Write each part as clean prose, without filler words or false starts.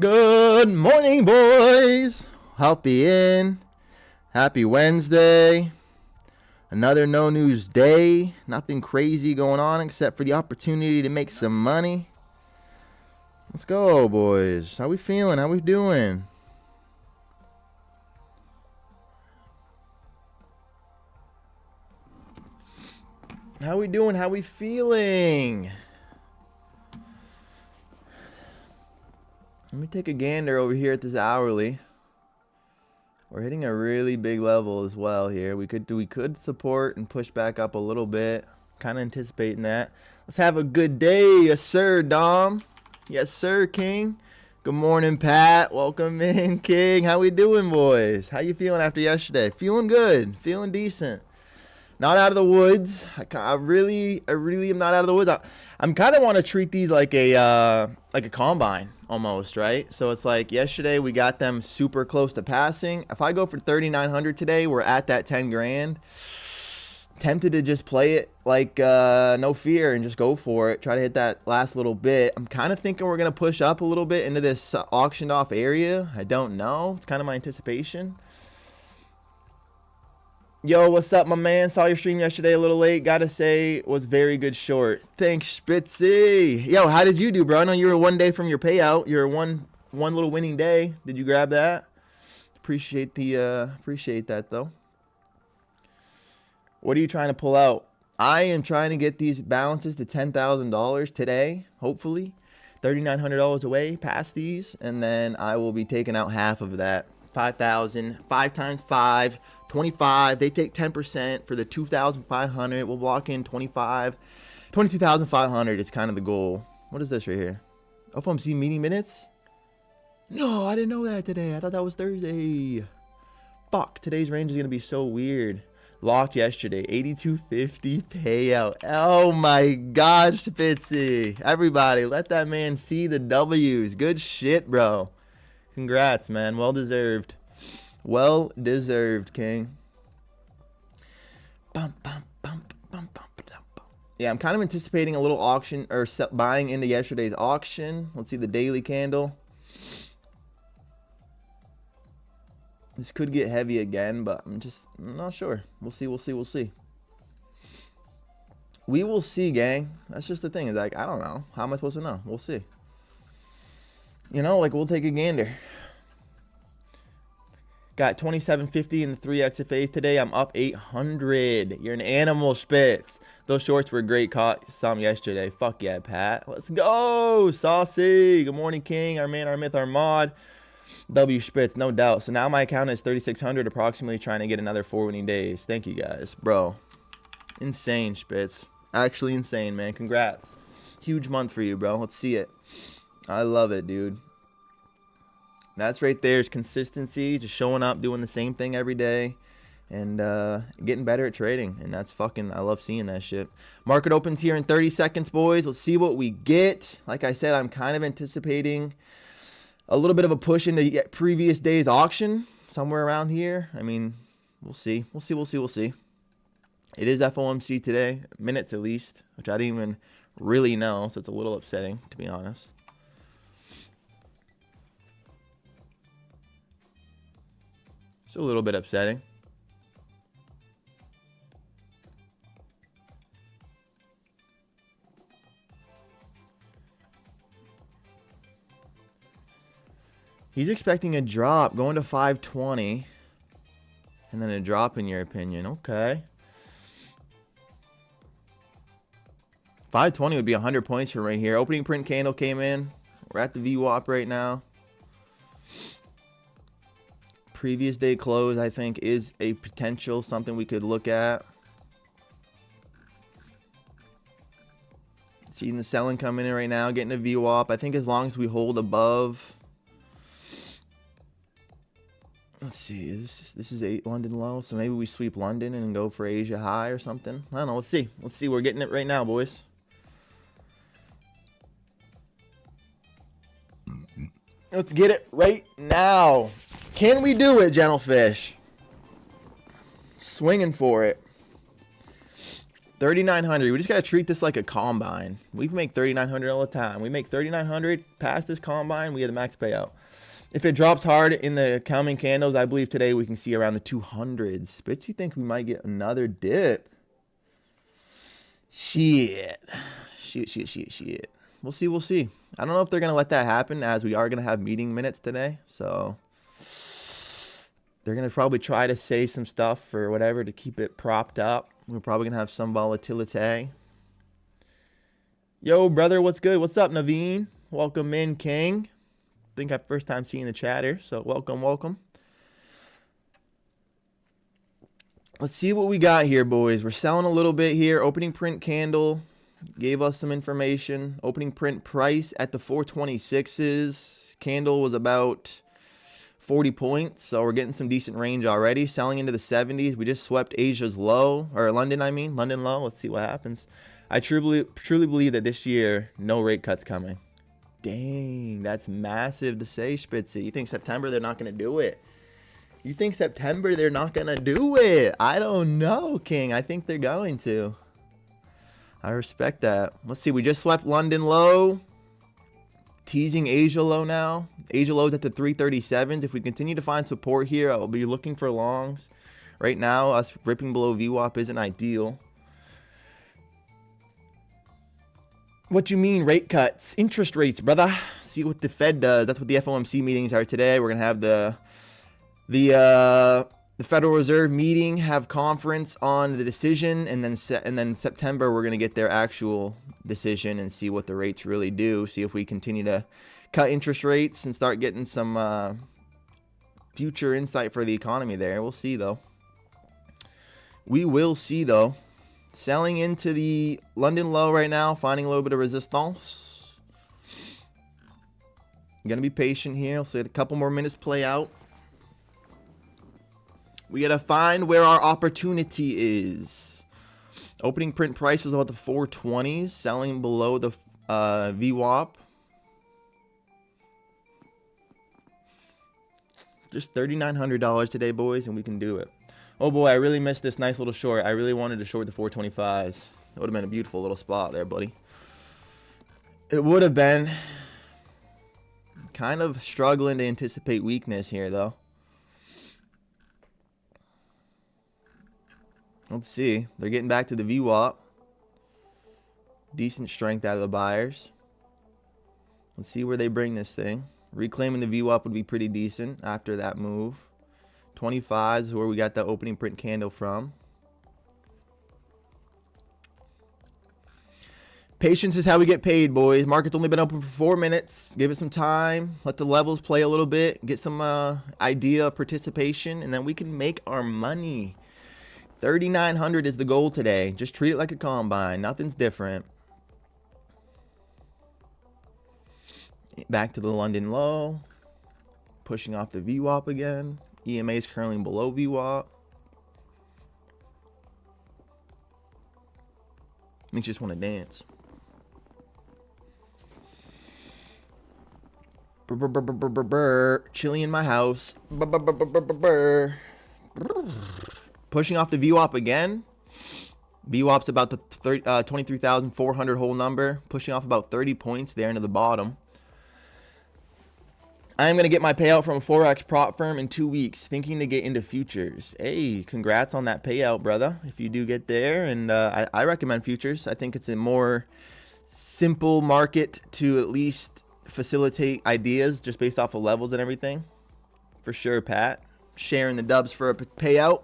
Good morning, boys. Happy Happy Wednesday. Another no news day. Nothing crazy going on except for the opportunity to make some money. Let's go, boys. How we feeling? How we doing? How we doing? How we feeling? Let me take a gander over here at this hourly. We're hitting a really big level as well here. We could support and push back up a little bit. Kind of anticipating that. Let's have a good day. Yes, sir, Dom. Yes, sir, King. Good morning, Pat. Welcome in, King. How we doing, boys? How you feeling after yesterday? Feeling good. Feeling decent. Not out of the woods. I really am not out of the woods. I'm kind of want to treat these like a combine almost, right? So it's like yesterday we got them super close to passing. If I go for 3,900 today, we're at that 10 grand. Tempted to just play it like no fear and just go for it. Try to hit that last little bit. I'm kind of thinking we're gonna push up a little bit into this auctioned off area. I don't know. It's kind of my anticipation. Yo, what's up, my man? Saw your stream yesterday a little late. Gotta say, was very good short. Thanks, Spitzy. Yo, how did you do, bro? I know you were 1 day from your payout. You're one little winning day. Did you grab that? Appreciate that though. What are you trying to pull out? I am trying to get these balances to $10,000 today, hopefully. $3,900 away past these, and then I will be taking out half of that. 5,000, 5 times 5, 25. They take 10% for the 2,500. We'll walk in 25, 22,500 is kind of the goal. What is this right here? FOMC meeting minutes? No, I didn't know that today. I thought that was Thursday. Fuck, today's range is going to be so weird. Locked yesterday, 82.50 payout. Oh my gosh, Fitzy. Everybody, let that man see the W's. Good shit, bro. Congrats, man. Well deserved. Well deserved, King. Yeah, I'm kind of anticipating a little auction or buying into yesterday's auction. Let's see the daily candle. This could get heavy again, but I'm not sure. We'll see. We will see, gang. That's just the thing. Is like, I don't know. How am I supposed to know? We'll see. You know, like, we'll take a gander. Got 27.50 in the 3 XFAs today. I'm up 800. You're an animal, Spitz. Those shorts were great. Caught some yesterday. Fuck yeah, Pat. Let's go. Saucy. Good morning, King. Our man, our myth, our mod. W Spitz, no doubt. So now my account is 3,600 approximately, trying to get another 4 winning days. Thank you, guys. Bro. Insane, Spitz. Actually insane, man. Congrats. Huge month for you, bro. Let's see it. I love it, dude. That's right there is consistency, just showing up, doing the same thing every day, and getting better at trading. And that's fucking, I love seeing that shit. Market opens here in 30 seconds, boys. Let's see what we get. Like I said, I'm kind of anticipating a little bit of a push into previous day's auction, somewhere around here. I mean, we'll see. We'll see. It is FOMC today, minutes at least, which I didn't even really know, so it's a little upsetting, to be honest. It's a little bit upsetting. He's expecting a drop going to 520 and then a drop in your opinion. Okay. 520 would be 100 points from right here. Opening print candle came in. We're at the VWAP right now. Previous day close, I think, is a potential something we could look at. Seeing the selling coming in right now, getting a VWAP. I think as long as we hold above. Let's see, this is 8 London low, so maybe we sweep London and go for Asia high or something. I don't know. Let's see. We're getting it right now, boys. Let's get it right now. Can we do it, Gentlefish? Swinging for it. 3,900. We just got to treat this like a combine. We make 3,900 all the time. We make 3,900 past this combine, we get the max payout. If it drops hard in the coming candles, I believe today we can see around the 200s. But you think we might get another dip? Shit. Shit. We'll see. We'll see. I don't know if they're going to let that happen, as we are going to have meeting minutes today. So they're going to probably try to say some stuff or whatever to keep it propped up. We're probably going to have some volatility. Yo, brother, what's good? What's up, Naveen? Welcome in, King. I think I first time seeing the chatter, so welcome. Let's see what we got here, boys. We're selling a little bit here. Opening print candle gave us some information. Opening print price at the 426s. Candle was about 40 points, so we're getting some decent range already. Selling into the 70s. We just swept Asia's low, or London low. Let's see what happens. I truly believe that this year, no rate cuts coming. Dang, that's massive to say, Spitzy. You think September they're not going to do it? You think September they're not going to do it? I don't know, King. I think they're going to. I respect that. Let's see. We just swept London low. Teasing Asia low now. Asia low is at the 337s. If we continue to find support here, I'll be looking for longs. Right now, us ripping below VWAP isn't ideal. What you mean rate cuts? Interest rates, brother. See what the Fed does. That's what the FOMC meetings are today. We're gonna have the Federal Reserve meeting, have conference on the decision, and then September we're gonna get their actual decision and see what the rates really do. See if we continue to cut interest rates and start getting some future insight for the economy there. We'll see though. We will see though. Selling into the London low right now, finding a little bit of resistance. I'm going to be patient here. I'll let a couple more minutes play out. We got to find where our opportunity is. Opening print price was about the 420s, selling below the VWAP. Just $3,900 today, boys, and we can do it. Oh boy, I really missed this nice little short. I really wanted to short the 425s. It would have been a beautiful little spot there, buddy. It would have been. Kind of struggling to anticipate weakness here, though. Let's see. They're getting back to the VWAP. Decent strength out of the buyers. Let's see where they bring this thing. Reclaiming the VWAP would be pretty decent after that move. 25s is where we got the opening print candle from. Patience is how we get paid, boys. Market's only been open for 4 minutes. Give it some time. Let the levels play a little bit. Get some idea of participation, and then we can make our money. 3,900 is the goal today. Just treat it like a combine. Nothing's different. Back to the London low. Pushing off the VWAP again. EMA is currently below VWAP. Makes you just want to dance. Chilling in my house. Pushing off the VWAP again. VWAP's about the 23,400 whole number. Pushing off about 30 points there into the bottom. I'm going to get my payout from a Forex prop firm in 2 weeks, thinking to get into futures. Hey, congrats on that payout, brother, if you do get there. And I recommend futures. I think it's a more simple market to at least facilitate ideas just based off of levels and everything. For sure, Pat. Sharing the dubs for a payout.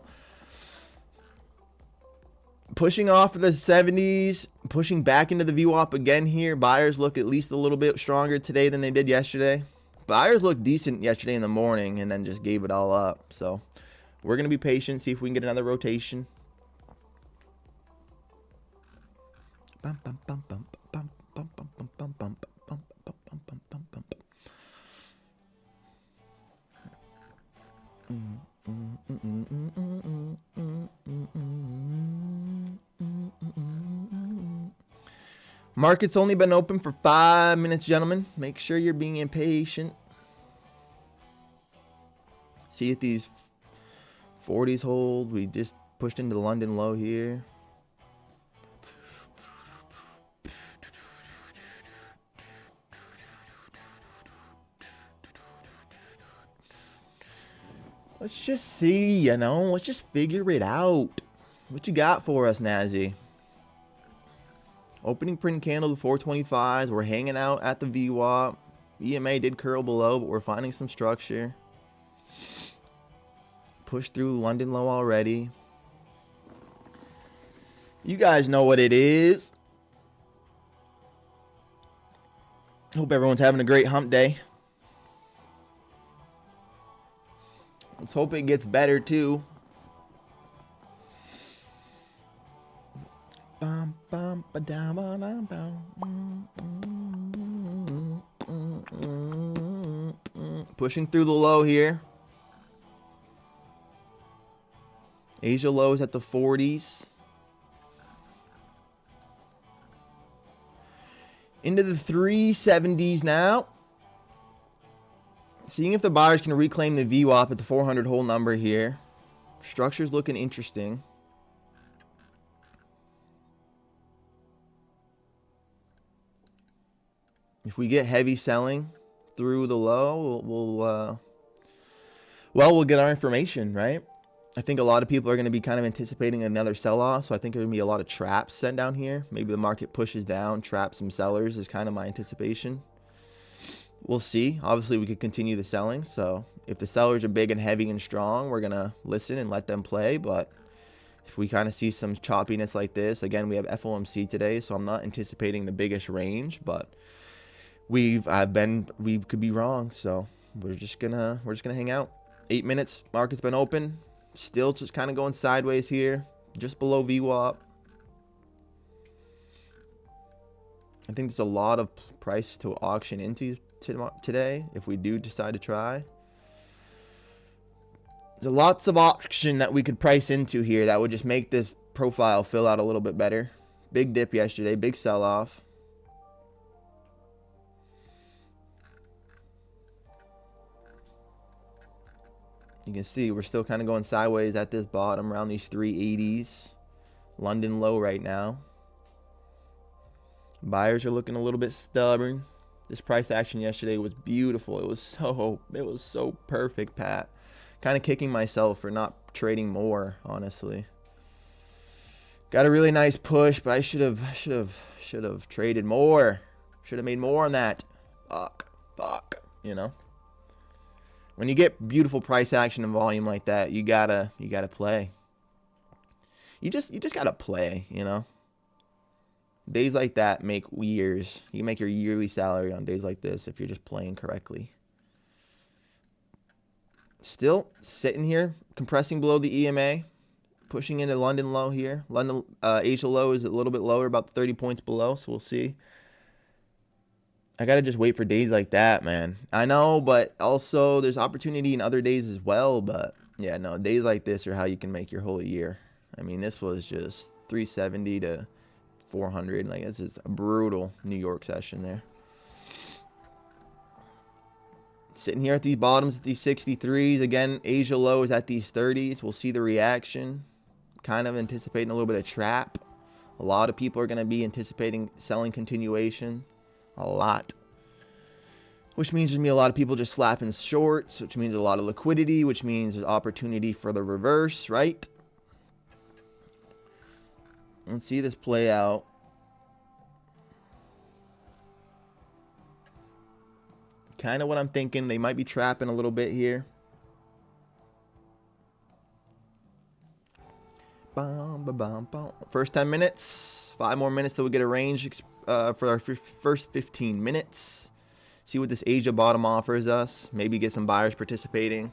Pushing off of the 70s, pushing back into the VWAP again here. Buyers look at least a little bit stronger today than they did yesterday. Buyers looked decent yesterday in the morning and then just gave it all up. So we're going to be patient, see if we can get another rotation. Market's only been open for 5 minutes, gentlemen. Make sure you're being impatient. See if these 40s hold. We just pushed into the London low here. Let's just see, you know. Let's just figure it out. What you got for us, Nazi? Opening print candle, the 425s. We're hanging out at the VWAP. EMA did curl below, but we're finding some structure. Push through London low already. You guys know what it is. Hope everyone's having a great hump day. Let's hope it gets better too. Pushing through the low here. Asia low is at the 40s. Into the 370s now. Seeing if the buyers can reclaim the VWAP at the 400 whole number here. Structure's looking interesting. If we get heavy selling through the low, we'll get our information, right? I think a lot of people are going to be kind of anticipating another sell-off, so I think there's going to be a lot of traps sent down here. Maybe the market pushes down, traps some sellers is kind of my anticipation. We'll see. Obviously, we could continue the selling, so if the sellers are big and heavy and strong, we're going to listen and let them play, but if we kind of see some choppiness like this, again, we have FOMC today, so I'm not anticipating the biggest range, but we could be wrong, so we're just gonna hang out. 8 minutes, market's been open. Still just kind of going sideways here, just below VWAP. I think there's a lot of price to auction into today if we do decide to try. There's lots of auction that we could price into here that would just make this profile fill out a little bit better. Big dip yesterday, big sell-off. You can see we're still kind of going sideways at this bottom around these 380s. London low right now. Buyers are looking a little bit stubborn. This price action yesterday was beautiful. It was so perfect, Pat. Kind of kicking myself for not trading more, honestly. Got a really nice push, but I should have traded more. Should have made more on that. Fuck, you know. When you get beautiful price action and volume like that, you gotta play. You just gotta play, you know. Days like that make years. You make your yearly salary on days like this if you're just playing correctly. Still sitting here, compressing below the EMA, pushing into London low here. London Asia low is a little bit lower, about 30 points below, so we'll see. I gotta just wait for days like that, man. I know, but also there's opportunity in other days as well. But yeah, no, days like this are how you can make your whole year. I mean, this was just 370 to 400. Like, this is a brutal New York session there. Sitting here at these bottoms at these 63s. Again, Asia low is at these 30s. We'll see the reaction. Kind of anticipating a little bit of trap. A lot of people are going to be anticipating selling continuation. A lot. Which means there's going to be a lot of people just slapping shorts. Which means a lot of liquidity. Which means there's opportunity for the reverse, right? Let's see this play out. Kind of what I'm thinking. They might be trapping a little bit here. First 10 minutes. 5 more minutes till we get a range for our first 15 minutes. See what this Asia bottom offers us. Maybe get some buyers participating.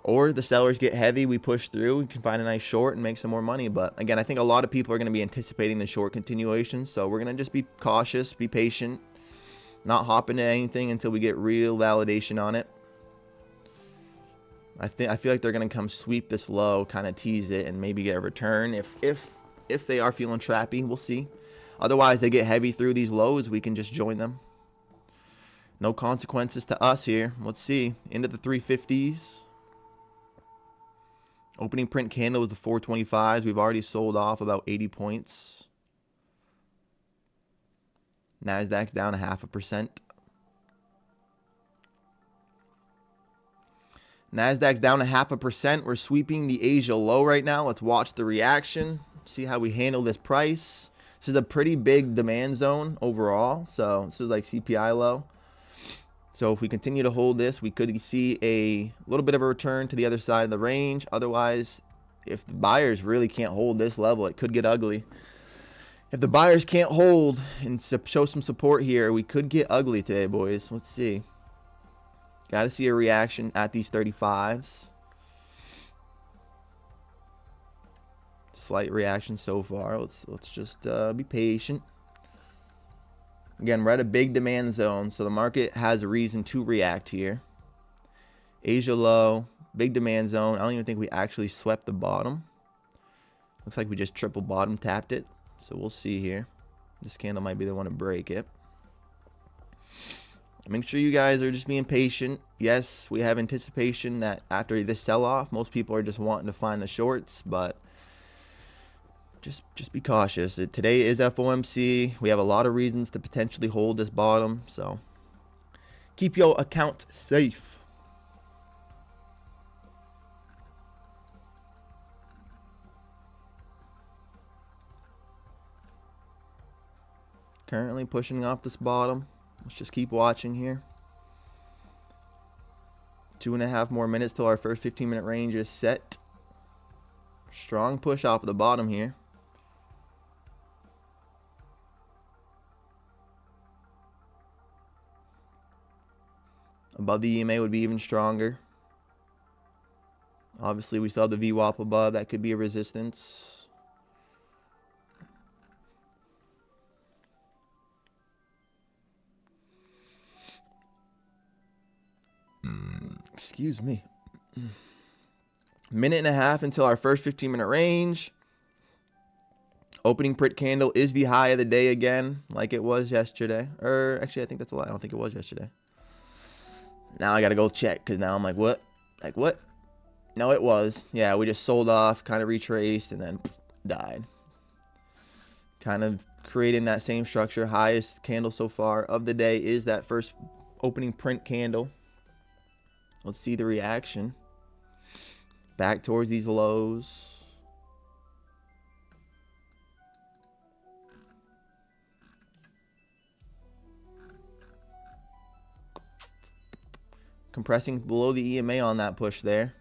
Or the sellers get heavy. We push through. We can find a nice short and make some more money. But again, I think a lot of people are going to be anticipating the short continuation. So we're going to just be cautious, be patient. Not hop into anything until we get real validation on it. I feel like they're going to come sweep this low, kind of tease it, and maybe get a return. If they are feeling trappy, we'll see. Otherwise, they get heavy through these lows. We can just join them. No consequences to us here. Let's see. Into the 350s. Opening print candle was the 425s. We've already sold off about 80 points. Nasdaq's down 0.5%. Nasdaq's down 0.5%. We're sweeping the Asia low right now. Let's watch the reaction. See how we handle this price. This is a pretty big demand zone overall. So this is like CPI low. So if we continue to hold this, we could see a little bit of a return to the other side of the range. Otherwise, if the buyers really can't hold this level, it could get ugly. If the buyers can't hold and show some support here, we could get ugly today, boys. Let's see. Got to see a reaction at these 35s. Slight reaction so far. Let's just be patient. Again, we're at a big demand zone, so the market has a reason to react here. Asia low, big demand zone. I don't even think we actually swept the bottom. Looks like we just triple bottom tapped it. So we'll see here. This candle might be the one to break it. Make sure you guys are just being patient. Yes, we have anticipation that after this sell-off, most people are just wanting to find the shorts, but just be cautious. Today is FOMC. We have a lot of reasons to potentially hold this bottom, so keep your account safe. Currently pushing off this bottom. Let's just keep watching here. 2.5 more minutes till our first 15-minute range is set. Strong push off of the bottom here. Above the EMA would be even stronger. Obviously, we still have the VWAP above. That could be a resistance. Excuse me. Minute and a half until our first 15-minute range. Opening print candle is the high of the day again, like it was yesterday. Or actually, I think that's a lie. I don't think it was yesterday. Now I got to go check because now I'm like, what? Like, what? No, it was. Yeah, we just sold off, kind of retraced, and then died. Kind of creating that same structure. Highest candle so far of the day is that first opening print candle. Let's see the reaction. Back towards these lows. Compressing below the EMA on that push there.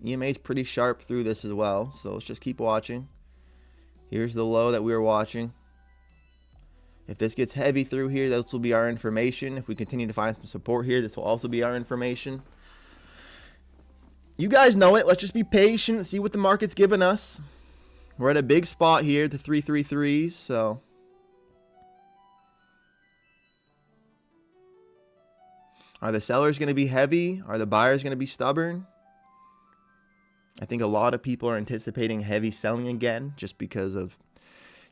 EMA is pretty sharp through this as well, so let's just keep watching. Here's the low that we were watching. If this gets heavy through here, this will be our information. If we continue to find some support here, this will also be our information. You guys know it. Let's just be patient, see what the market's giving us. We're at a big spot here, the 333s, so are the sellers going to be heavy? Are the buyers going to be stubborn? I think a lot of people are anticipating heavy selling again just because of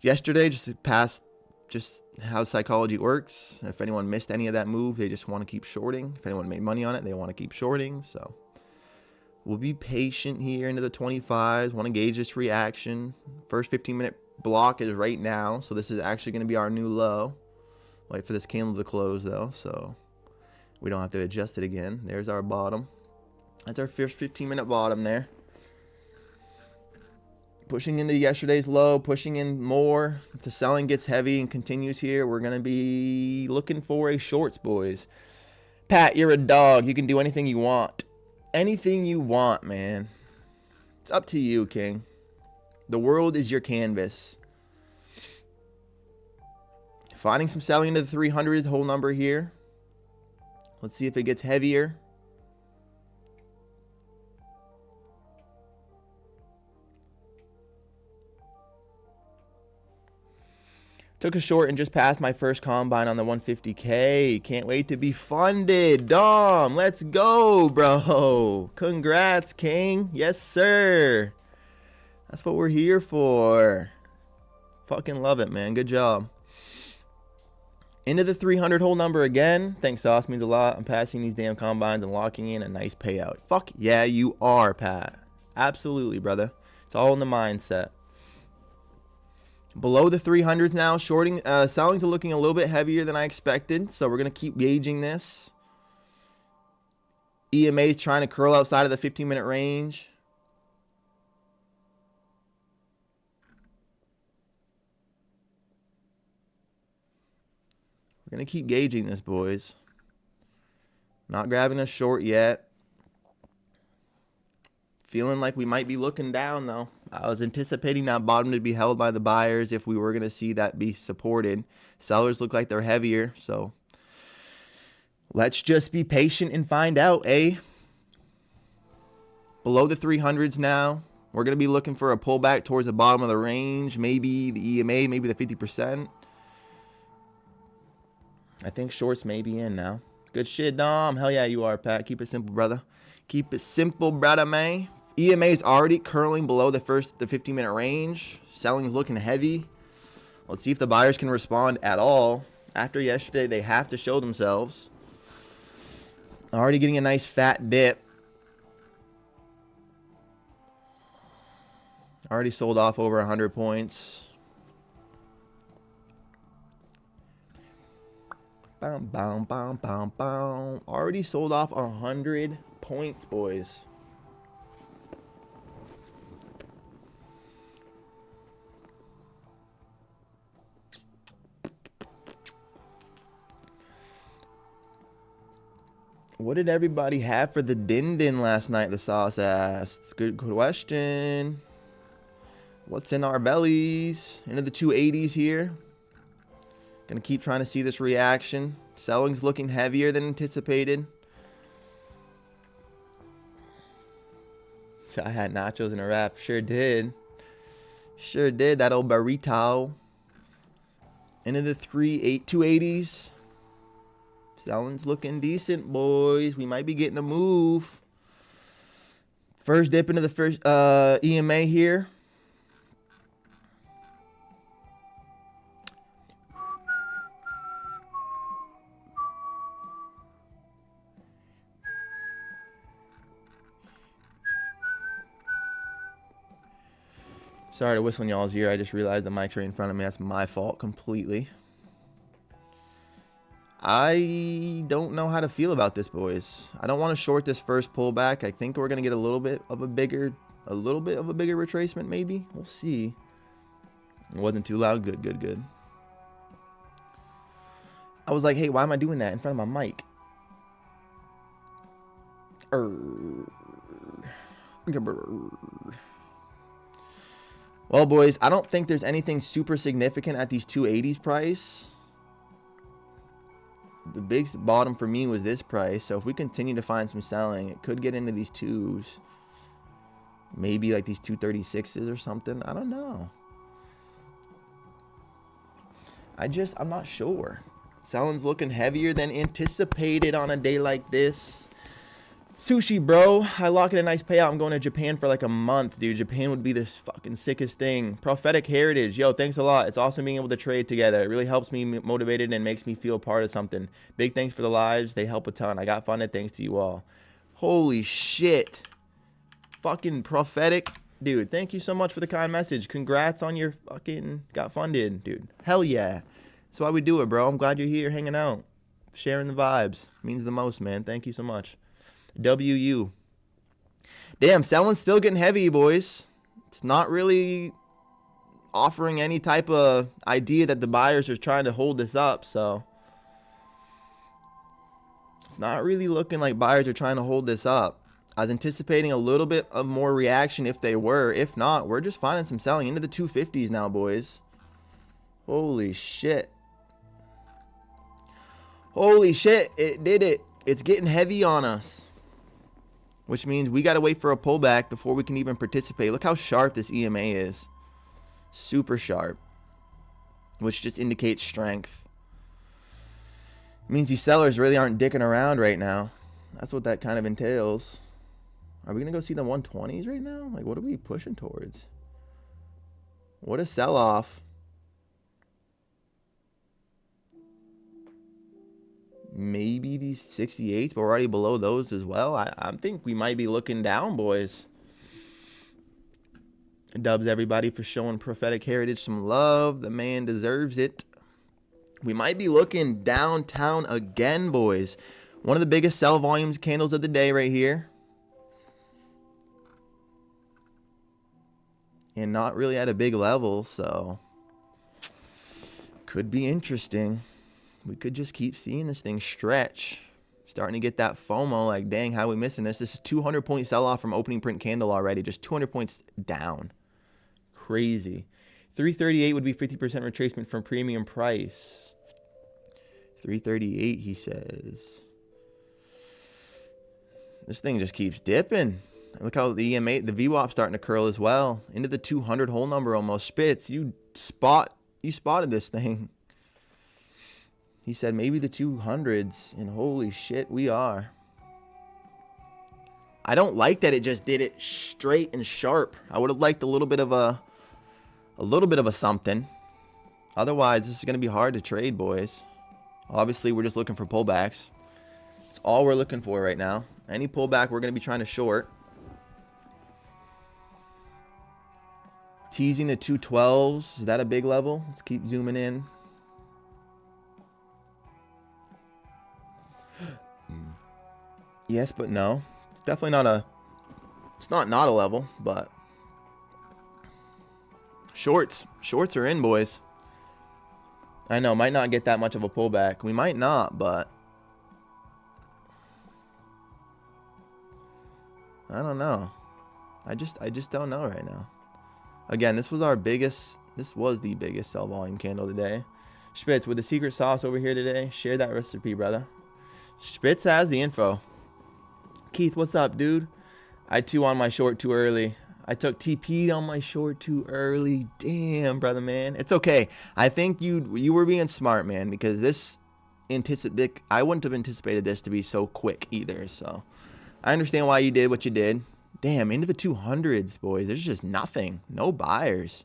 yesterday, just past just how psychology works. If anyone missed any of that move, they just want to keep shorting. If anyone made money on it, they want to keep shorting. So we'll be patient here into the 25s. Want to gauge this reaction. First 15-minute block is right now, so this is actually going to be our new low. Wait for this candle to close though, so we don't have to adjust it again. There's our bottom. That's our first 15-minute bottom there. Pushing into yesterday's low, pushing in more. If the selling gets heavy and continues here, we're going to be looking for a shorts, boys. Pat, you're a dog. You can do anything you want. Anything you want, man. It's up to you, King. The world is your canvas. Finding some selling into the 300s, whole number here. Let's see if it gets heavier. Took a short and just passed my first combine on the 150K. Can't wait to be funded. Dom, let's go, bro. Congrats, King. Yes, sir. That's what we're here for. Fucking love it, man. Good job. Into the 300 whole number again. Thanks, Sauce. Means a lot. I'm passing these damn combines and locking in a nice payout. Fuck yeah, you are, Pat. Absolutely, brother. It's all in the mindset. Below the 300s now. Shorting, selling to looking a little bit heavier than I expected. So we're going to keep gauging this. EMA is trying to curl outside of the 15-minute range. We're going to keep gauging this, boys. Not grabbing a short yet. Feeling like we might be looking down, though. I was anticipating that bottom to be held by the buyers if we were going to see that be supported. Sellers look like they're heavier, so let's just be patient and find out, eh? Below the 300s now. We're going to be looking for a pullback towards the bottom of the range. Maybe the EMA, maybe the 50%. I think shorts may be in now. Good shit, Dom. Hell yeah, you are, Pat. Keep it simple, brother. Keep it simple, brother, man. EMA is already curling below the 15-minute range. Selling is looking heavy. Let's see if the buyers can respond at all. After yesterday, they have to show themselves. Already getting a nice fat dip. Already sold off over 100 points. Bam, bam, bam, bam, bam. Already sold off 100 points, boys. What did everybody have for the din-din last night, the sauce asked? Good question. What's in our bellies? Into the 280s here. Gonna keep trying to see this reaction. Selling's looking heavier than anticipated. So I had nachos in a wrap. Sure did. Sure did. That old burrito. Into the 280s. Selling's looking decent, boys. We might be getting a move. First dip into the first EMA here. Sorry to whistle in y'all's ear. I just realized the mic's right in front of me. That's my fault completely. I don't know how to feel about this, boys. I don't want to short this first pullback. I think we're going to get a little bit of a bigger retracement maybe. We'll see. It wasn't too loud. Good, good, good. I was like, hey, why am I doing that in front of my mic? Well, boys, I don't think there's anything super significant at these 280s price. The big bottom for me was this price. So if we continue to find some selling, it could get into these twos. Maybe like these 236s or something. I don't know. I'm not sure. Selling's looking heavier than anticipated on a day like this. Sushi, bro. I lock in a nice payout. I'm going to Japan for like a month, dude. Japan would be this fucking sickest thing. Prophetic Heritage. Yo, thanks a lot. It's awesome being able to trade together. It really helps me motivated and makes me feel part of something. Big thanks for the lives. They help a ton. I got funded thanks to you all. Holy shit. Fucking Prophetic. Dude, thank you so much for the kind message. Congrats on your fucking got funded, dude. Hell yeah. That's why we do it, bro. I'm glad you're here hanging out. Sharing the vibes. Means the most, man. Thank you so much. WU. Damn, selling's still getting heavy, boys. It's not really offering any type of idea that the buyers are trying to hold this up, so it's not really looking like buyers are trying to hold this up. I was anticipating a little bit of more reaction if they were. If not, we're just finding some selling into the 250s now, boys. Holy shit. Holy shit, it did it. It's getting heavy on us. Which means we got to wait for a pullback before we can even participate. Look how sharp this EMA is. Super sharp. Which just indicates strength. It means these sellers really aren't dicking around right now. That's what that kind of entails. Are we going to go see the 120s right now? Like, what are we pushing towards? What a sell-off. Maybe these 68s, but we're already below those as well. I think we might be looking down, boys. Dubs everybody for showing Prophetic Heritage some love. The man deserves it. We might be looking downtown again, boys. One of the biggest sell volumes candles of the day right here. And not really at a big level, so could be interesting. We could just keep seeing this thing stretch. Starting to get that FOMO, like, dang, how are we missing this? This is 200-point sell-off from opening print candle already. Just 200 points down. Crazy. 338 would be 50% retracement from premium price. 338, he says. This thing just keeps dipping. Look how the EMA, the VWAP starting to curl as well. Into the 200 whole number almost. Spitz, you spotted this thing. He said maybe the 200s, and holy shit, we are. I don't like that it just did it straight and sharp. I would have liked a little bit of a something. Otherwise, this is going to be hard to trade, boys. Obviously, we're just looking for pullbacks. That's all we're looking for right now. Any pullback, we're going to be trying to short. Teasing the 212s. Is that a big level? Let's keep zooming in. Yes, but no. It's definitely not a... It's not a level, but... Shorts. Shorts are in, boys. I know, might not get that much of a pullback. We might not, but... I don't know. I just don't know right now. Again, this was the biggest sell volume candle today. Spitz, with the secret sauce over here today, share that recipe, brother. Spitz has the info. Keith, what's up, dude? I too on my short too early. I took TP'd on my short too early. Damn, brother, man. It's okay. I think you were being smart, man, because I wouldn't have anticipated this to be so quick either. So I understand why you did what you did. Damn, into the 200s, boys. There's just nothing. No buyers.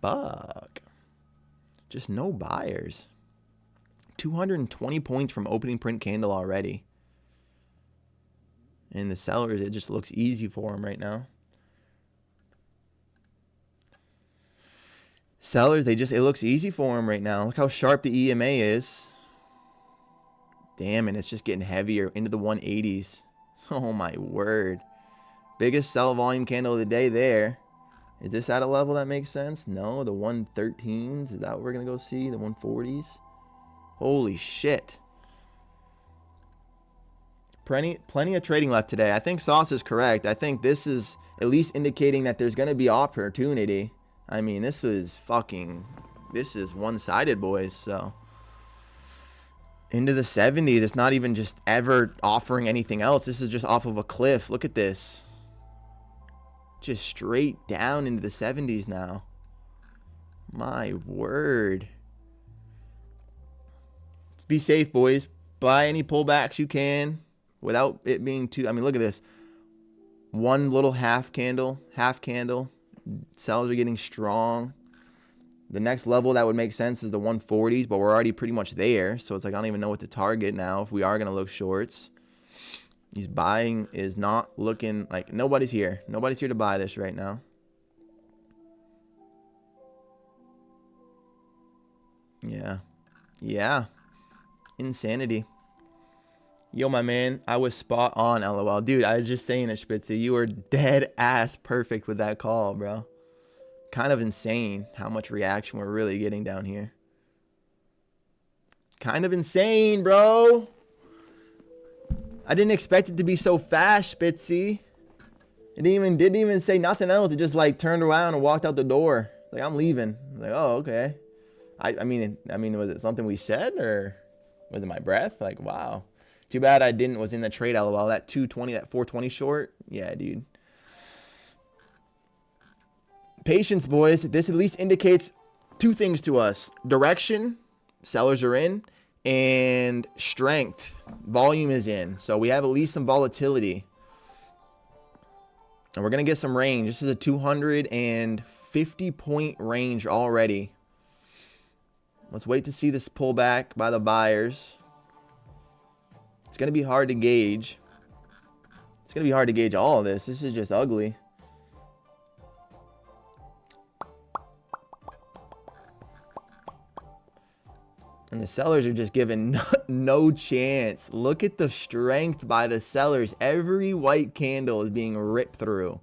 Fuck. Just no buyers. 220 points from opening print candle already. And the sellers, it just looks easy for them right now. Sellers, it looks easy for them right now. Look how sharp the EMA is. Damn, and it's just getting heavier into the 180s. Oh my word. Biggest sell volume candle of the day there. Is this at a level that makes sense? No, the 113s. Is that what we're going to go see? The 140s? Holy shit. Plenty of trading left today. I think Sauce is correct. I think this is at least indicating that there's going to be opportunity. I mean, this is one-sided, boys. So into the 70s. It's not even just ever offering anything else. This is just off of a cliff. Look at this. Just straight down into the 70s now. My word. Let's be safe, boys. Buy any pullbacks you can without it being too... I mean, look at this. One little half candle. Sellers are getting strong. The next level that would make sense is the 140s, but we're already pretty much there. So it's like I don't even know what to target now if we are going to look shorts. These buying is not looking like... Nobody's here. Nobody's here to buy this right now. Yeah. Insanity. Yo, my man, I was spot on, LOL. Dude, I was just saying it, Spitzy. You were dead ass perfect with that call, bro. Kind of insane how much reaction we're really getting down here. Kind of insane, bro. I didn't expect it to be so fast, Spitzy. It didn't even say nothing else. It just like turned around and walked out the door. Like, I'm leaving. Like, oh, okay. I mean, was it something we said, or was it my breath? Like, wow. Too bad I was in the trade, LOL. That 220, that 420 short. Yeah, dude. Patience, boys. This at least indicates two things to us. Direction, sellers are in, and strength, volume is in. So we have at least some volatility. And we're going to get some range. This is a 250 point range already. Let's wait to see this pullback by the buyers. It's going to be hard to gauge. It's going to be hard to gauge all of this. This is just ugly. And the sellers are just given no chance. Look at the strength by the sellers. Every white candle is being ripped through.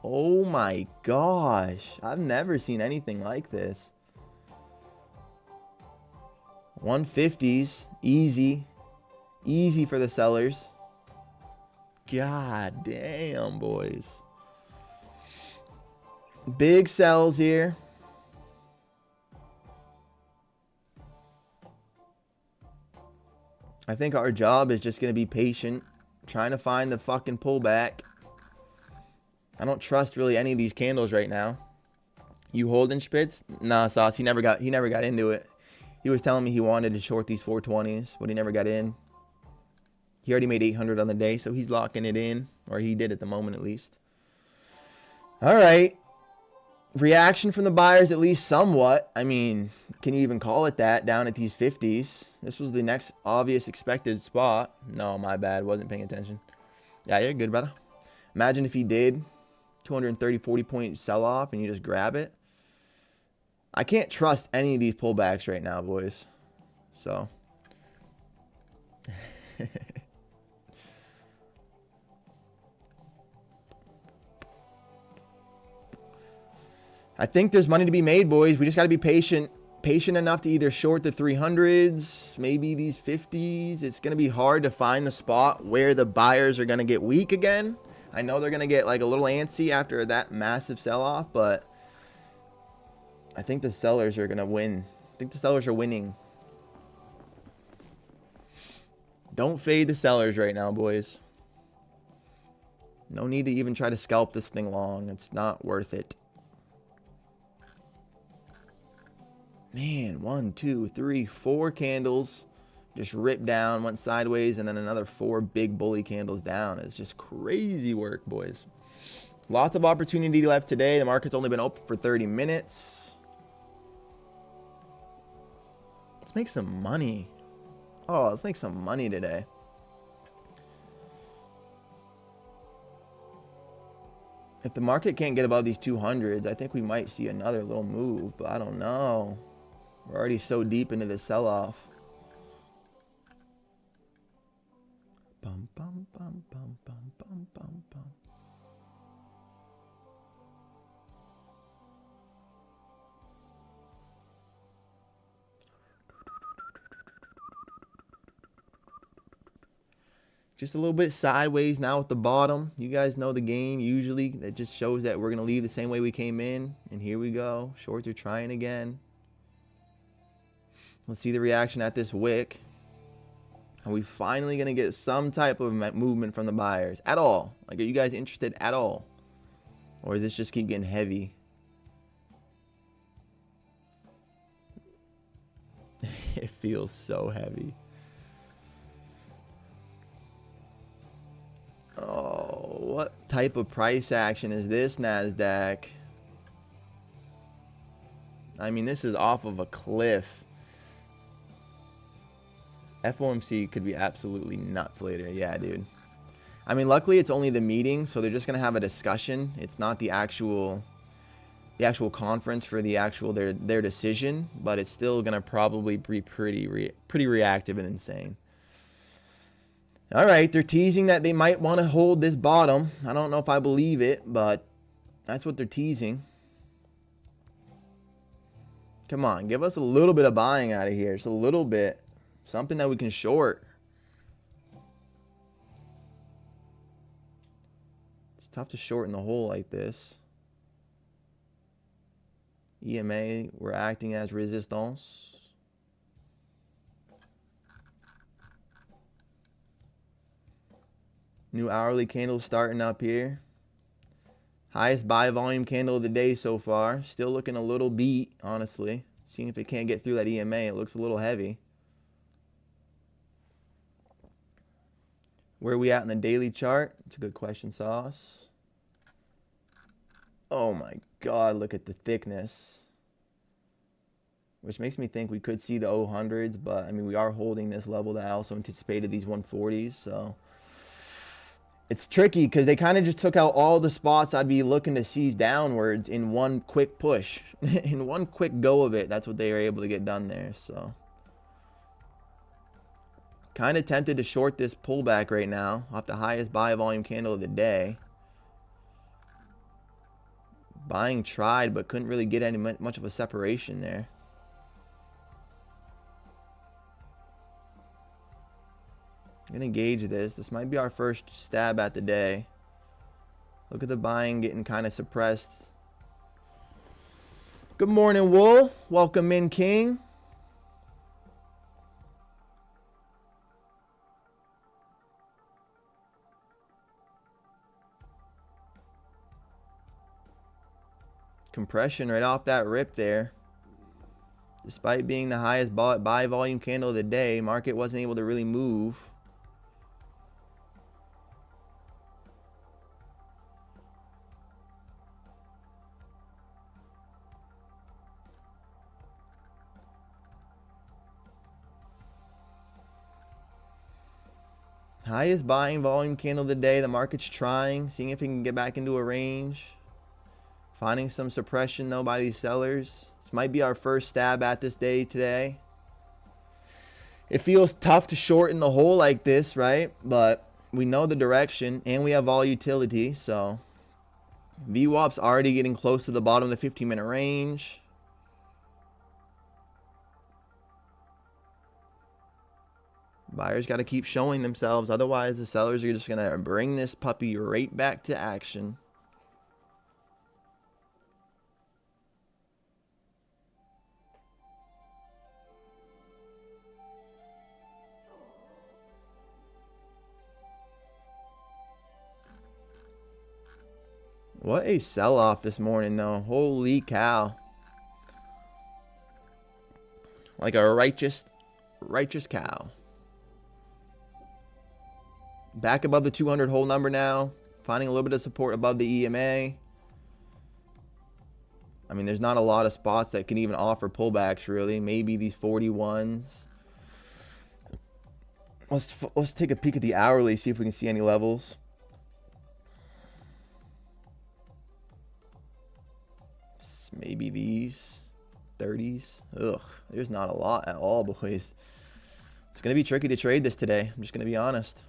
Oh my gosh. I've never seen anything like this. 150s. Easy. Easy for the sellers. God damn, boys. Big sells here. I think our job is just going to be patient, trying to find the fucking pullback. I don't trust really any of these candles right now. You holding Spitz? Nah, Sauce. He never got into it. He was telling me he wanted to short these 420s, but he never got in. He already made 800 on the day, so he's locking it in, or he did at the moment at least. All right. Reaction from the buyers, at least somewhat. I mean, can you even call it that down at these 50s? This was the next obvious expected spot. No, my bad. Wasn't paying attention. Yeah, you're good, brother. Imagine if he did 230, 40 point sell off and you just grab it. I can't trust any of these pullbacks right now, boys. So. I think there's money to be made, boys. We just got to be patient. Patient enough to either short the 300s, maybe these 50s. It's going to be hard to find the spot where the buyers are going to get weak again. I know they're going to get like a little antsy after that massive sell-off, but I think the sellers are going to win. I think the sellers are winning. Don't fade the sellers right now, boys. No need to even try to scalp this thing long. It's not worth it. Man, 1, 2, 3, 4 candles just ripped down, went sideways, and then another 4 big bully candles down. It's just crazy work, boys. Lots of opportunity left today. The market's only been open for 30 minutes. Let's make some money. Oh, let's make some money today. If the market can't get above these 200s, I think we might see another little move, but I don't know. We're already so deep into the sell-off. Bum, bum, bum, bum, bum, bum, bum, bum. Just a little bit sideways now at the bottom. You guys know the game. Usually that just shows that we're going to leave the same way we came in. And here we go. Shorts are trying again. Let's see the reaction at this wick. Are we finally going to get some type of movement from the buyers? At all? Like, are you guys interested at all? Or does this just keep getting heavy? It feels so heavy. Oh, what type of price action is this, NASDAQ? I mean, this is off of a cliff. FOMC could be absolutely nuts later. Yeah, dude. I mean, luckily it's only the meeting, so they're just gonna have a discussion. It's not the actual conference for the actual their decision, but it's still gonna probably be pretty reactive and insane. All right, they're teasing that they might want to hold this bottom. I don't know if I believe it, but that's what they're teasing. Come on, give us a little bit of buying out of here. Just a little bit. Something that we can short. It's tough to short in the hole like this. EMA, we're acting as resistance. New hourly candle starting up here. Highest buy volume candle of the day so far. Still looking a little beat, honestly. Seeing if it can't get through that EMA. It looks a little heavy. Where are we at in the daily chart? It's a good question, Sauce. Oh my God, look at the thickness. Which makes me think we could see the 0-hundreds, but I mean, we are holding this level that I also anticipated these 140s, so. It's tricky because they kind of just took out all the spots I'd be looking to seize downwards in one quick push. In one quick go of it, that's what they were able to get done there, so. Kind of tempted to short this pullback right now off the highest buy volume candle of the day. Buying tried, but couldn't really get any much of a separation there. I'm gonna gauge this. This might be our first stab at the day. Look at the buying getting kind of suppressed. Good morning, Wool. Welcome in, King. Compression right off that rip there. Despite being the highest buy volume candle of the day, market wasn't able to really move. Highest buying volume candle of the day. The market's trying, seeing if it can get back into a range. Finding some suppression though by these sellers. This might be our first stab at this day today. It feels tough to short in the hole like this, right? But we know the direction and we have volatility. So VWAP's already getting close to the bottom of the 15-minute range. Buyers got to keep showing themselves. Otherwise, the sellers are just going to bring this puppy right back to action. What a sell-off this morning, though. Holy cow. Like a righteous cow. Back above the 200 whole number now. Finding a little bit of support above the EMA. I mean, there's not a lot of spots that can even offer pullbacks, really. Maybe these 41s. Let's take a peek at the hourly, see if we can see any levels. Maybe these 30s. Ugh, there's not a lot at all, boys. It's going to be tricky to trade this today. I'm just going to be honest.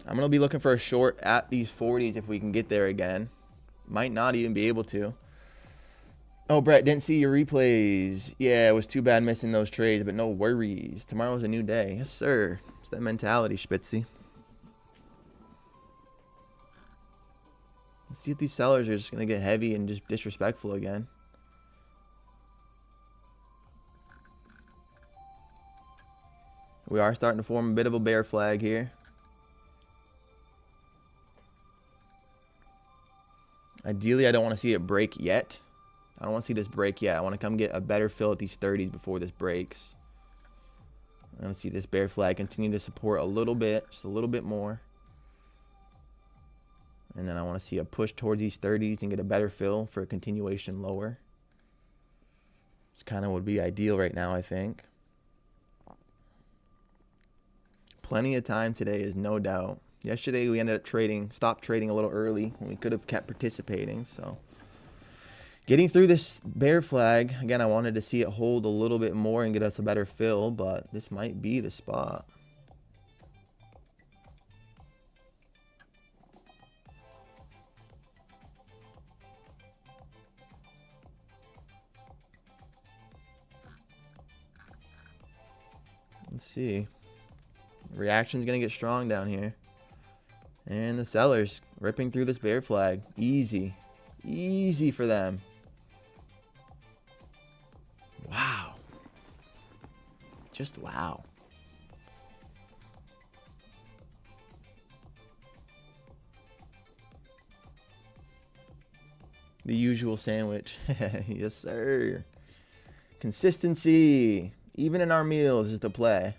I'm going to be looking for a short at these 40s if we can get there again. Might not even be able to. Oh, Brett, didn't see your replays. Yeah, it was too bad missing those trades, but no worries. Tomorrow's a new day. Yes, sir. It's that mentality, Spitzy. Let's see if these sellers are just going to get heavy and just disrespectful again. We are starting to form a bit of a bear flag here. Ideally, I don't want to see it break yet. I don't want to see this break yet. I want to come get a better fill at these 30s before this breaks. I want to see this bear flag continue to support a little bit, just a little bit more. And then I want to see a push towards these 30s and get a better fill for a continuation lower. It's kind of would be ideal right now, I think. Plenty of time today is no doubt. Yesterday we ended up stopped trading a little early when we could have kept participating. So getting through this bear flag, again, I wanted to see it hold a little bit more and get us a better fill, but this might be the spot. Let's see. Reaction's going to get strong down here. And the sellers ripping through this bear flag. Easy. Easy for them. Wow. Just wow. The usual sandwich. Yes, sir. Consistency. Even in our meals is the play.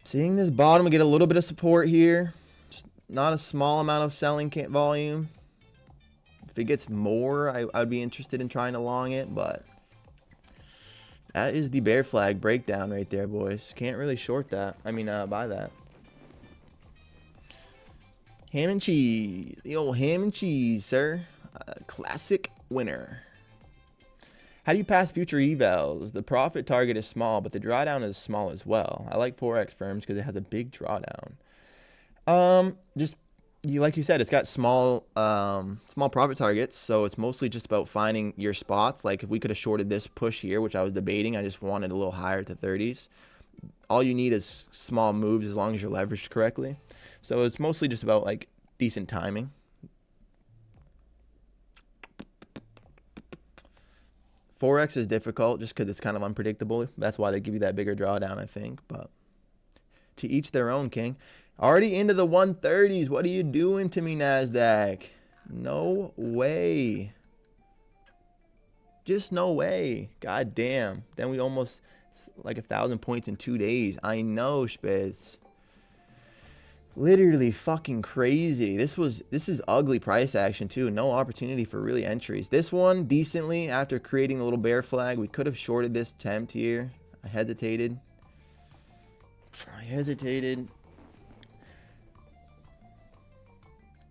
Seeing this bottom get a little bit of support here. Just not a small amount of selling volume. If it gets more, I'd be interested in trying to long it, but that is the bear flag breakdown right there, boys. Can't really short that. I mean, buy that. Ham and cheese. The old ham and cheese, sir. Classic winner. How do you pass future evals? The profit target is small, but the drawdown is small as well. I like Forex firms because it has a big drawdown. Just like you said, it's got small profit targets, so it's mostly just about finding your spots. Like if we could have shorted this push here, which I was debating, I just wanted a little higher to 30s. All you need is small moves as long as you're leveraged correctly. So it's mostly just about like decent timing. Forex is difficult just because it's kind of unpredictable. That's why they give you that bigger drawdown, I think. But to each their own, King. Already into the 130s. What are you doing to me, NASDAQ? No way. Just no way. God damn. Then we almost like 1,000 points in 2 days. I know, Spitz. Literally fucking crazy. This is ugly price action too. No opportunity for really entries. This one decently after creating a little bear flag. We could have shorted this attempt here. I hesitated.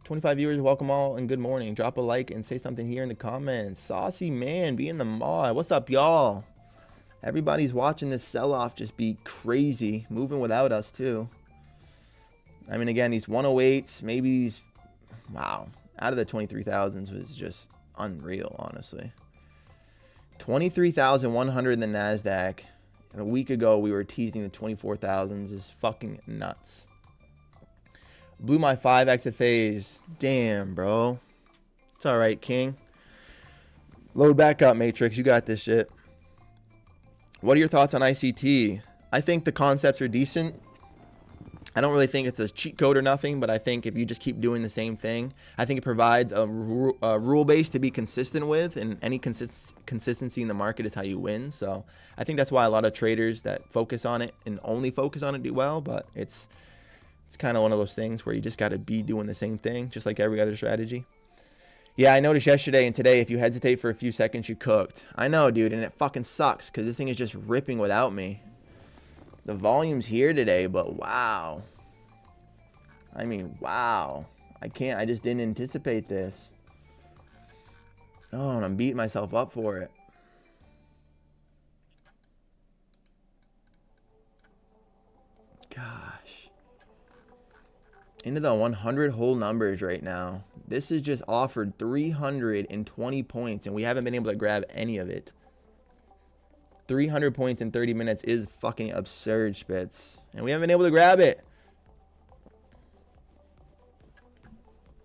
25 viewers, welcome all and good morning. Drop a like and say something here in the comments. Saucy man, be in the mod. What's up, y'all? Everybody's watching this sell-off just be crazy. Moving without us too. I mean, again, these 108s, maybe these, wow, out of the 23,000s was just unreal, honestly. 23,100 in the NASDAQ. And a week ago, we were teasing the 24,000s. Is fucking nuts. Blew my 5 XFAs. Damn, bro. It's all right, King. Load back up, Matrix. You got this shit. What are your thoughts on ICT? I think the concepts are decent. I don't really think it's a cheat code or nothing, but I think if you just keep doing the same thing, I think it provides a rule base to be consistent with, and any consistency in the market is how you win. So I think that's why a lot of traders that focus on it and only focus on it do well, but it's kind of one of those things where you just got to be doing the same thing, just like every other strategy. Yeah, I noticed yesterday and today, if you hesitate for a few seconds, you cooked. I know, dude, and it fucking sucks because this thing is just ripping without me. The volume's here today, but wow. I mean, wow. I just didn't anticipate this. Oh, and I'm beating myself up for it. Gosh. Into the 100 whole numbers right now. This is just offered 320 points, and we haven't been able to grab any of it. 300 points in 30 minutes is fucking absurd, Spitz. And we haven't been able to grab it.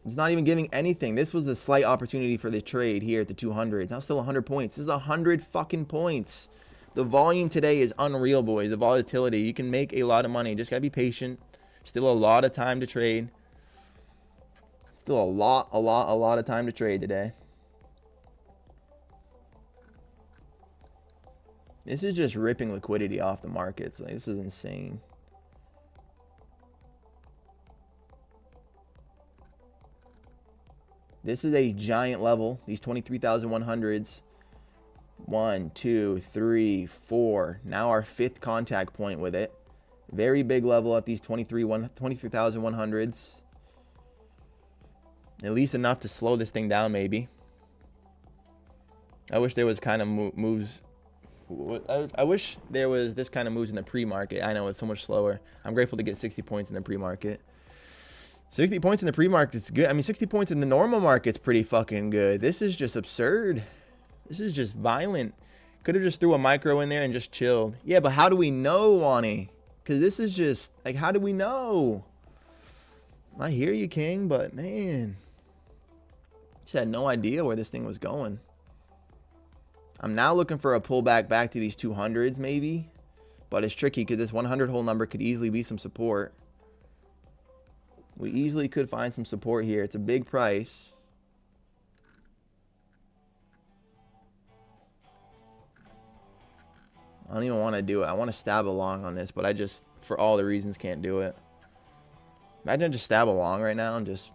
It's not even giving anything. This was a slight opportunity for the trade here at the 200. Now still 100 points. This is 100 fucking points. The volume today is unreal, boys. The volatility. You can make a lot of money. Just got to be patient. Still a lot of time to trade. Still a lot of time to trade today. This is just ripping liquidity off the markets. Like, this is insane. This is a giant level. These 23,100s. 1, 2, 3, 4. Now our 5th contact point with it. Very big level at these 23,100s. At least enough to slow this thing down, maybe. I wish there was kind of moves. I wish there was this kind of moves in the pre-market. I know it's so much slower. I'm grateful to get 60 points in the pre-market. 60 points in the pre-market is good. I mean, 60 points in the normal market's pretty fucking good. This is just absurd. This is just violent. Could have just threw a micro in there and just chilled. Yeah, but how do we know, Wani? Because this is just, like, how do we know? I hear you, King, but, man. Just had no idea where this thing was going. I'm now looking for a pullback back to these 200s, maybe. But it's tricky because this 100 whole number could easily be some support. We easily could find some support here. It's a big price. I don't even want to do it. I want to stab along on this, but I just, for all the reasons, can't do it. Imagine I just stab along right now and just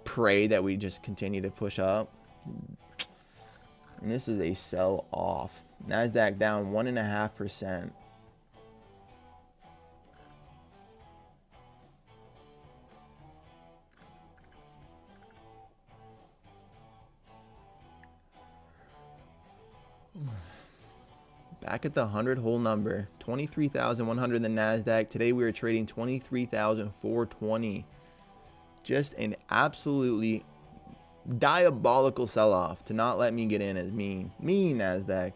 pray that we just continue to push up. And this is a sell off. NASDAQ down 1.5%. Back at the 100 hole number. 23,100 in the NASDAQ. Today we are trading 23,420. Just an absolutely diabolical sell-off to not let me get in as mean. Mean NASDAQ.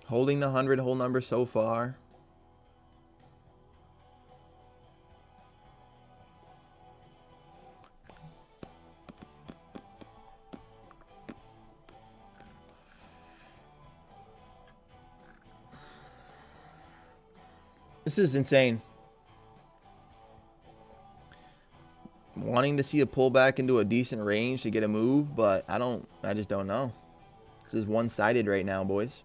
Holding the 100 hole number so far. This is insane. Wanting to see a pullback into a decent range to get a move, but I just don't know. This is one-sided right now, boys.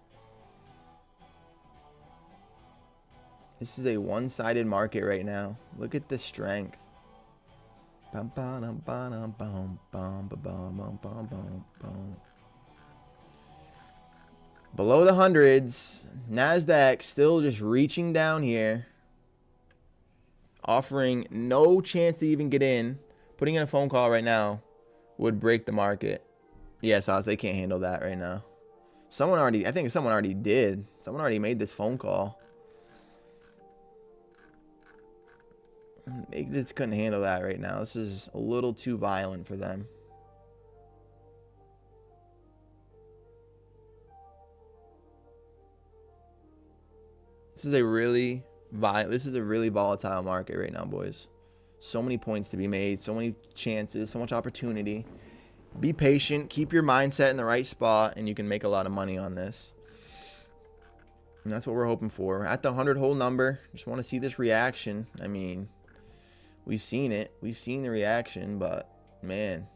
This is a one-sided market right now. Look at the strength. Below the hundreds, NASDAQ still just reaching down here, offering no chance to even get in. Putting in a phone call right now would break the market. Yeah, Sauce, they can't handle that right now. I think someone already did. Someone already made this phone call. They just couldn't handle that right now. This is a little too violent for them. This is a really volatile market right now, boys. So many points to be made, so many chances, so much opportunity. Be patient, keep your mindset in the right spot, and you can make a lot of money on this. And that's what we're hoping for. At the 100 hole number, just want to see this reaction. I mean, we've seen it. We've seen the reaction, but man.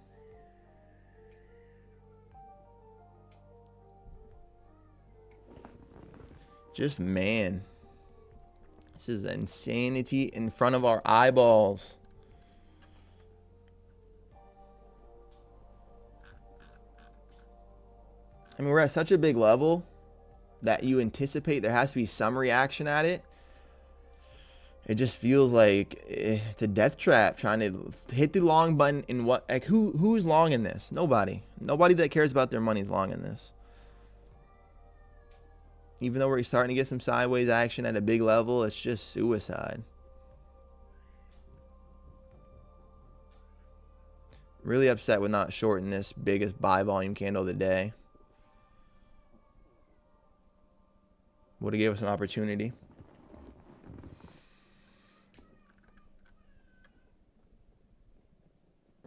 Just man. This is insanity in front of our eyeballs. I mean, we're at such a big level that you anticipate there has to be some reaction at it. It just feels like it's a death trap trying to hit the long button in what, like who's long in this? Nobody. Nobody that cares about their money is long in this. Even though we're starting to get some sideways action at a big level, it's just suicide. Really upset with not shorting this biggest buy volume candle of the day. Would have gave us an opportunity.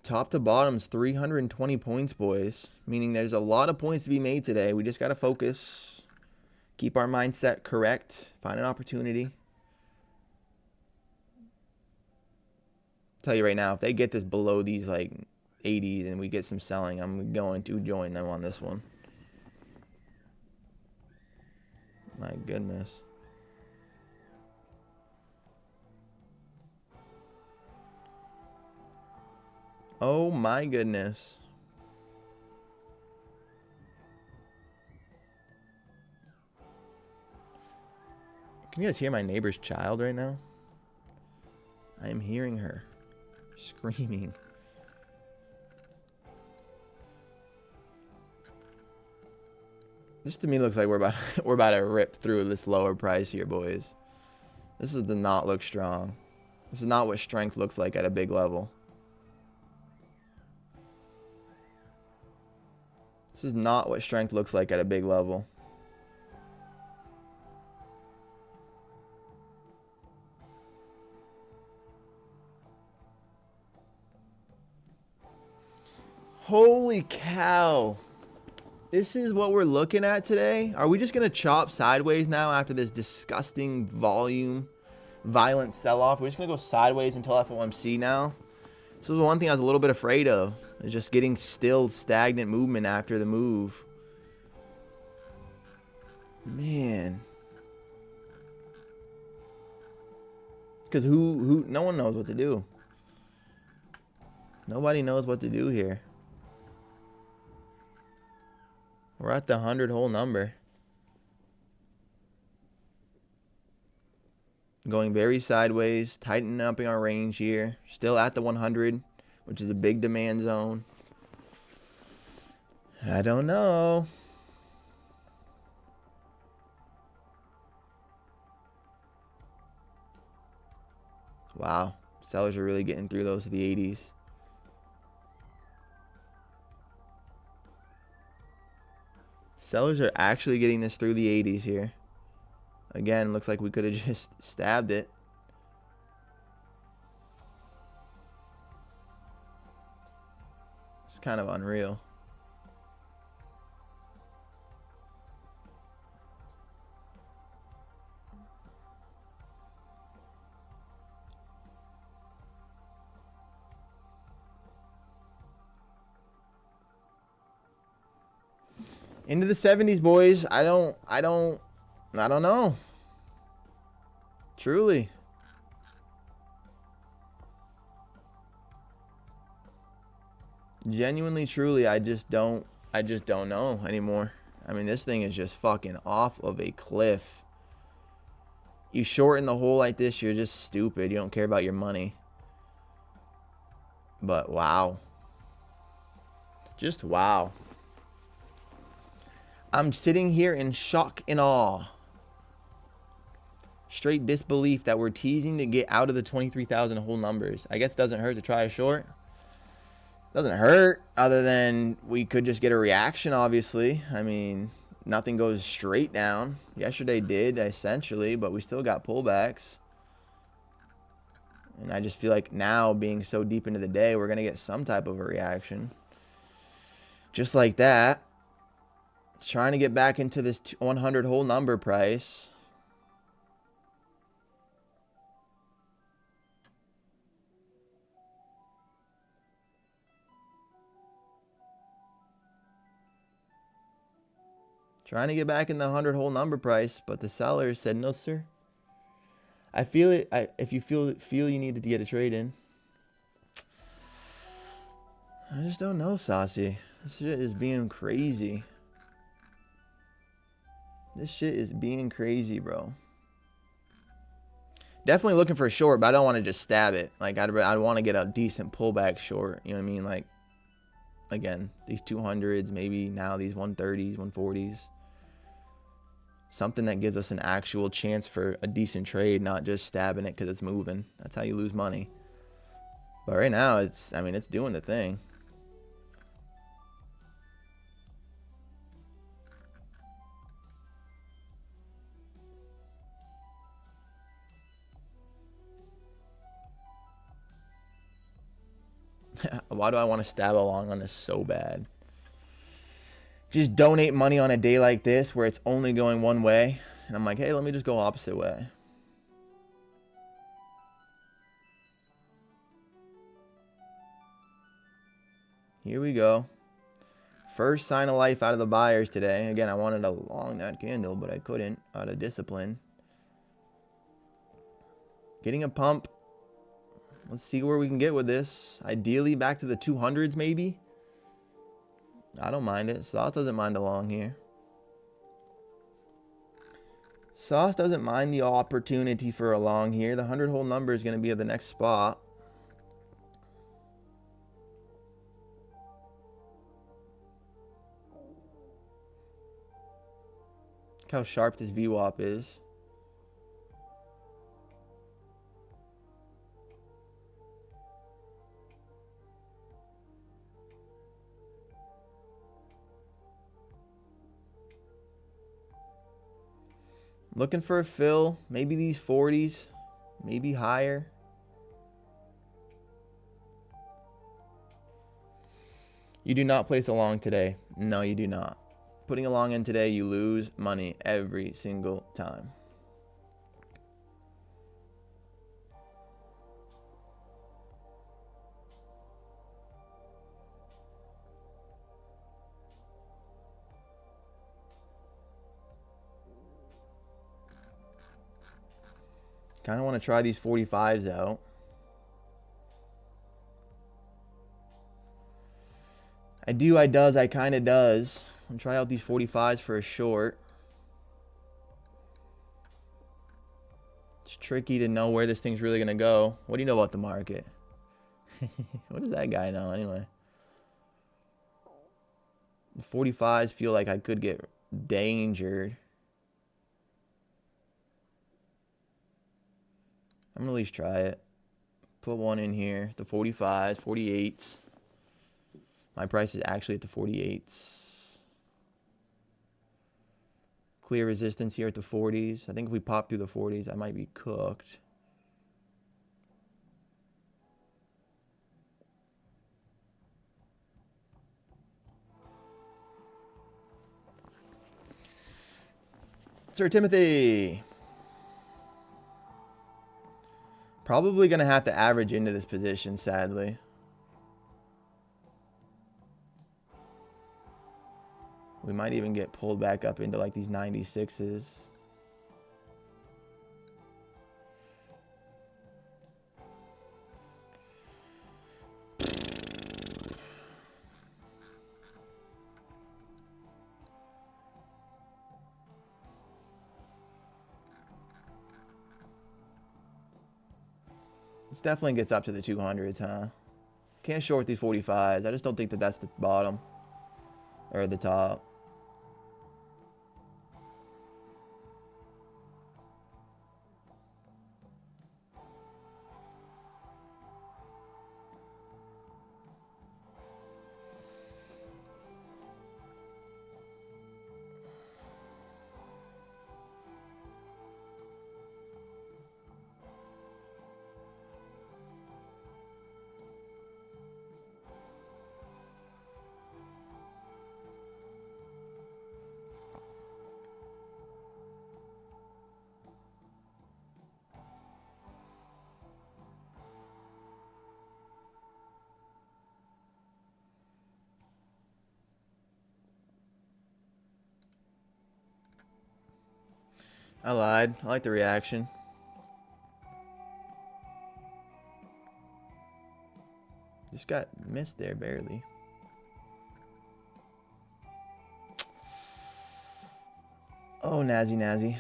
Top to bottom's 320 points, boys. Meaning there's a lot of points to be made today. We just got to focus. Keep our mindset correct. Find an opportunity. Tell you right now, if they get this below these like 80s and we get some selling, I'm going to join them on this one. My goodness. Oh my goodness. Can you guys hear my neighbor's child right now? I am hearing her screaming. This to me looks like we're about to rip through this lower price here, boys. This does not look strong. This is not what strength looks like at a big level. This is not what strength looks like at a big level. Holy cow. This is what we're looking at today. Are we just going to chop sideways now after this disgusting violent sell-off? We're just going to go sideways until FOMC now. This was one thing I was a little bit afraid of. Is just getting still stagnant movement after the move. Man. Because no one knows what to do. Nobody knows what to do here. We're at the 100 hole number. Going very sideways, tightening up in our range here. Still at the 100, which is a big demand zone. I don't know. Wow. Sellers are really getting through those to the 80s. Sellers are actually getting this through the 80s here. Again, looks like we could have just stabbed it. It's kind of unreal. Into the 70s, boys. I don't know. Truly. Genuinely, truly, I just don't know anymore. I mean, this thing is just fucking off of a cliff. You shorten the hole like this, you're just stupid. You don't care about your money. But wow. Just wow. I'm sitting here in shock and awe. Straight disbelief that we're teasing to get out of the 23,000 whole numbers. I guess it doesn't hurt to try a short. Doesn't hurt, other than we could just get a reaction, obviously. I mean, nothing goes straight down. Yesterday did, essentially, but we still got pullbacks. And I just feel like now, being so deep into the day, we're going to get some type of a reaction. Just like that. Trying to get back into this 100 whole number price. Trying to get back in the 100 whole number price, but the seller said, no, sir. I feel it. If you feel you need to get a trade in. I just don't know, Saucy. This shit is being crazy. This shit is being crazy, bro. Definitely looking for a short, but I don't want to just stab it. Like, I'd want to get a decent pullback short. You know what I mean? Like, again, these 200s, maybe now these 130s, 140s. Something that gives us an actual chance for a decent trade, not just stabbing it because it's moving. That's how you lose money. But right now, it's doing the thing. Why do I want to stab along on this so bad? Just donate money on a day like this where it's only going one way. And I'm like, hey, let me just go opposite way. Here we go. First sign of life out of the buyers today. Again, I wanted to long that candle, but I couldn't out of discipline. Getting a pump. Let's see where we can get with this. Ideally, back to the 200s, maybe. I don't mind it. Sauce doesn't mind a long here. Sauce doesn't mind the opportunity for a long here. The 100 whole number is going to be at the next spot. Look how sharp this VWAP is. Looking for a fill. Maybe these 40s. Maybe higher. You do not place a long today. No, you do not. Putting a long in today, you lose money every single time. Kind of want to try these 45s out. I kind of does. I'll try out these 45s for a short. It's tricky to know where this thing's really going to go. What do you know about the market? What does that guy know anyway? The 45s feel like I could get dangered. I'm gonna at least try it. Put one in here. The 45s, 48s. My price is actually at the 48s. Clear resistance here at the 40s. I think if we pop through the 40s, I might be cooked. Sir Timothy. Probably going to have to average into this position, sadly. We might even get pulled back up into like these 96s. This definitely gets up to the 200s, huh? Can't short these 45s. I just don't think that that's the bottom or the top. I lied. I like the reaction. Just got missed there barely. Oh, Nazi.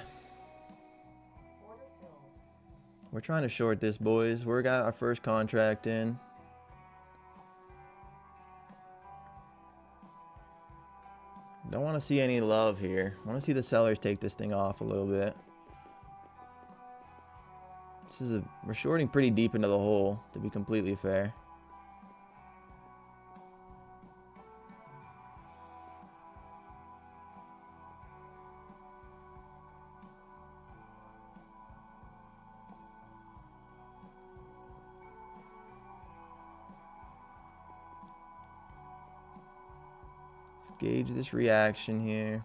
We're trying to short this, boys. We got our first contract in. Don't want to see any love here. I want to see the sellers take this thing off a little bit. We're shorting pretty deep into the hole, to be completely fair. Let's gauge this reaction here.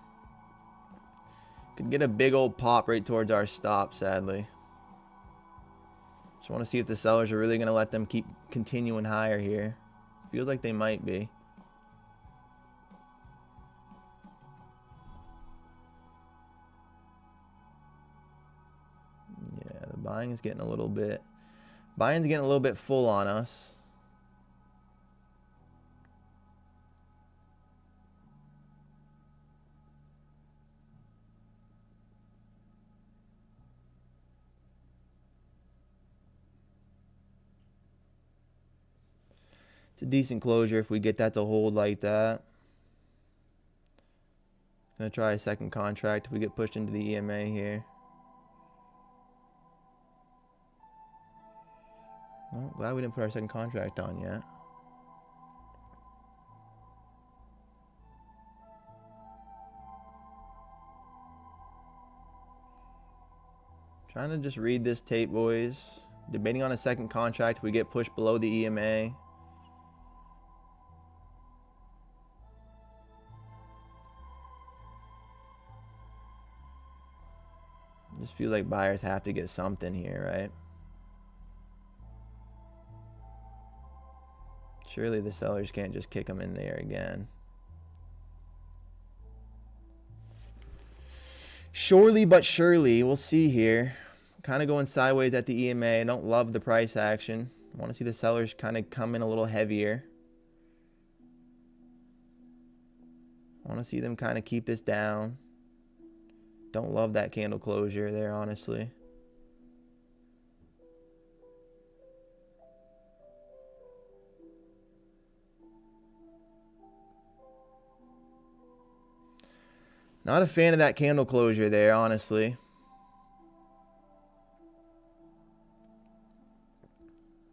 Could get a big old pop right towards our stop, sadly. Just want to see if the sellers are really going to let them keep continuing higher here. Feels like they might be. Yeah, the buying is getting a little bit... Buying's getting a little bit full on us. It's a decent closure if we get that to hold like that. Gonna try a second contract if we get pushed into the EMA here. Well, glad we didn't put our second contract on yet. Trying to just read this tape, boys. Debating on a second contract if we get pushed below the EMA. Just feel like buyers have to get something here, right? Surely the sellers can't just kick them in there again. Surely but surely, we'll see here. Kind of going sideways at the EMA. I don't love the price action. I want to see the sellers kind of come in a little heavier. I want to see them kind of keep this down. Don't love that candle closure there, honestly. Not a fan of that candle closure there, honestly.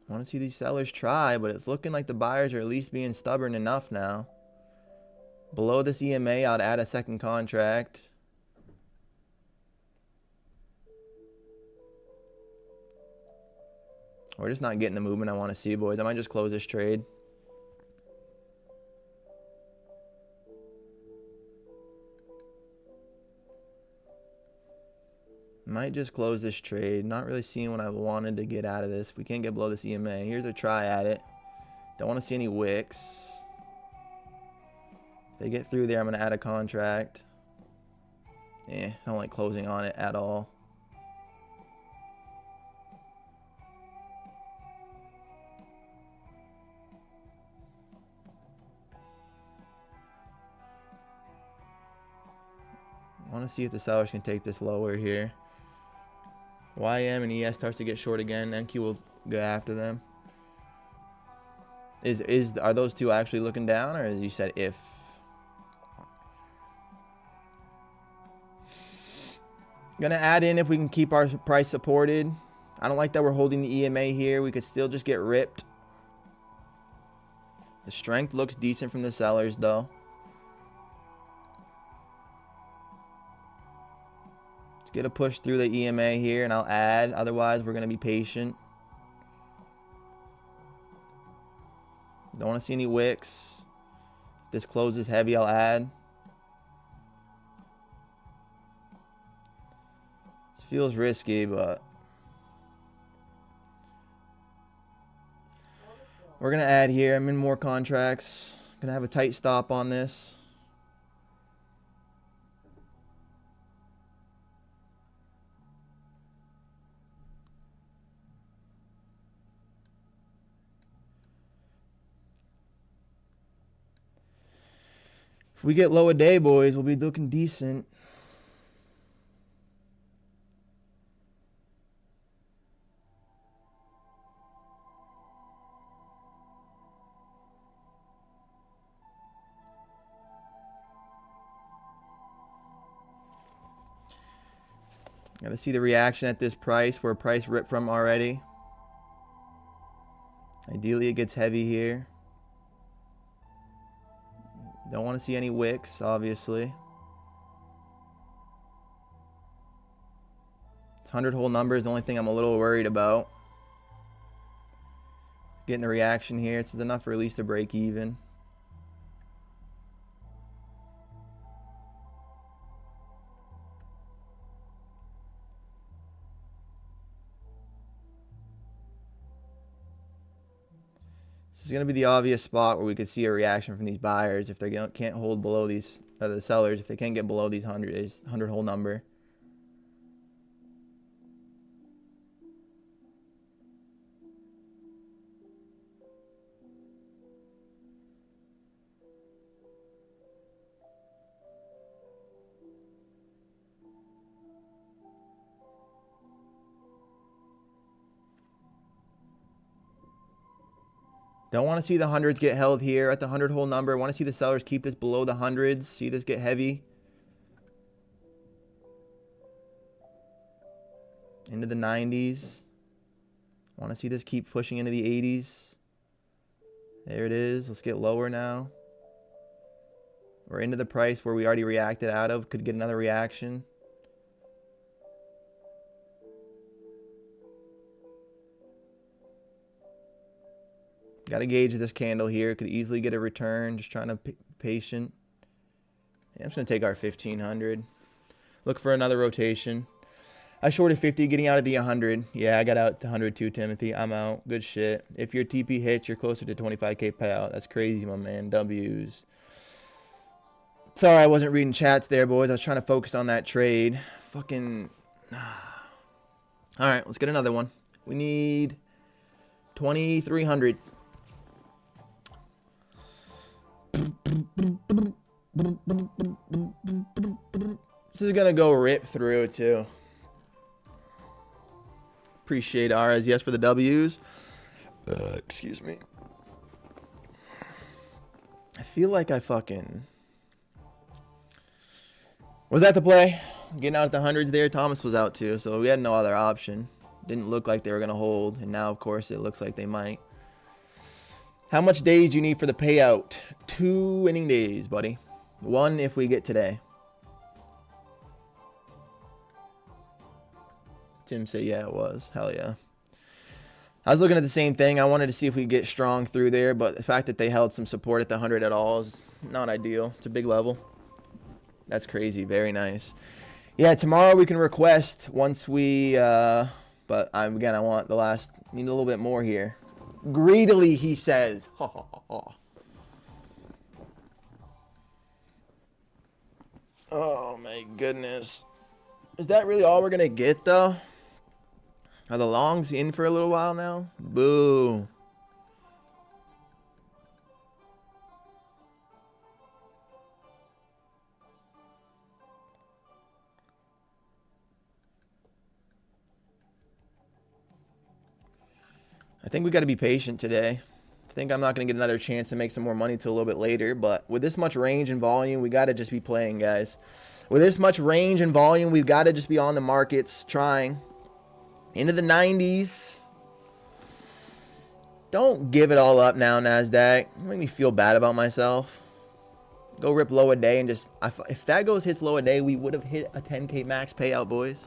I want to see these sellers try, but it's looking like the buyers are at least being stubborn enough now. Below this EMA, I'd add a second contract. We're just not getting the movement I want to see, boys. I might just close this trade. Might just close this trade. Not really seeing what I wanted to get out of this. If we can't get below this EMA, here's a try at it. Don't want to see any wicks. If they get through there, I'm going to add a contract. I don't like closing on it at all. I want to see if the sellers can take this lower here. YM and ES starts to get short again. NQ will go after them. Are those two actually looking down, or as you said if? Gonna add in if we can keep our price supported. I don't like that we're holding the EMA here. We could still just get ripped. The strength looks decent from the sellers though. Let's get a push through the EMA here and I'll add. Otherwise, we're going to be patient. Don't want to see any wicks. If this closes heavy, I'll add. This feels risky, but we're going to add here. I'm in more contracts. Going to have a tight stop on this. If we get low a day, boys, we'll be looking decent. Got to see the reaction at this price. Where price ripped from already. Ideally, it gets heavy here. Don't want to see any wicks, obviously. This 100-hole number is the only thing I'm a little worried about. Getting the reaction here. It's enough for at least to break even. This is going to be the obvious spot where we could see a reaction from these buyers if they can't hold below these, the sellers, if they can't get below these 100-hole number. Don't want to see the hundreds get held here at the 100-hole number. I want to see the sellers keep this below the hundreds. See this get heavy. Into the 90s. I want to see this keep pushing into the 80s. There it is. Let's get lower now. We're into the price where we already reacted out of. Could get another reaction. Got to gauge this candle here. Could easily get a return. Just trying to be patient. Yeah, I'm just going to take our 1500. Look for another rotation. I shorted 50, getting out of the 100. Yeah, I got out to 100 too, Timothy. I'm out. Good shit. If your TP hits, you're closer to 25K payout. That's crazy, my man. W's. Sorry, I wasn't reading chats there, boys. I was trying to focus on that trade. Fucking. All right, let's get another one. We need 2300. This is gonna go rip through too. Appreciate RS for the W's. Excuse me. I feel like I fucking Was that the play? Getting out at the hundreds there. Thomas was out too, so we had no other option. Didn't look like they were going to hold, and now, of course, it looks like they might. How much days do you need for the payout? 2 winning days, buddy. 1 if we get today. Tim said, yeah, it was. Hell yeah. I was looking at the same thing. I wanted to see if we could get strong through there, but the fact that they held some support at the 100 at all is not ideal. It's a big level. That's crazy. Very nice. Yeah, tomorrow we can request once we, but again, I want the last, need a little bit more here. Greedily, he says. Ha, ha, ha, ha. Oh, my goodness. Is that really all we're going to get, though? Are the longs in for a little while now? Boo. I think we got to be patient today. I think I'm not going to get another chance to make some more money till a little bit later, but with this much range and volume, we got to just be playing, guys. With this much range and volume, we've got to just be on the markets trying. Into the 90s. Don't give it all up now, NASDAQ. Make me feel bad about myself. Go rip low a day and just... If that goes hits low a day, we would have hit a 10K max payout, boys.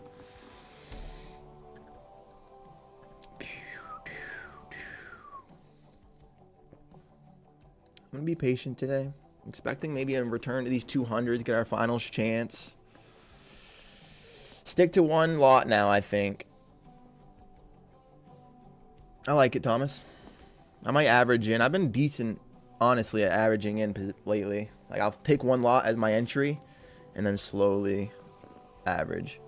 I'm going to be patient today. I'm expecting maybe a return to these 200s, get our finals chance. Stick to one lot now, I think. I like it, Thomas. I might average in. I've been decent, honestly, at averaging in lately. Like, I'll take one lot as my entry and then slowly average.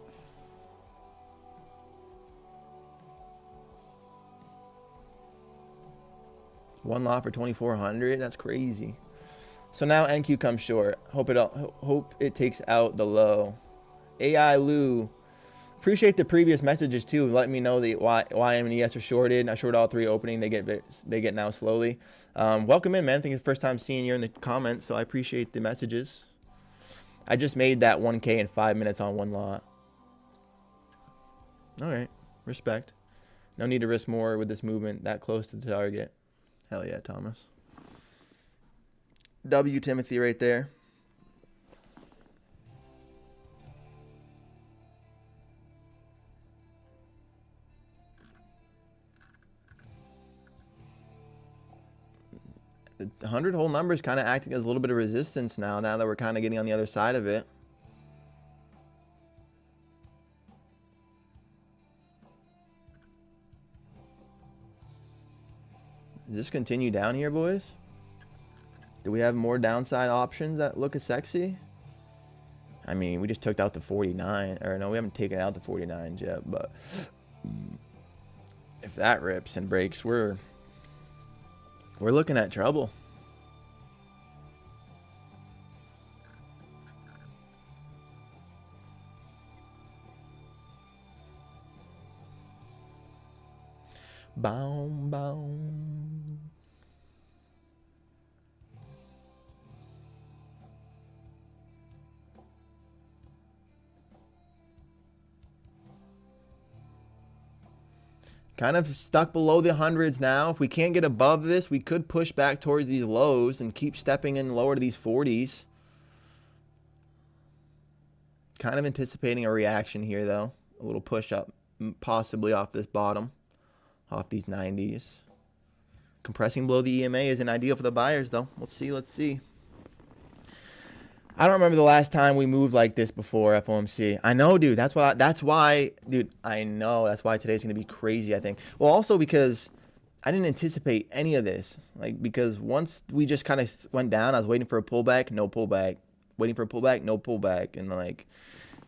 One lot for 2,400. That's crazy. So now NQ comes short. Hope it takes out the low. AI Lou. Appreciate the previous messages too, letting me know the why M and ES are shorted. I shorted all 3 opening. They get now slowly. Welcome in, man. I think it's the first time seeing you in the comments, so I appreciate the messages. I just made that 1K in 5 minutes on one lot. All right, respect. No need to risk more with this movement that close to the target. Hell yeah, Thomas. W Timothy right there. The 100 whole number is kind of acting as a little bit of resistance now that we're kind of getting on the other side of it. Does this continue down here, boys? Do we have more downside options that look as sexy? I mean, we just took out the 49. Or no, we haven't taken out the 49s yet, but if that rips and breaks, we're looking at trouble. Boom, boom. Kind of stuck below the hundreds now. If we can't get above this, we could push back towards these lows and keep stepping in lower to these 40s. Kind of anticipating a reaction here, though. A little push up, possibly off this bottom, off these 90s. Compressing below the EMA isn't ideal for the buyers, though. Let's see, let's see. I don't remember the last time we moved like this before, FOMC. I know, dude. That's why, dude, I know. That's why today's going to be crazy, I think. Well, also because I didn't anticipate any of this. Like, because once we just kind of went down, I was waiting for a pullback, no pullback. Waiting for a pullback, no pullback. And, like,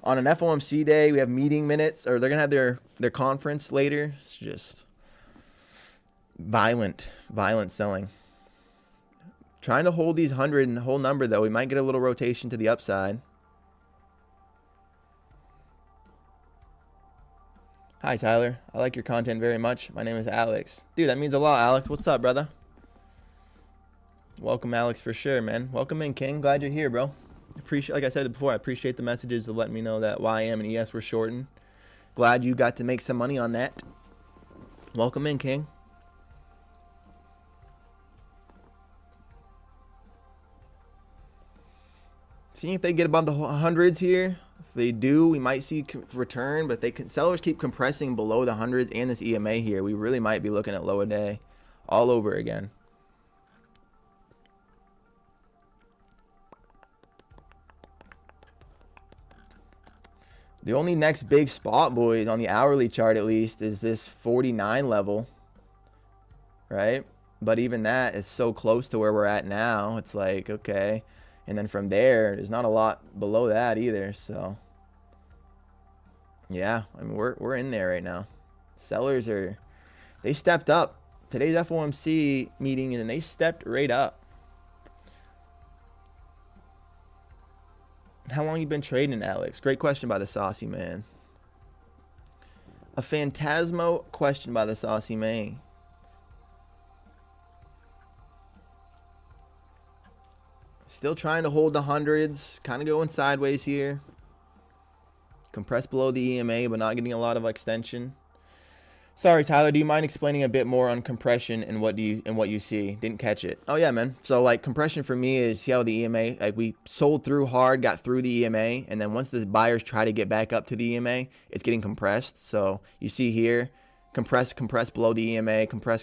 on an FOMC day, we have meeting minutes, or they're going to have their conference later. It's just violent selling. Trying to hold these 100 and whole number, though. We might get a little rotation to the upside. Hi, Tyler. I like your content very much. My name is Alex. Dude, that means a lot, Alex. What's up, brother? Welcome, Alex, for sure, man. Welcome in, King. Glad you're here, bro. Appreciate, like I said before, I appreciate the messages of letting me know that YM and ES were shorting. Glad you got to make some money on that. Welcome in, King. Seeing if they get above the hundreds here. If they do, we might see return, but sellers keep compressing below the hundreds and this EMA here. We really might be looking at lower day all over again. The only next big spot, boys, on the hourly chart at least, is this 49 level, right? But even that is so close to where we're at now. It's like, okay. And then from there's not a lot below that either. So, yeah, I mean, we're in there right now. Sellers they stepped up. Today's FOMC meeting, and they stepped right up. How long you been trading, Alex? Great question by the Saucy Man. A phantasmo question by the Saucy Man. Still trying to hold the hundreds. Kind of going sideways here. Compressed below the EMA, but not getting a lot of extension. Sorry, Tyler, do you mind explaining a bit more on compression and what you see? Didn't catch it. Oh yeah, man. So like compression for me is, see how the EMA, like we sold through hard, got through the EMA, and then once the buyers try to get back up to the EMA, it's getting compressed. So you see here, compress below the EMA, compress,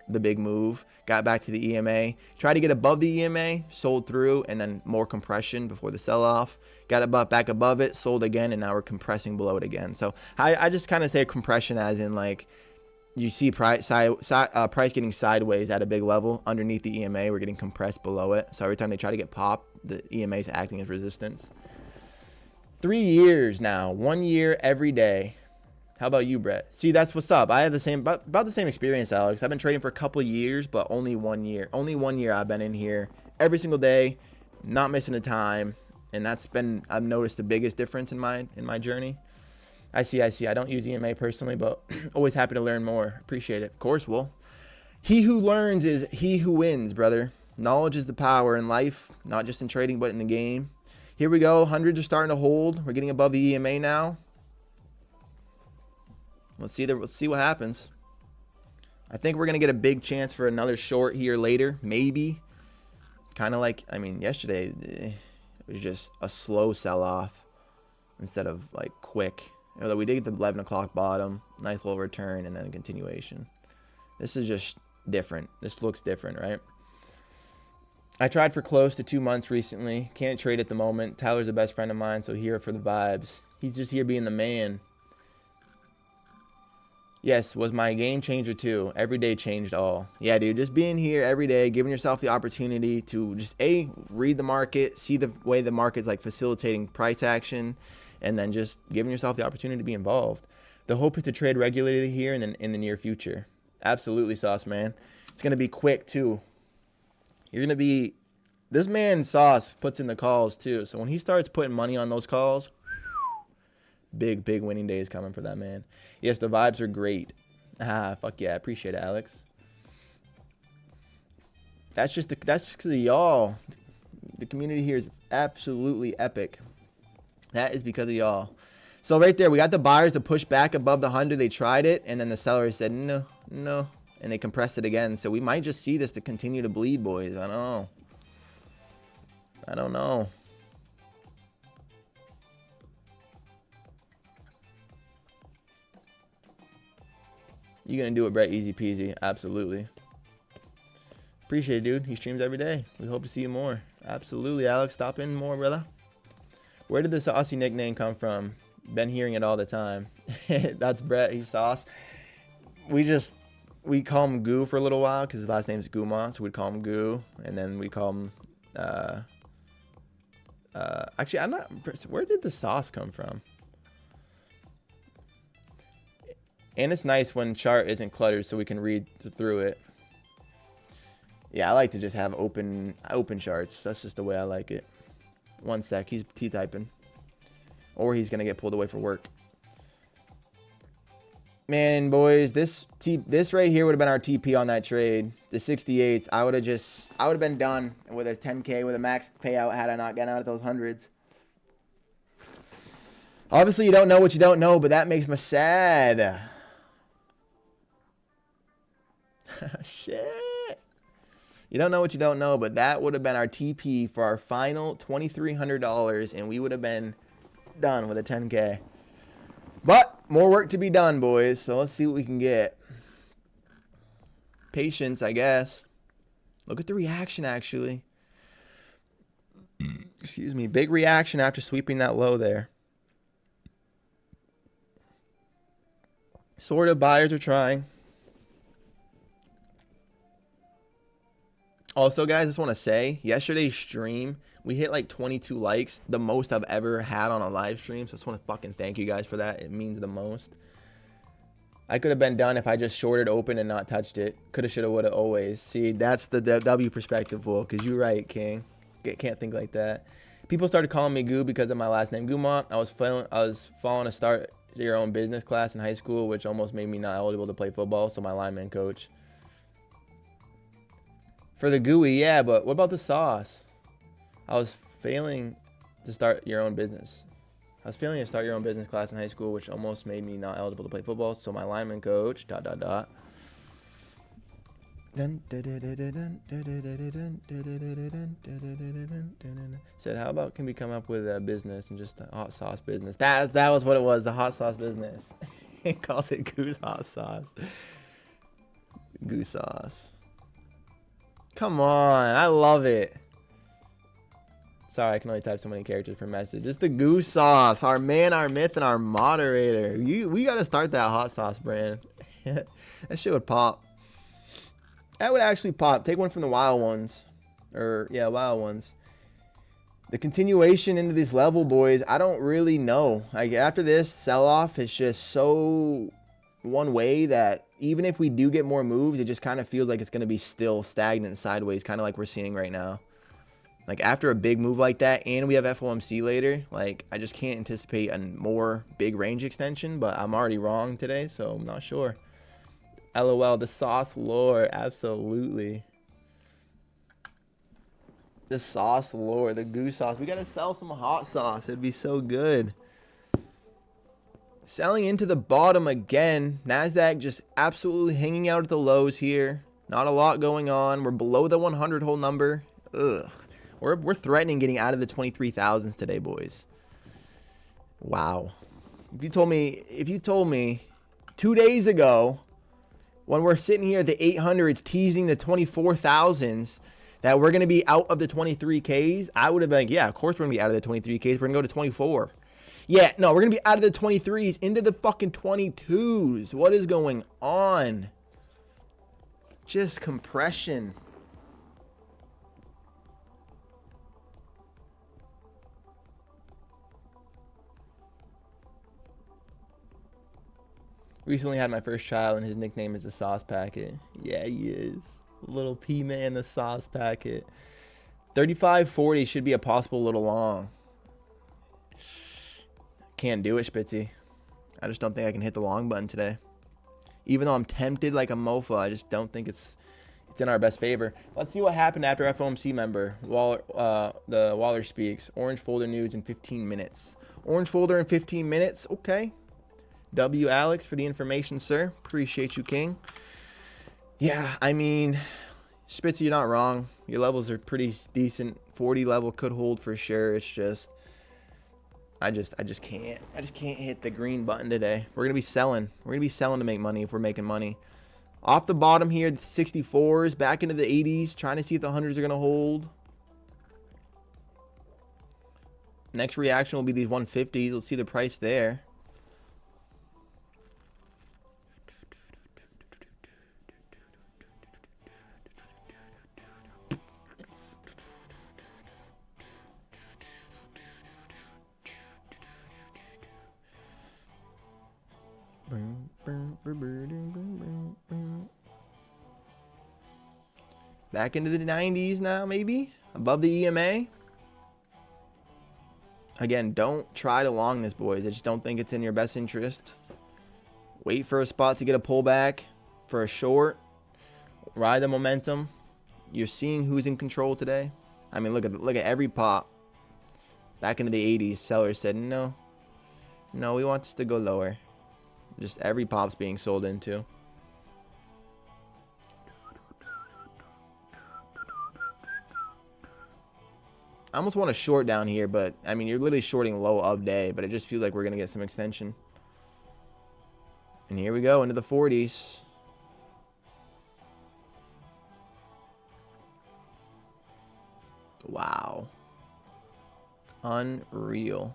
the big move, got back to the EMA, tried to get above the EMA, sold through, and then more compression before the sell-off, got back above it, sold again, and now we're compressing below it again. So I just kind of say compression as in like you see price getting sideways at a big level underneath the EMA, we're getting compressed below it. So every time they try to get popped, the EMA is acting as resistance. 3 years now, 1 year every day. How about you, Brett? See, that's what's up. I have the same, about the same experience, Alex. I've been trading for a couple of years, but only 1 year. Only 1 year I've been in here every single day, not missing a time, and that's been, I've noticed the biggest difference in my journey. I see. I don't use EMA personally, but always happy to learn more. Appreciate it. Of course, well, he who learns is he who wins, brother. Knowledge is the power in life, not just in trading, but in the game. Here we go. Hundreds are starting to hold. We're getting above the EMA now. Let's see what happens. I think we're going to get a big chance for another short here later. Maybe. Kind of like, I mean, yesterday, it was just a slow sell-off instead of, like, quick. Although we did get the 11 o'clock bottom. Nice little return and then a continuation. This is just different. This looks different, right? I tried for close to 2 months recently. Can't trade at the moment. Tyler's the best friend of mine, so here for the vibes. He's just here being the man. Yes, was my game changer too. Every day changed all. Yeah, dude, just being here every day, giving yourself the opportunity to just read the market, see the way the market's like facilitating price action, and then just giving yourself the opportunity to be involved. The hope is to trade regularly here and then in the near future. Absolutely, Sauce Man. It's gonna be quick too. You're gonna be, this man Sauce puts in the calls too. So when he starts putting money on those calls, big winning days coming for that man. Yes, the vibes are great. Fuck yeah, I appreciate it, Alex. That's just because of y'all. The community here is absolutely epic. That is because of y'all. So right there, we got the buyers to push back above the 100. They tried it, and then the sellers said no, and they compressed it again. So we might just see this to continue to bleed, boys. I don't know. You're going to do it, Brett. Easy peasy. Absolutely. Appreciate it, dude. He streams every day. We hope to see you more. Absolutely, Alex. Stop in more, brother. Where did this Aussie nickname come from? Been hearing it all the time. That's Brett. He's Sauce. We call him Goo for a little while because his last name is Guma. So we'd call him Goo. And then we call him... actually, I'm not... Where did the sauce come from? And it's nice when chart isn't cluttered so we can read through it. Yeah, I like to just have open charts. That's just the way I like it. 1 sec, he's T-typing. Or he's going to get pulled away for work. Man, boys, this right here would have been our TP on that trade. the 68s, I would have been done with a 10K with a max payout had I not gotten out of those hundreds. Obviously, you don't know what you don't know, but that makes me sad. Shit. You don't know what you don't know, but that would have been our TP for our final $2,300, and we would have been done with a 10K. But more work to be done, boys. So let's see what we can get. Patience, I guess. Look at the reaction, actually. Excuse me. Big reaction after sweeping that low there. Sort of buyers are trying. Also, guys, I just want to say, yesterday's stream, we hit like 22 likes, the most I've ever had on a live stream. So I just want to fucking thank you guys for that. It means the most. I could have been done if I just shorted open and not touched it. Coulda, shoulda, woulda, always. See, that's the W perspective, Will, because you're right, King. Can't think like that. People started calling me Goo because of my last name, Gumont. I was following a start your own business class in high school, which almost made me not eligible to play football, so my lineman coach. For the gooey, yeah, but what about the sauce? I was failing to start your own business. I was failing to start your own business class in high school, which almost made me not eligible to play football. So my lineman coach, ... said, how about can we come up with a business and just a hot sauce business? That was what it was, the hot sauce business. He calls it Goose Hot Sauce. Goose sauce. Come on, I love it. Sorry, I can only type so many characters per message. It's the Goose Sauce, our man, our myth, and our moderator. We got to start that hot sauce brand. That shit would pop. That would actually pop. Take one from the wild ones. Or, yeah, wild ones. The continuation into this level, boys, I don't really know. Like, after this sell-off, it's just so one way that even if we do get more moves, it just kind of feels like it's going to be still stagnant sideways, kind of like we're seeing right now. Like, after a big move like that, and we have FOMC later, like, I just can't anticipate a more big range extension, but I'm already wrong today, so I'm not sure. LOL, the sauce lore, absolutely. The sauce lore, the goose sauce. We got to sell some hot sauce. It'd be so good. Selling into the bottom again. NASDAQ just absolutely hanging out at the lows here. Not a lot going on. We're below the 100 whole number. Ugh. We're threatening getting out of the 23,000s today, boys. Wow. If you told me 2 days ago, when we're sitting here at the 800s teasing the 24,000s, that we're going to be out of the 23Ks, I would have been like, yeah, of course we're going to be out of the 23Ks. We're going to go to 24. Yeah, no, we're going to be out of the 23s into the fucking 22s. What is going on? Just compression. Recently had my first child, and his nickname is the Sauce Packet. Yeah, he is. Little P-Man, the Sauce Packet. 35.40 should be a possible little long. Can't do it, Spitzy. I just don't think I can hit the long button today. Even though I'm tempted like a mofo, I just don't think it's in our best favor. Let's see what happened after FOMC member. The Waller speaks. Orange folder news in 15 minutes. Orange folder in 15 minutes. Okay. W. Alex for the information, sir. Appreciate you, King. Yeah, I mean, Spitzy, you're not wrong. Your levels are pretty decent. 40 level could hold for sure. It's just, I just can't hit the green button today. We're gonna be selling. We're gonna be selling to make money if we're making money. Off the bottom here, the 64s back into the 80s, trying to see if the 100s are gonna hold. Next reaction will be these 150s. Let's see the price there. Back into the 90s now, maybe above the EMA. Again, don't try to long this, boys. I just don't think it's in your best interest. Wait for a spot to get a pullback for a short, Ride the momentum. You're seeing who's in control today. I mean, look at every pop. Back into the 80s, sellers said, no, we want this to go lower. Just every pop's being sold into. I almost want to short down here, but I mean, you're literally shorting low of day, but it just feels like we're going to get some extension. And here we go into the 40s. Wow. Unreal.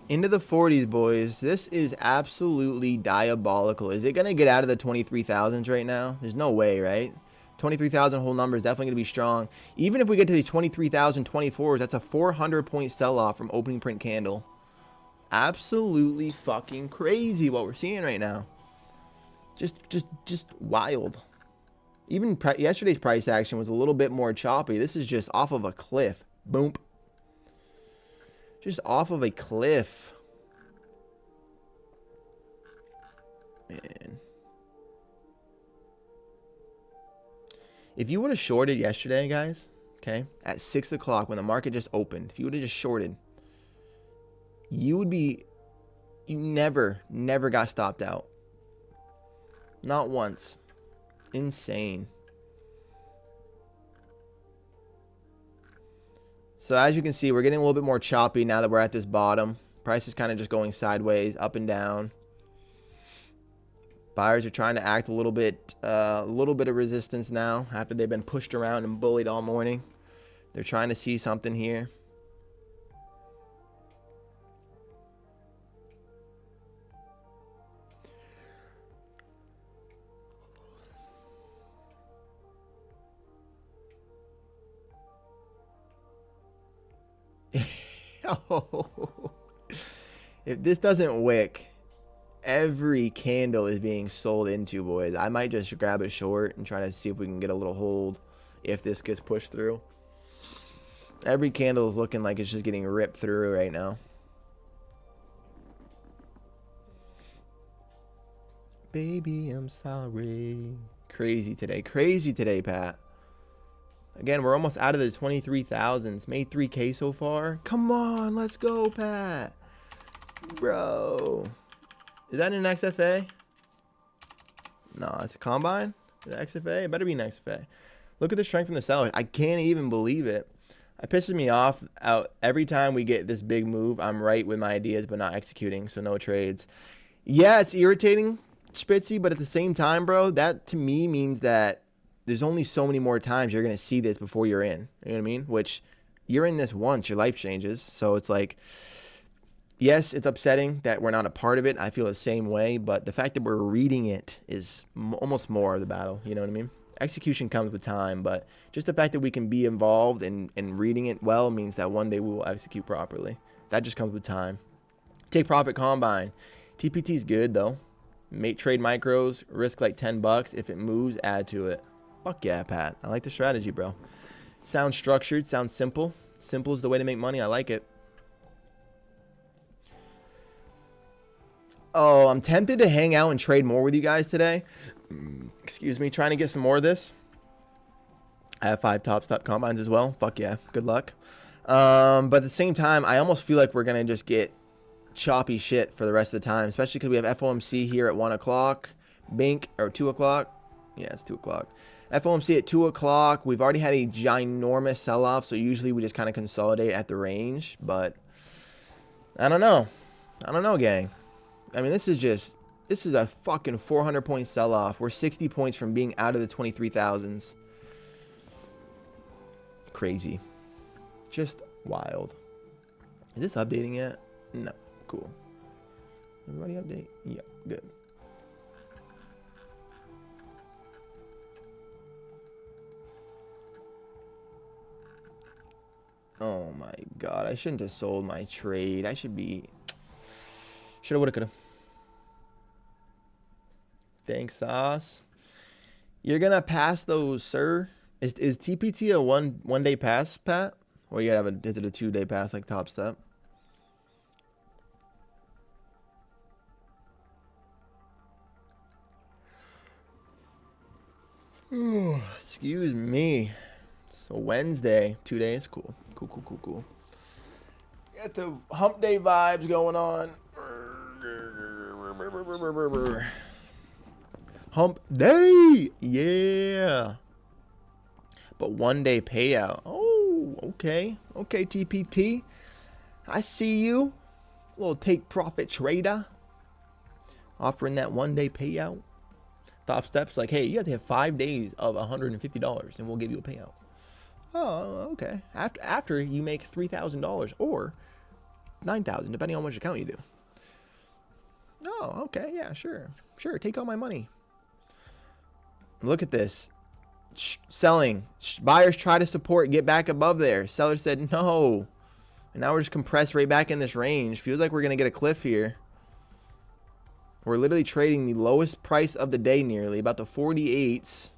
Into the 40s, boys. This is absolutely diabolical. Is it going to get out of the 23,000s right now? There's no way, right? 23,000 whole number is definitely going to be strong. Even if we get to the 23,024s, that's a 400-point sell-off from opening print candle. Absolutely fucking crazy what we're seeing right now. Just wild. Even yesterday's price action was a little bit more choppy. This is just off of a cliff. Boom. Just off of a cliff. Man. If you would have shorted yesterday, guys, okay, at 6 o'clock when the market just opened, if you would have just shorted, you never got stopped out. Not once. Insane. So as you can see, we're getting a little bit more choppy now that we're at this bottom. Price is kind of just going sideways, up and down. Buyers are trying to act a little bit of resistance now after they've been pushed around and bullied all morning. They're trying to see something here. If this doesn't wick, every candle is being sold into, boys. I might just grab a short and try to see if we can get a little hold if this gets pushed through. Every candle is looking like it's just getting ripped through right now. Baby, I'm sorry. Crazy today, Pat. Again, we're almost out of the 23,000s. Made 3K so far. Come on, let's go, Pat. Bro. Is that an XFA? No, it's a combine. Is that XFA? It better be an XFA. Look at the strength from the sellers. I can't even believe it. It pisses me off out every time we get this big move. I'm right with my ideas, but not executing, so no trades. Yeah, it's irritating, Spitzy, but at the same time, bro, that to me means that there's only so many more times you're going to see this before you're in. You know what I mean? Which, you're in this once, your life changes. So it's like, yes, it's upsetting that we're not a part of it. I feel the same way. But the fact that we're reading it is almost more of the battle. You know what I mean? Execution comes with time. But just the fact that we can be involved and reading it well means that one day we will execute properly. That just comes with time. Take profit combine. TPT is good, though. Trade micros. Risk like $10. If it moves, add to it. Fuck yeah, Pat. I like the strategy, bro. Sounds structured. Sounds simple. Simple is the way to make money. I like it. Oh, I'm tempted to hang out and trade more with you guys today. Excuse me. Trying to get some more of this. I have 5 Topstep combines as well. Fuck yeah. Good luck. But at the same time, I almost feel like we're going to just get choppy shit for the rest of the time. Especially because we have FOMC here at 1 o'clock. Bink, or 2 o'clock. Yeah, it's 2 o'clock. FOMC at 2 o'clock. We've already had a ginormous sell-off, so usually we just kind of consolidate at the range. But I don't know. I don't know, gang. I mean, this is a fucking 400-point sell-off. We're 60 points from being out of the 23,000s. Crazy. Just wild. Is this updating yet? No. Cool. Everybody update? Yeah, good. Oh my god, I shouldn't have sold my trade. I should be... Shoulda, woulda, coulda. Thanks, Sauce. You're gonna pass those, sir? Is TPT a one day pass, Pat? Or you gotta have is it a 2-day pass like Topstep? Excuse me. So Wednesday, 2 days, cool. Cool. Got the hump day vibes going on. Hump day, yeah. But 1 day payout. Oh, okay, TPT. I see you, little take profit trader, offering that 1 day payout. Topstep's like, hey, you have to have 5 days of $150, and we'll give you a payout. Oh, okay. After you make $3,000 or $9,000, depending on which account you do. Oh, okay, yeah, sure. Take all my money. Look at this. Selling. Buyers try to support, get back above there. Seller said no. And now we're just compressed right back in this range. Feels like we're going to get a cliff here. We're literally trading the lowest price of the day nearly, about the 48s.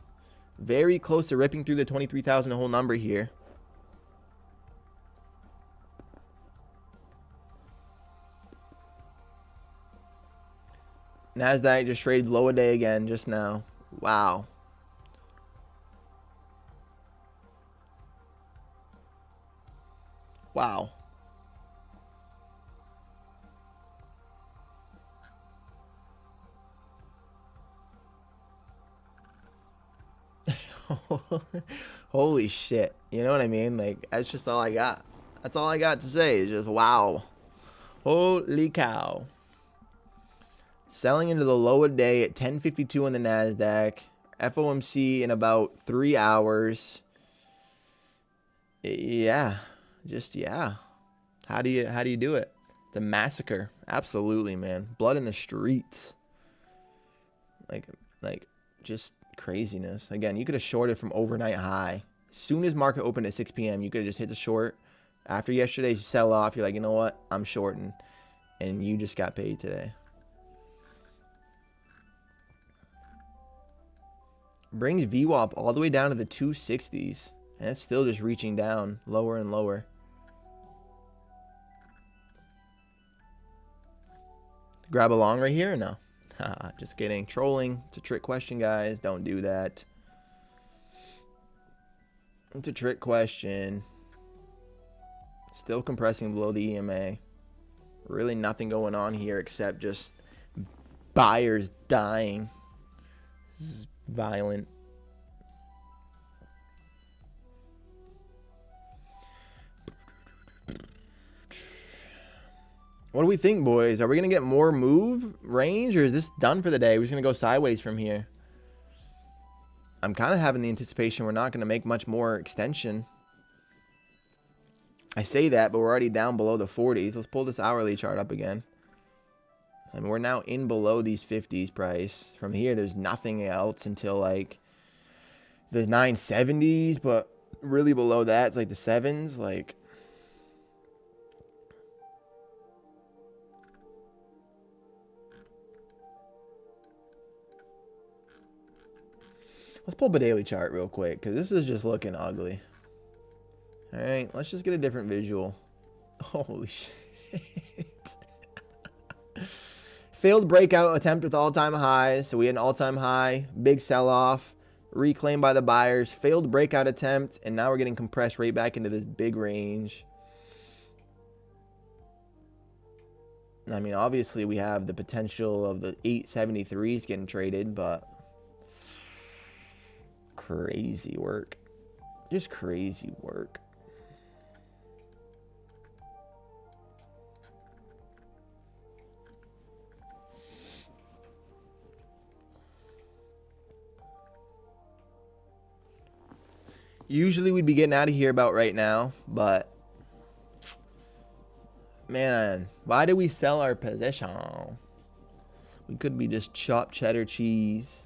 Very close to ripping through the 23,000 whole number here. NASDAQ just traded low a day again just now. Wow. Wow. Holy shit. You know what I mean? Like, that's just all I got. That's all I got to say is just wow. Holy cow. Selling into the low of day at 10:52 on the NASDAQ. FOMC in about 3 hours. Yeah. Just, yeah. How do you do it? It's a massacre. Absolutely, man. Blood in the streets. Like just craziness. Again, you could have shorted from overnight high. As soon as market opened at 6 p.m., you could have just hit the short. After yesterday's sell off, you're like, you know what? I'm shorting. And you just got paid today. Brings VWAP all the way down to the 260s. And it's still just reaching down lower and lower. Grab along right here or no? Just kidding. Trolling. It's a trick question, guys. Don't do that. It's a trick question. Still compressing below the EMA. Really nothing going on here except just buyers dying. This is violent. What do we think, boys? Are we going to get more move range, or is this done for the day? We're just going to go sideways from here. I'm kind of having the anticipation we're not going to make much more extension. I say that, but we're already down below the 40s. Let's pull this hourly chart up again. And we're now in below these 50s price. From here, there's nothing else until like the 970s, but really below that, it's like the 7s. Like, let's pull up a daily chart real quick, because this is just looking ugly. All right, let's just get a different visual. Holy shit. Failed breakout attempt with all-time highs. So we had an all-time high, big sell-off, reclaimed by the buyers, failed breakout attempt, and now we're getting compressed right back into this big range. I mean, obviously we have the potential of the 873s getting traded, but crazy work. Just crazy work. Usually we'd be getting out of here about right now, but man, why did we sell our position? We could be just chopped cheddar cheese.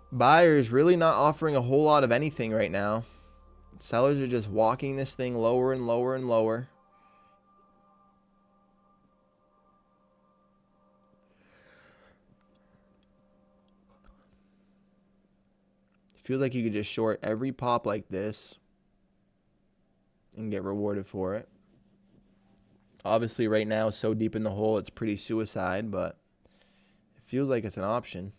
Buyers really not offering a whole lot of anything right now. Sellers are just walking this thing lower and lower and lower. feels like you could just short every pop like this and get rewarded for it. Obviously, right now, so deep in the hole, it's pretty suicide, but it feels like it's an option.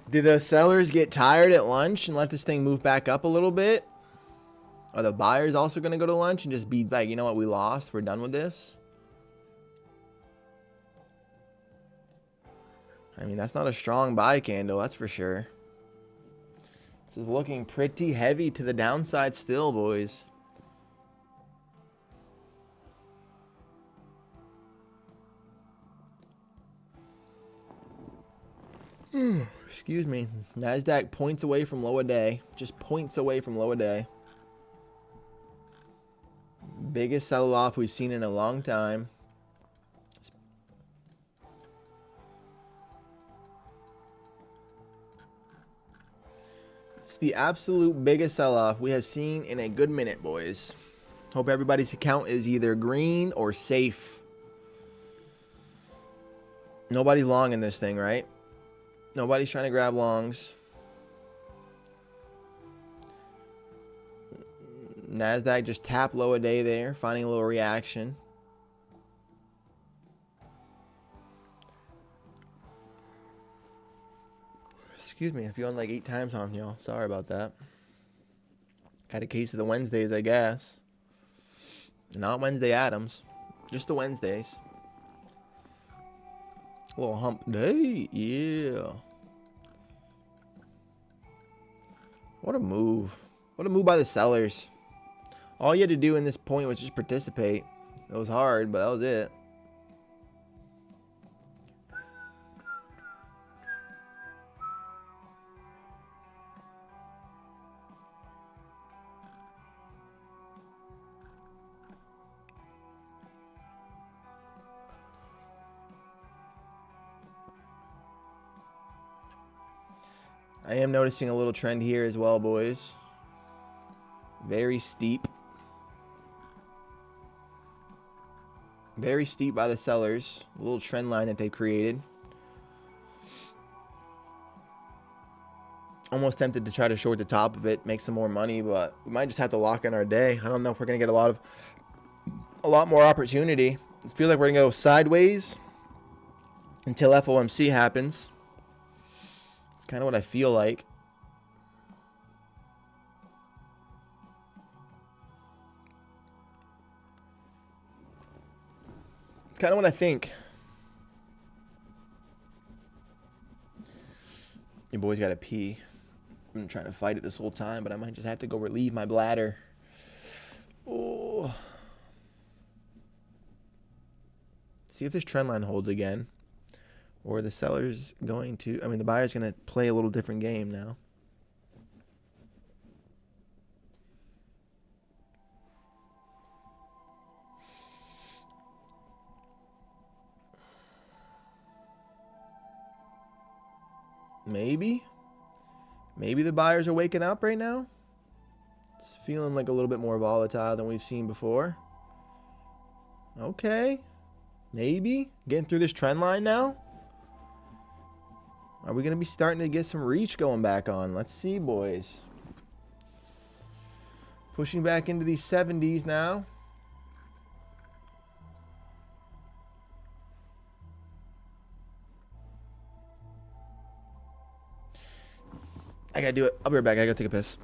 Did the sellers get tired at lunch and let this thing move back up a little bit? Are the buyers also going to go to lunch and just be like, you know what, we lost, we're done with this? I mean, that's not a strong buy candle, that's for sure. This is looking pretty heavy to the downside still, boys. Excuse me. NASDAQ points away from low a day. Just points away from low a day. Biggest sell-off we've seen in a long time. It's the absolute biggest sell-off we have seen in a good minute, boys. Hope everybody's account is either green or safe. Nobody's long in this thing, right? Nobody's trying to grab longs. NASDAQ just tapped low a day there, finding a little reaction. Excuse me, I feel like 8 times on y'all. Sorry about that. Got a case of the Wednesdays, I guess. Not Wednesday Adams, just the Wednesdays. A little hump day, yeah. What a move. What a move by the sellers. All you had to do in this point was just participate. It was hard, but that was it. I am noticing a little trend here as well, boys. Very steep. Very steep by the sellers. A little trend line that they've created. Almost tempted to try to short the top of it, make some more money, but we might just have to lock in our day. I don't know if we're going to get a lot more opportunity. It feels like we're going to go sideways until FOMC happens. It's kind of what I feel like. It's kind of what I think. Your boy's got to pee. I've been trying to fight it this whole time, but I might just have to go relieve my bladder. Oh. See if this trend line holds again. Or the seller's going to... I mean, the buyer's going to play a little different game now. Maybe. Maybe the buyers are waking up right now. It's feeling like a little bit more volatile than we've seen before. Okay. Maybe. Getting through this trend line now. Are we going to be starting to get some reach going back on? Let's see, boys. Pushing back into these 70s now. I got to do it. I'll be right back. I got to take a piss.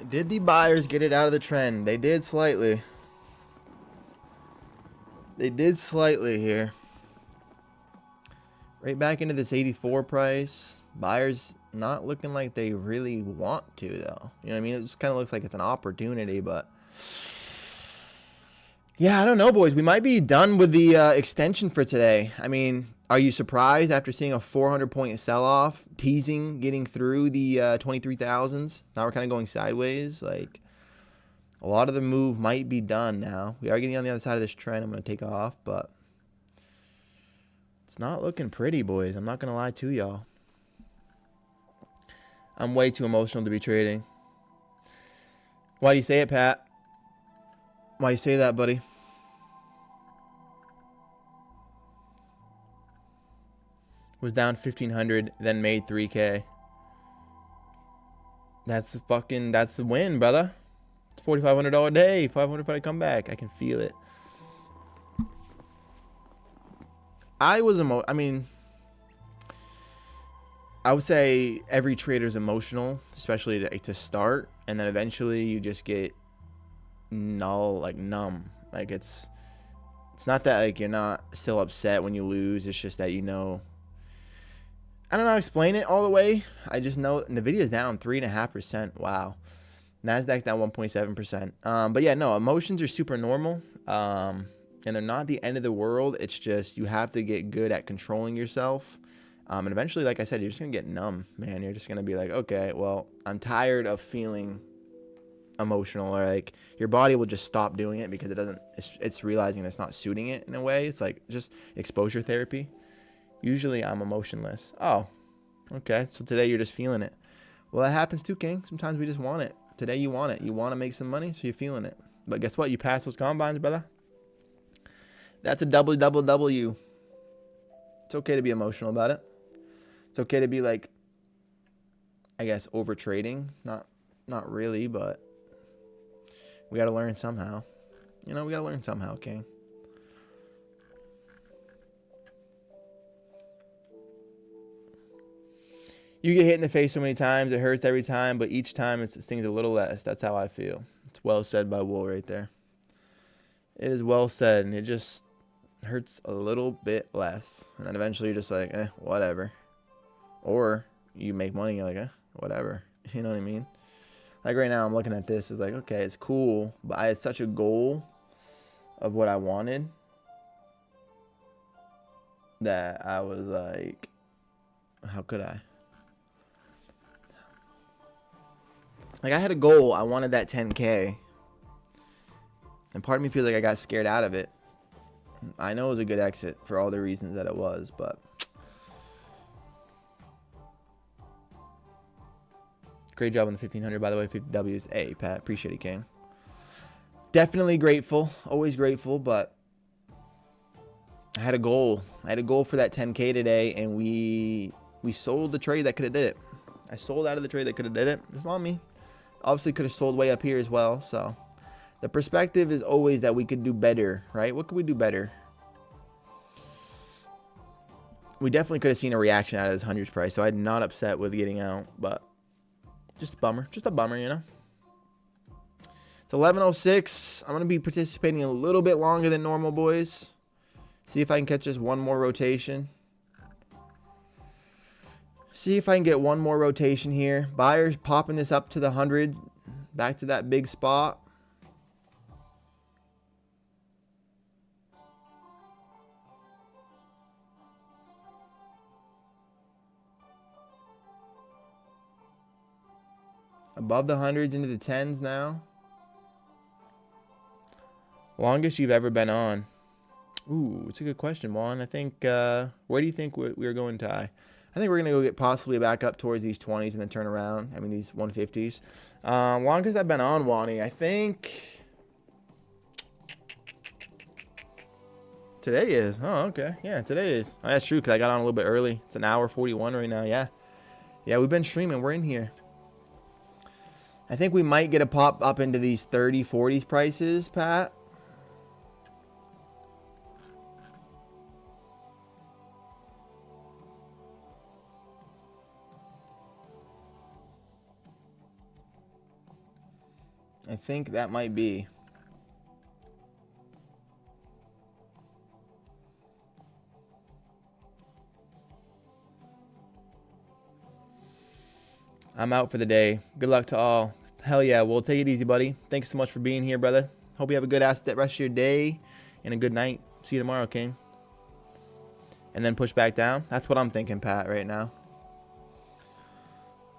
Did the buyers get it out of the trend? They did slightly. They did slightly here. Right back into this 84 price. Buyers not looking like they really want to, though. You know what I mean? It just kind of looks like it's an opportunity, but... yeah, I don't know, boys. We might be done with the extension for today. I mean, are you surprised after seeing a 400-point sell-off, teasing, getting through the 23,000s? Now we're kind of going sideways. Like, a lot of the move might be done now. We are getting on the other side of this trend. I'm going to take off, but it's not looking pretty, boys. I'm not going to lie to y'all. I'm way too emotional to be trading. Why do you say it, Pat? Why you say that, buddy? Was down 1,500, then made 3K. That's the win, brother. It's $4,500 a day. 500 for a comeback. I can feel it. I mean, I would say every trader is emotional, especially to start, and then eventually you just get numb. Like it's not that like you're not still upset when you lose. It's just that I don't know how to explain it all the way. I just know Nvidia's down 3.5%. Wow. Nasdaq's down 1.7%. But yeah, no, emotions are super normal. And they're not the end of the world. It's just you have to get good at controlling yourself. And eventually, like I said, you're just gonna get numb, man. You're just gonna be like, okay, well, I'm tired of feeling emotional, or like your body will just stop doing it because it's realizing it's not suiting it in a way. It's like just exposure therapy. Usually I'm emotionless. Oh, okay. So today you're just feeling it. Well, that happens too, King. Sometimes we just want it. Today you want it. You want to make some money, so you're feeling it. But guess what? You pass those combines, brother. That's a double W. It's okay to be emotional about it. It's okay to be like, I guess, over trading. Not really, but we got to learn somehow. You know, we got to learn somehow, King. You get hit in the face so many times, it hurts every time, but each time it stings a little less. That's how I feel. It's well said by Wool right there. It is well said, and it just hurts a little bit less. And then eventually you're just like, whatever. Or you make money, you're like, whatever. You know what I mean? Like right now, I'm looking at this. It's like, okay, it's cool, but I had such a goal of what I wanted that I was like, how could I? Like, I had a goal. I wanted that 10K. And part of me feels like I got scared out of it. I know it was a good exit for all the reasons that it was, but... great job on the 1,500, by the way. 50 W's. Hey, Pat. Appreciate it, King. Definitely grateful. Always grateful, but... I had a goal. I had a goal for that 10K today, and we sold the trade that could have did it. I sold out of the trade that could have did it. It's not me. Obviously could have sold way up here as well. So the perspective is always that we could do better, right? What could we do better? We definitely could have seen a reaction out of this hundreds price. So I'm not upset with getting out, but just a bummer. Just a bummer, you know? It's 11:06. I'm going to be participating a little bit longer than normal, boys. See if I can catch just one more rotation. See if I can get one more rotation here. Buyers popping this up to the 100. Back to that big spot. Above the hundreds into the tens now. Longest you've ever been on. Ooh, it's a good question, Juan. I think, where do you think we're going, Ty? I think we're going to go get possibly back up towards these 20s and then turn around. I mean, these 150s. Longest I've been on, Wani, I think... today is. Oh, okay. Yeah, today is. Oh, that's true, because I got on a little bit early. It's an hour 41 right now, yeah. Yeah, we've been streaming. We're in here. I think we might get a pop up into these 30, 40s prices, Pat. I think that might be. I'm out for the day. Good luck to all. Hell yeah. Well, take it easy, buddy. Thanks so much for being here, brother. Hope you have a good rest of your day and a good night. See you tomorrow, King. And then push back down. That's what I'm thinking, Pat, right now.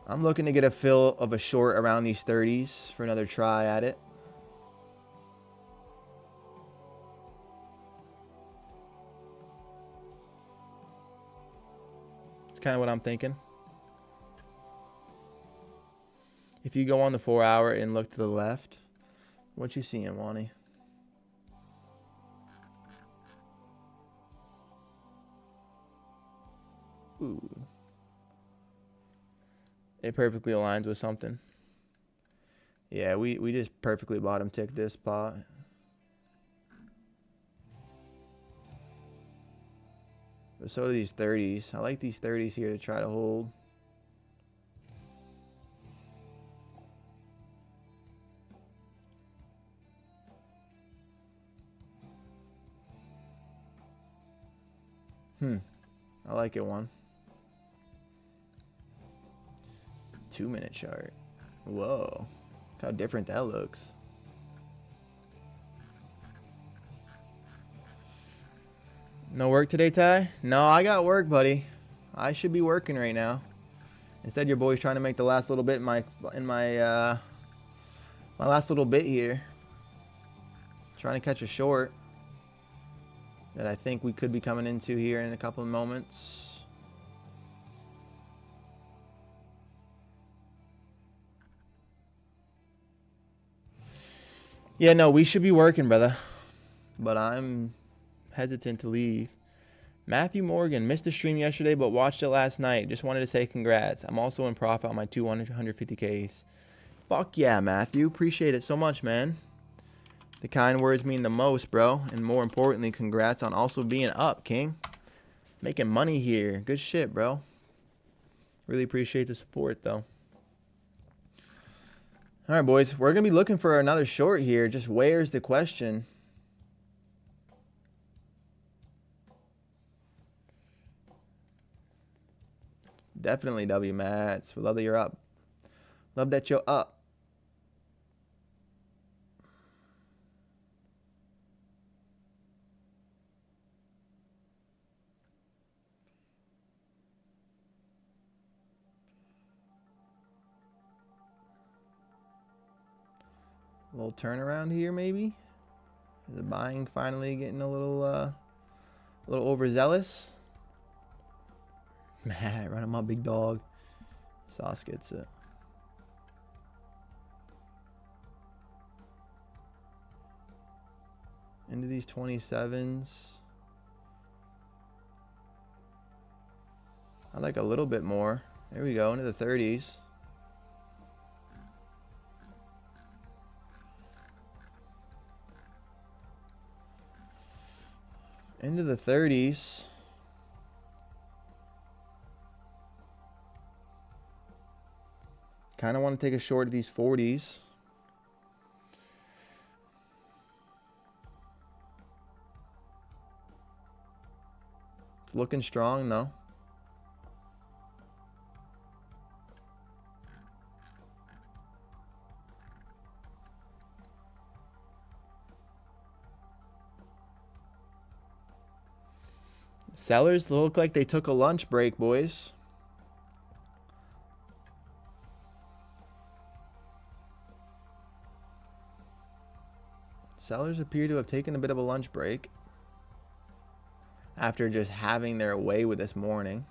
I'm looking to get a fill of a short around these 30s for another try at it. It's kind of what I'm thinking. If you go on the 4-hour and look to the left, what you seeing, Wani? Ooh. It perfectly aligns with something. Yeah, we just perfectly bottom tick this spot. But so do these 30s. I like these 30s here to try to hold. I like it, one. 2-minute chart. Whoa. Look how different that looks. No work today, Ty? No, I got work, buddy. I should be working right now. Instead, your boy's trying to make the last little bit in my last little bit here. Trying to catch a short that I think we could be coming into here in a couple of moments. Yeah, no, we should be working, brother. But I'm hesitant to leave. Matthew Morgan missed the stream yesterday, but watched it last night. Just wanted to say congrats. I'm also in profit on my 150k's. Fuck yeah, Matthew. Appreciate it so much, man. The kind words mean the most, bro. And more importantly, congrats on also being up, King. Making money here. Good shit, bro. Really appreciate the support, though. All right, boys. We're going to be looking for another short here. Just where's the question? Definitely W, Mats. We love that you're up. Love that you're up. A little turnaround here, maybe. Is the buying finally getting a little overzealous? Man, running my big dog. Sauce gets it. Into these 27s. I like a little bit more. There we go, into the 30s. Into the 30s. Kind of want to take a short of these 40s. It's looking strong, though. Sellers look like they took a lunch break, boys. Sellers appear to have taken a bit of a lunch break after just having their way with this morning.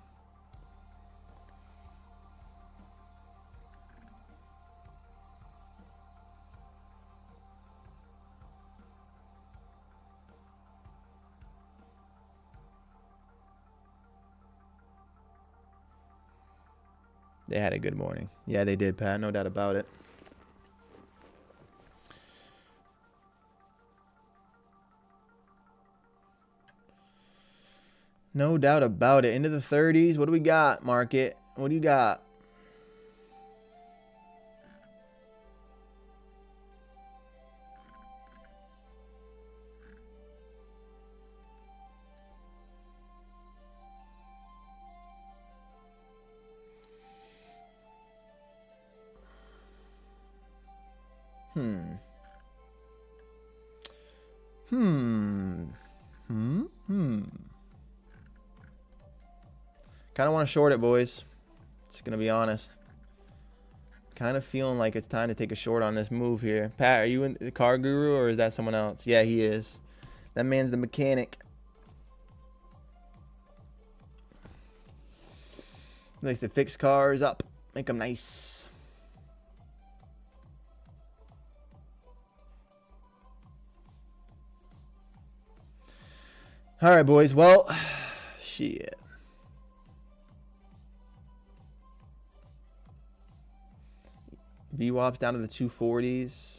They had a good morning. Yeah, they did, Pat. No doubt about it. No doubt about it. Into the 30s. What do we got, market? What do you got? Kind of want to short it, boys. Just gonna be honest. Kind of feeling like it's time to take a short on this move here. Pat, are you in the car guru or is that someone else? Yeah, he is. That man's the mechanic. Likes to fix cars up, make them nice. All right, boys. Well, shit. VWAP's down to the 240s.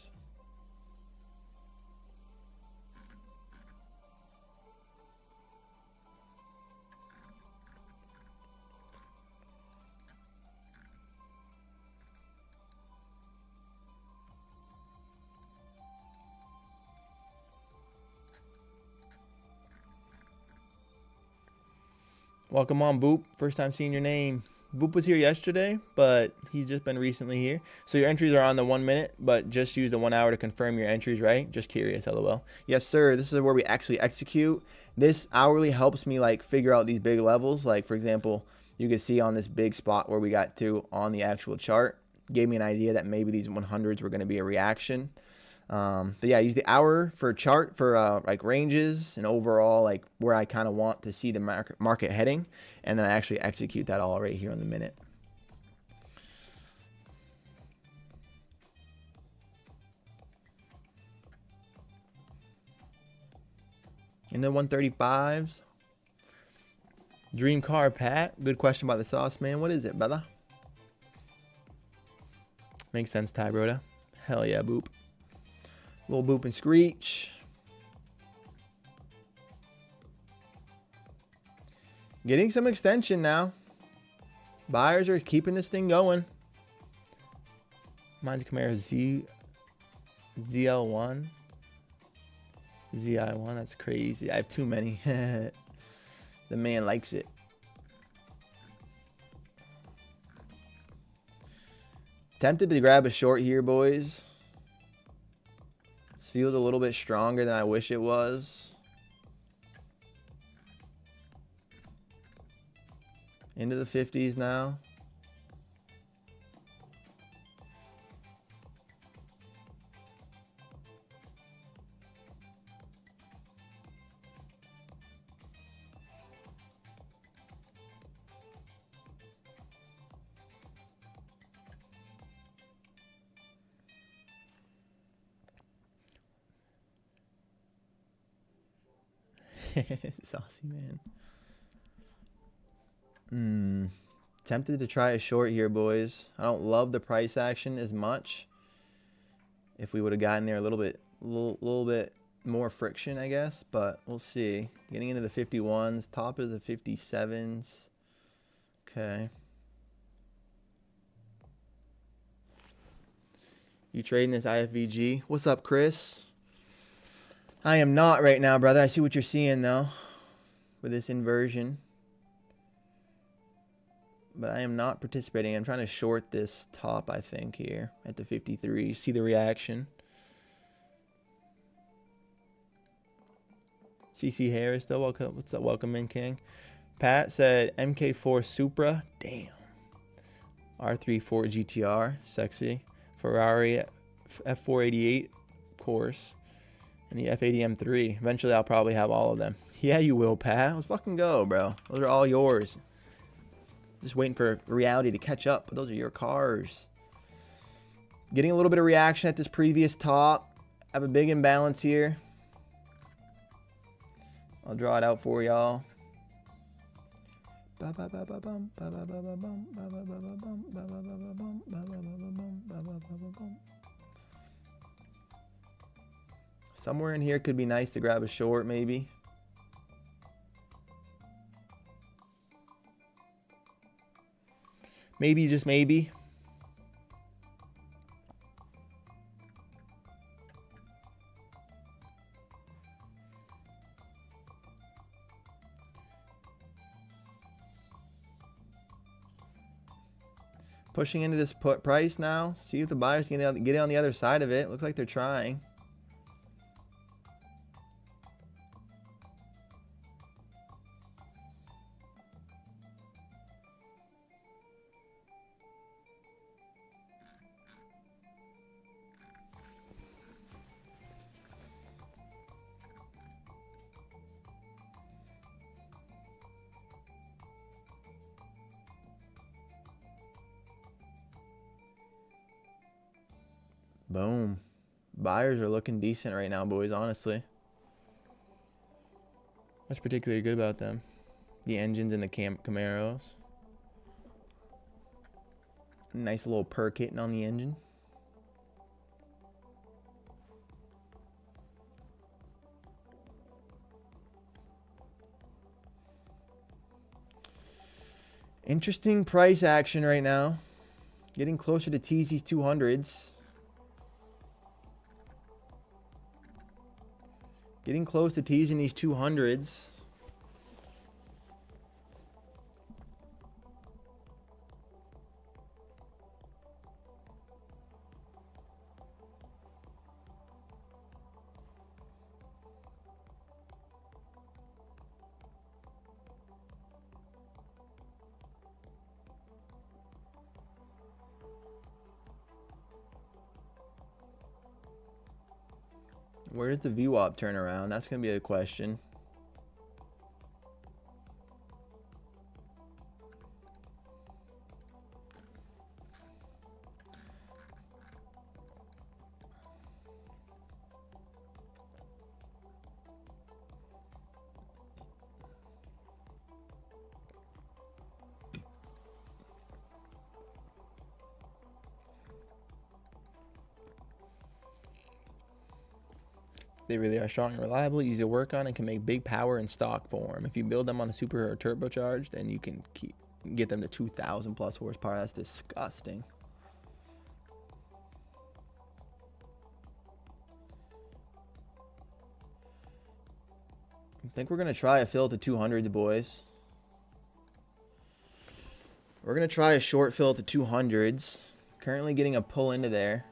Welcome on, Boop. First time seeing your name. Boop was here yesterday, but he's just been recently here. So your entries are on the 1 minute, but just use the 1 hour to confirm your entries, right? Just curious, LOL. Yes, sir. This is where we actually execute. This hourly helps me like figure out these big levels. Like, for example, you can see on this big spot where we got to on the actual chart. Gave me an idea that maybe these 100s were going to be a reaction. But yeah, use the hour for chart for like ranges and overall like where I kind of want to see the market heading, and then I actually execute that all right here on the minute. In the 135s. Dream car, Pat. Good question by the sauce man. What is it, brother? Makes sense, Ty Broda. Hell yeah, Boop. Little Boop and Screech. Getting some extension now. Buyers are keeping this thing going. Mine's Camaro ZL1. ZI1. That's crazy. I have too many. The man likes it. Tempted to grab a short here, boys. This feels a little bit stronger than I wish it was. Into the 50s now. Saucy man. Tempted to try a short here, boys. I don't love the price action as much. If we would have gotten there a little bit more friction, I guess, but we'll see. Getting into the 51s, top of the 57s. Okay. You trading this IFVG? What's up, Chris? I am not right now, brother. I see what you're seeing, though, with this inversion. But I am not participating. I'm trying to short this top, I think, here at the 53. See the reaction. CC Harris, though. Welcome. What's up? Welcome in, King. Pat said MK4 Supra. Damn. R3 Ford GTR. Sexy. Ferrari F488, of course. And the F80 M3. Eventually, I'll probably have all of them. Yeah, you will, Pat. Let's fucking go, bro. Those are all yours. Just waiting for reality to catch up. But those are your cars. Getting a little bit of reaction at this previous top. I have a big imbalance here. I'll draw it out for y'all. Somewhere in here could be nice to grab a short, maybe. Maybe, just maybe. Pushing into this put price now. See if the buyers can get it on the other side of it. Looks like they're trying. Boom. Buyers are looking decent right now, boys, honestly. What's particularly good about them? The engines and the Camaros. Nice little perk hitting on the engine. Interesting price action right now. Getting closer to tease these 200s. Getting close to teasing these 200s. Where did the VWAP turn around? That's going to be a question. They really are strong and reliable, easy to work on, and can make big power in stock form. If you build them on a super or turbocharged, then you can get them to 2,000 plus horsepower. That's disgusting. I think we're going to try a fill to 200s, boys. We're going to try a short fill to 200s. Currently getting a pull into there.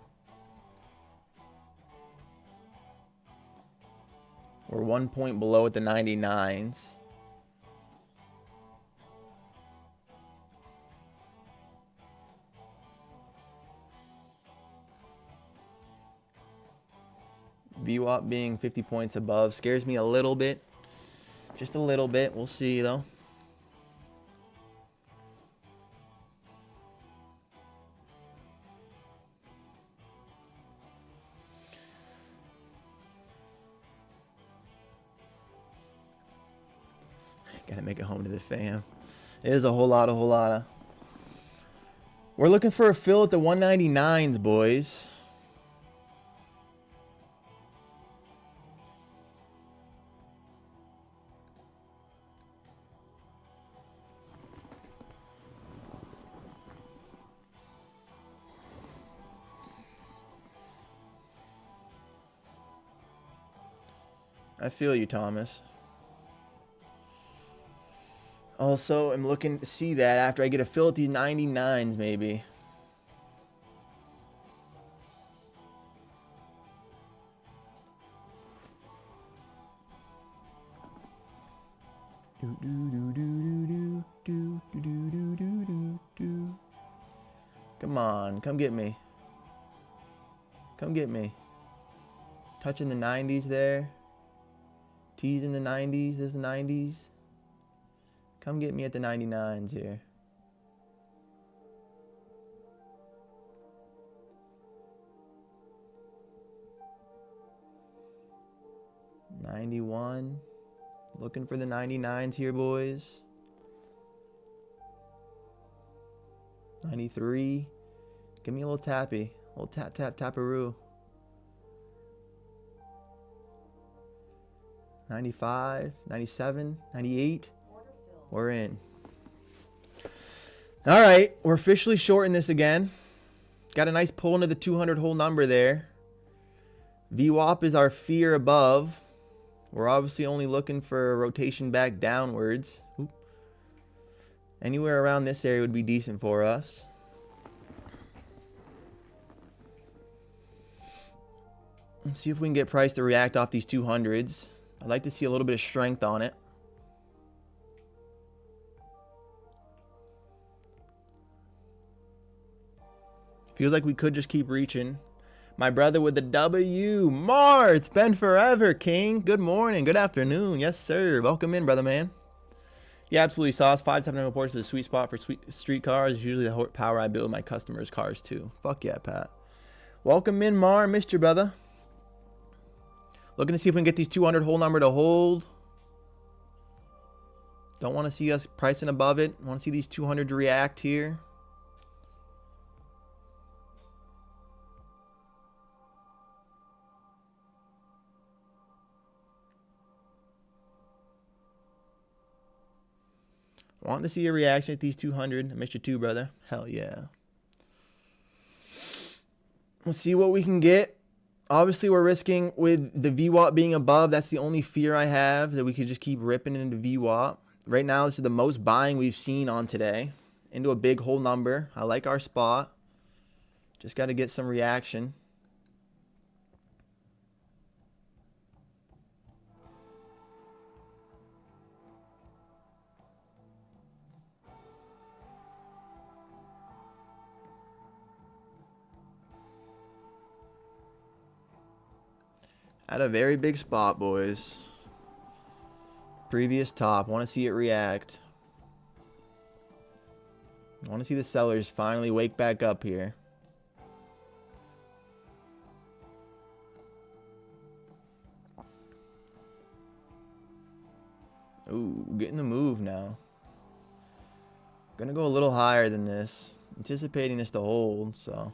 We're 1 point below at the 99s. VWAP being 50 points above scares me a little bit. Just a little bit. We'll see, though. Gotta make it home to the fam. It is a whole lot of. We're looking for a fill at the 199s, boys. I feel you, Thomas. Also, I'm looking to see that after I get a fill at these 99s, maybe. Come on, come get me. Come get me. Touching the 90s there. Teasing the 90s. There's the 90s. Come get me at the 99s here. $91. Looking for the 99s here, boys. 93. Give me a little tappy. A little tap, tap, taparoo. 95, 97, 98. We're in. All right, we're officially shorting this again. Got a nice pull into the 200 whole number there. VWAP is our fear above. We're obviously only looking for a rotation back downwards. Oop. Anywhere around this area would be decent for us. Let's see if we can get price to react off these 200s. I'd like to see a little bit of strength on it. Feels like we could just keep reaching. My brother with the W. Mar, it's been forever, King. Good morning. Good afternoon. Yes, sir. Welcome in, brother man. Yeah, absolutely, Sauce. 5-7 reports is the sweet spot for street cars. It's usually the power I build my customers' cars too. Fuck yeah, Pat. Welcome in, Mar. Missed you, brother. Looking to see if we can get these 200 whole number to hold. Don't want to see us pricing above it. Want to see these 200 react here. Want to see a reaction at these 200. I missed you too, brother. Hell yeah. Let's see what we can get. Obviously, we're risking with the VWAP being above. That's the only fear I have, that we could just keep ripping into VWAP. Right now, this is the most buying we've seen on today. Into a big whole number. I like our spot. Just got to get some reaction. At a very big spot, boys. Previous top. Want to see it react. Want to see the sellers finally wake back up here. Ooh, getting the move now. Gonna go a little higher than this. Anticipating this to hold, so.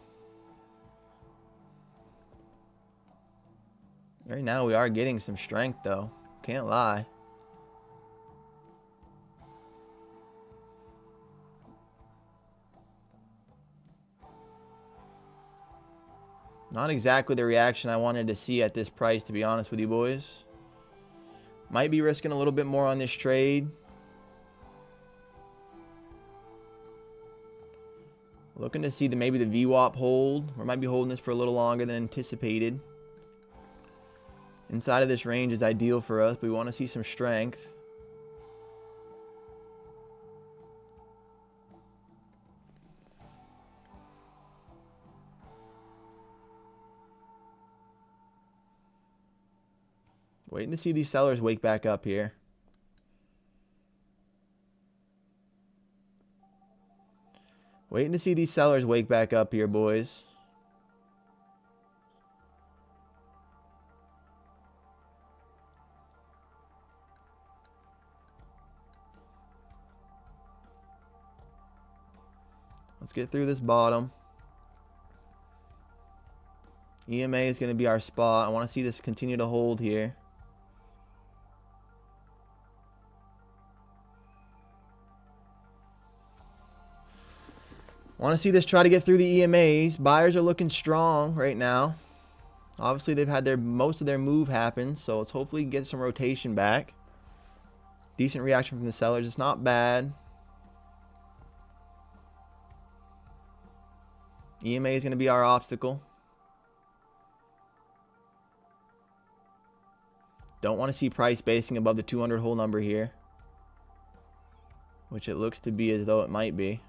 Right now we are getting some strength though. Can't lie. Not exactly the reaction I wanted to see at this price, to be honest with you boys. Might be risking a little bit more on this trade. Looking to see maybe the VWAP hold. We might be holding this for a little longer than anticipated. Inside of this range is ideal for us, but we want to see some strength. Waiting to see these sellers wake back up here. Waiting to see these sellers wake back up here, boys. Let's get through this bottom. EMA is going to be our spot. I want to see this continue to hold here. Want to see this try to get through the EMAs. Buyers are looking strong right now. Obviously, they've had most of their move happen, so let's hopefully get some rotation back. Decent reaction from the sellers. It's not bad. EMA is going to be our obstacle. Don't want to see price basing above the 200 whole number here, which it looks to be as though it might be.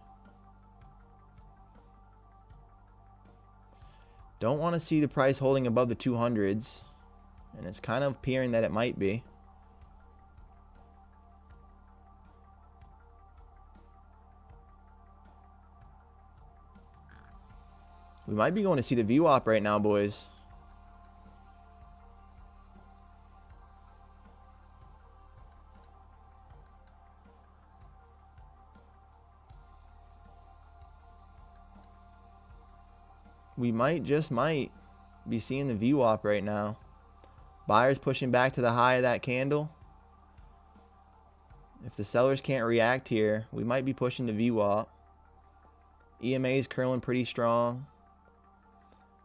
Don't want to see the price holding above the 200s, and it's kind of appearing that it might be. We might be going to see the VWAP right now, boys. We might be seeing the VWAP right now. Buyers pushing back to the high of that candle. If the sellers can't react here, we might be pushing the VWAP. EMA is curling pretty strong.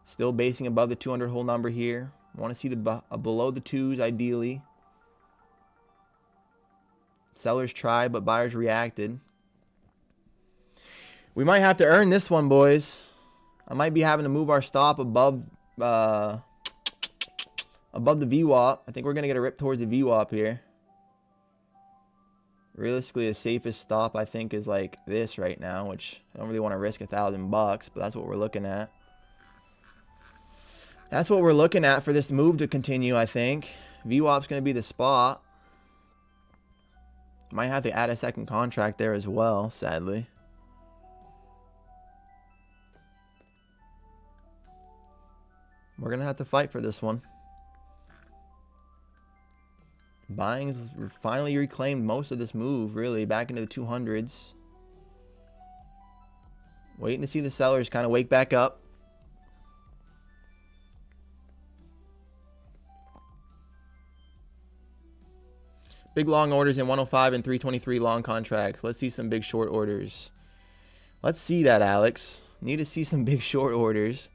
Still basing above the 200 whole number here. Want to see the below the twos ideally. Sellers tried, but buyers reacted. We might have to earn this one, boys. I might be having to move our stop above above the VWAP. I think we're going to get a rip towards the VWAP here. Realistically, the safest stop, I think, is like this right now, which I don't really want to risk $1,000, but that's what we're looking at. That's what we're looking at for this move to continue, I think. VWAP's going to be the spot. Might have to add a second contract there as well, sadly. We're going to have to fight for this one. Buying's finally reclaimed most of this move, really, back into the 200s. Waiting to see the sellers kind of wake back up. Big long orders in 105 and 323 long contracts. Let's see some big short orders. Let's see that, Alex. Need to see some big short orders.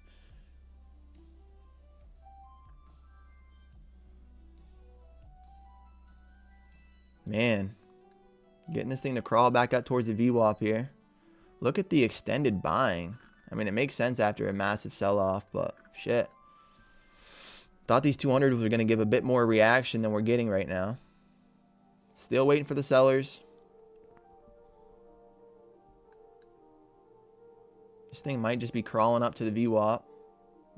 Man, getting this thing to crawl back up towards the VWAP here. Look at the extended buying. I mean, it makes sense after a massive sell-off, but shit. Thought these 200s were going to give a bit more reaction than we're getting right now. Still waiting for the sellers. This thing might just be crawling up to the VWAP.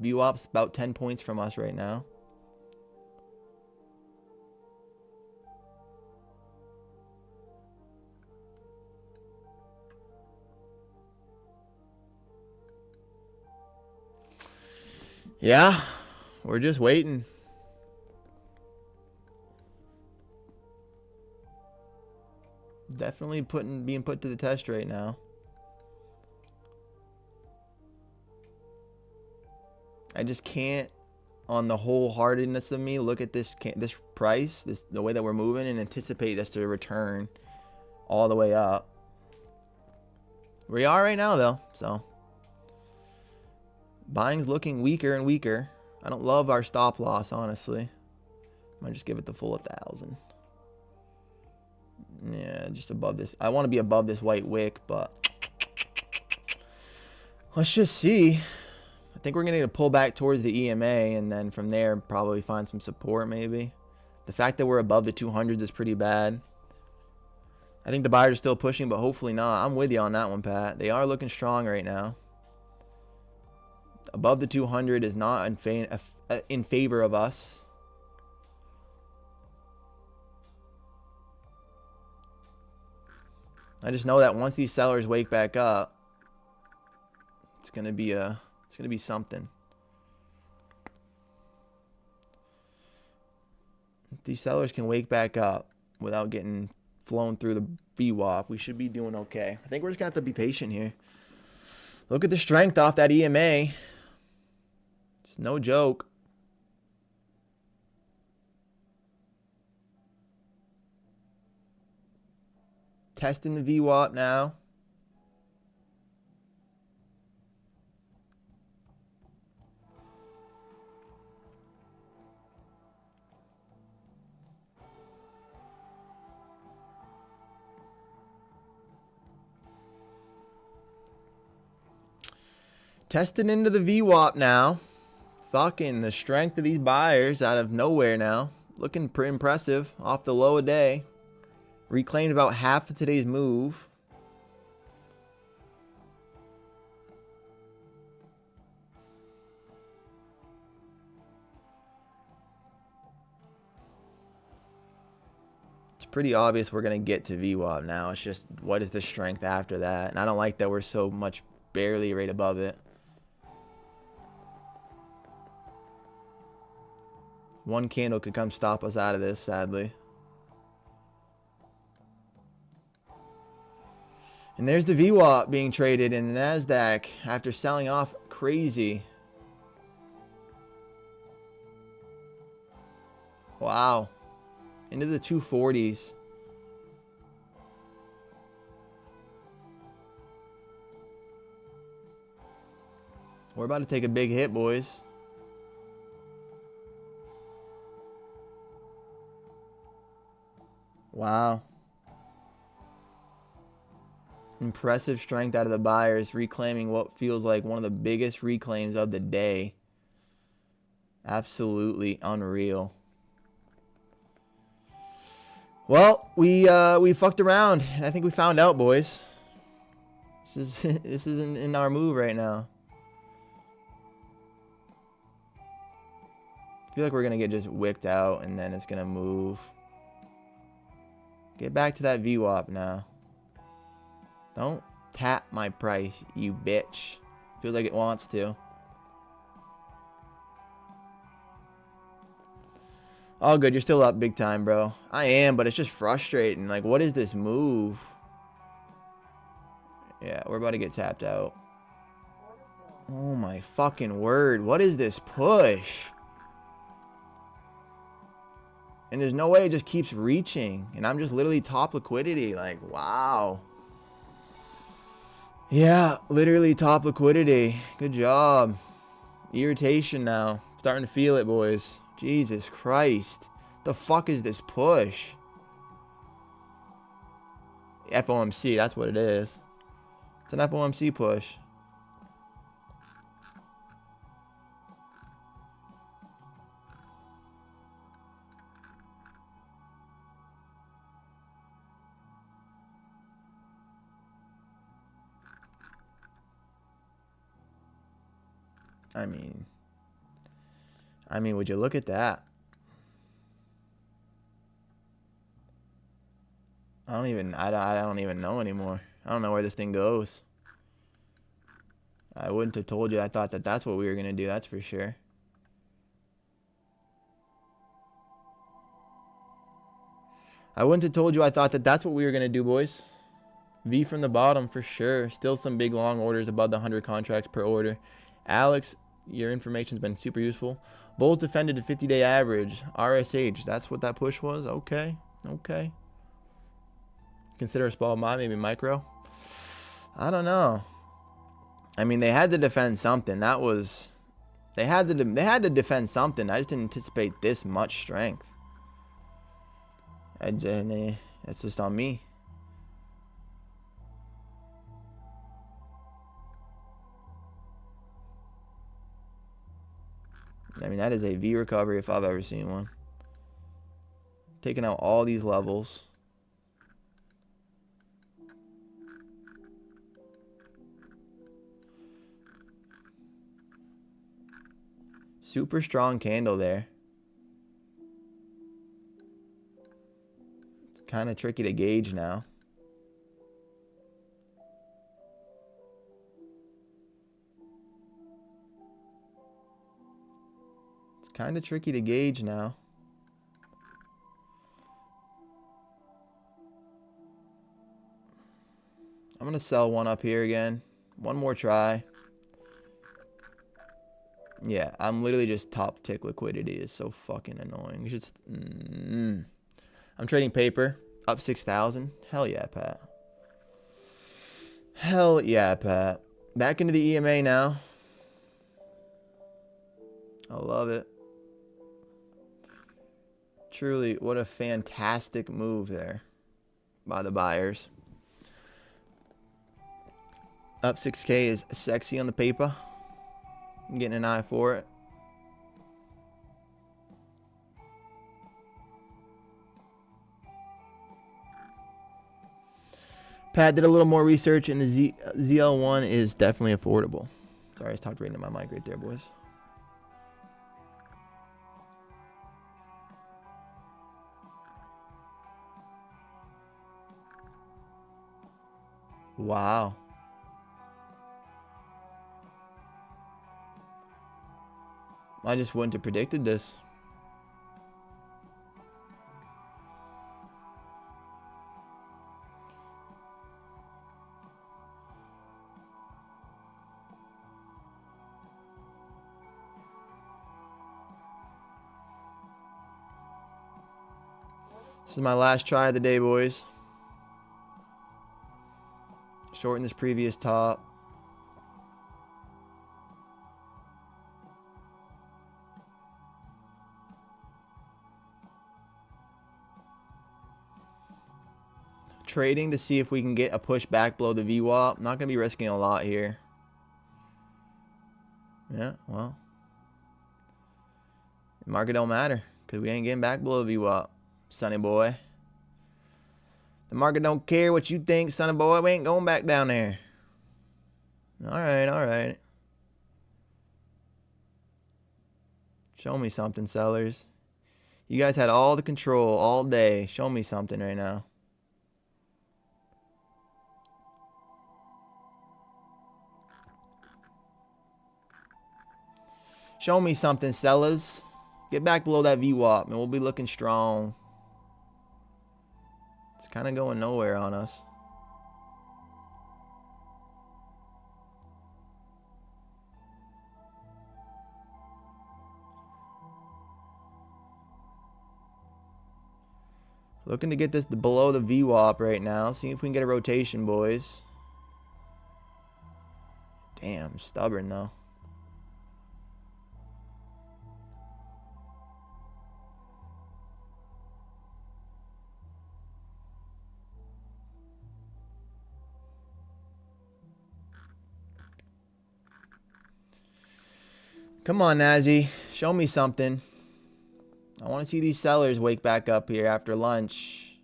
VWAP's about 10 points from us right now. Yeah, we're just waiting. Definitely being put to the test right now. I just can't, on the wholeheartedness of me, look at this price, the way that we're moving, and anticipate this to return all the way up. We are right now, though, so. Buying's looking weaker and weaker. I don't love our stop loss, honestly. Might just give it the full 1,000. Yeah, just above this. I want to be above this white wick, but let's just see. I think we're going to need to pull back towards the EMA, and then from there probably find some support maybe. The fact that we're above the 200s is pretty bad. I think the buyers are still pushing, but hopefully not. I'm with you on that one, Pat. They are looking strong right now. Above the 200 is not in favor of us. I just know that once these sellers wake back up, it's gonna be something. If these sellers can wake back up without getting flown through the VWAP, we should be doing okay. I think we're just gonna have to be patient here. Look at the strength off that EMA. It's no joke. Testing the VWAP now. Testing into the VWAP now. Fucking the strength of these buyers out of nowhere now. Looking pretty impressive off the low of day. Reclaimed about half of today's move. It's pretty obvious we're going to get to VWAP now. It's just what is the strength after that. And I don't like that we're so much barely right above it. One candle could come stop us out of this, sadly. And there's the VWAP being traded in the NASDAQ after selling off crazy. Wow. Into the 240s. We're about to take a big hit, boys. Wow. Impressive strength out of the buyers, reclaiming what feels like one of the biggest reclaims of the day. Absolutely unreal. Well, we fucked around. I think we found out, boys. This is in our move right now. I feel like we're gonna get just wicked out and then it's gonna move. Get back to that VWAP now. Don't tap my price, you bitch. Feels like it wants to. All good, you're still up big time, bro. I am, but it's just frustrating. Like, what is this move? Yeah, we're about to get tapped out. Oh my fucking word. What is this push? And there's no way it just keeps reaching. And I'm just literally top liquidity. Like, wow. Yeah, literally top liquidity. Good job. Irritation now. Starting to feel it, boys. Jesus Christ. The fuck is this push? FOMC, that's what it is. It's an FOMC push. I mean, would you look at that? I don't even know anymore. I don't know where this thing goes. I wouldn't have told you. I thought that that's what we were going to do. That's for sure. I wouldn't have told you. I thought that that's what we were going to do, boys. V from the bottom for sure. Still some big long orders above the 100 contracts per order. Alex, your information's been super useful. Bulls defended a 50-day average. RSH. That's what that push was? Okay. Okay. Consider a small buy, maybe micro. I don't know. I mean, they had to defend something. That was... They had to defend something. I just didn't anticipate this much strength. It's just on me. I mean, that is a V recovery if I've ever seen one. Taking out all these levels. Super strong candle there. It's kind of tricky to gauge now. Kind of tricky to gauge now. I'm going to sell one up here again. One more try. Yeah, I'm literally just top tick liquidity. Is so fucking annoying. You just I'm trading paper up 6,000. Hell yeah, Pat. Hell yeah, Pat. Back into the EMA now. I love it. Truly, what a fantastic move there by the buyers. Up 6K is sexy on the paper. I'm getting an eye for it. Pat did a little more research, and the ZL1 is definitely affordable. Sorry, I talked right into my mic right there, boys. Wow. I just wouldn't have predicted this. This is my last try of the day, boys. Shorten this previous top. Trading to see if we can get a push back below the VWAP. Not going to be risking a lot here. Yeah, well. The market don't matter because we ain't getting back below the VWAP, sonny boy. The market don't care what you think, sonny boy. We ain't going back down there. All right, all right. Show me something, sellers. You guys had all the control all day. Show me something right now. Show me something, sellers. Get back below that VWAP, and we'll be looking strong. It's kind of going nowhere on us. Looking to get this below the VWAP right now. See if we can get a rotation, boys. Damn, stubborn though. Come on, Nazi. Show me something. I want to see these sellers wake back up here after lunch.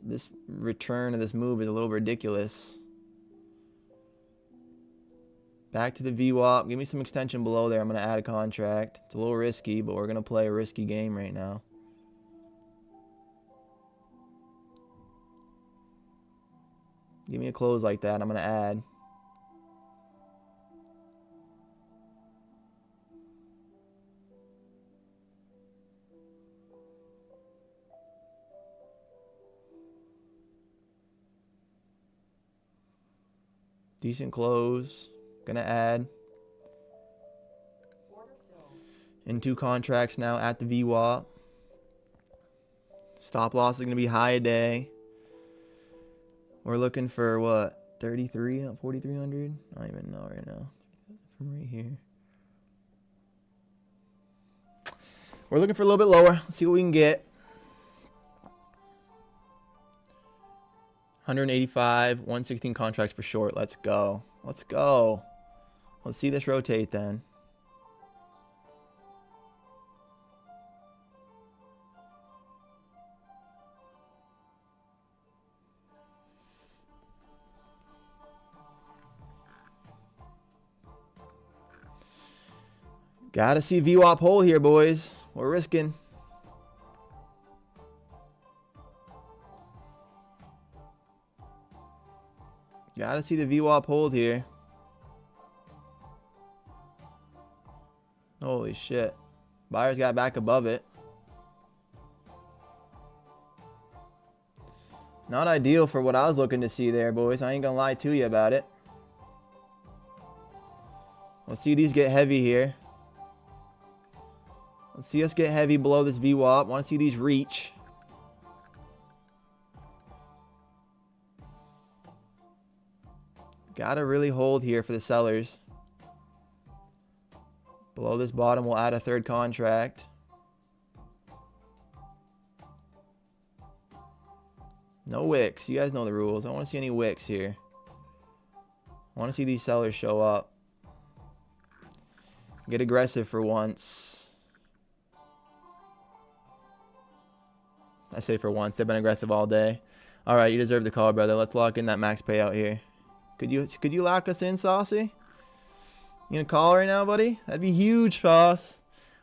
This return of this move is a little ridiculous. Back to the VWAP. Give me some extension below there. I'm going to add a contract. It's a little risky, but we're going to play a risky game right now. Give me a close like that. I'm going to add. Decent close. Gonna add. In 2 contracts now at the VWAP. Stop loss is gonna be high a day. We're looking for what? 33, 4,300? I don't even know right now. From right here. We're looking for a little bit lower. Let's see what we can get. 185, 116 contracts for short. Let's go. Let's go. Let's see this rotate then. Gotta see VWAP hold here, boys. We're risking. Gotta see the VWAP hold here. Holy shit. Buyers got back above it. Not ideal for what I was looking to see there, boys. I ain't gonna lie to you about it. Let's see these get heavy here. Let's see us get heavy below this VWAP. Want to see these reach. Gotta really hold here for the sellers. Below this bottom, we'll add a 3rd contract. No wicks. You guys know the rules. I don't want to see any wicks here. I want to see these sellers show up. Get aggressive for once. I say for once. They've been aggressive all day. All right, you deserve the call, brother. Let's lock in that max payout here. Could you lock us in, Saucy? You gonna call right now, buddy? That'd be huge, Sauce.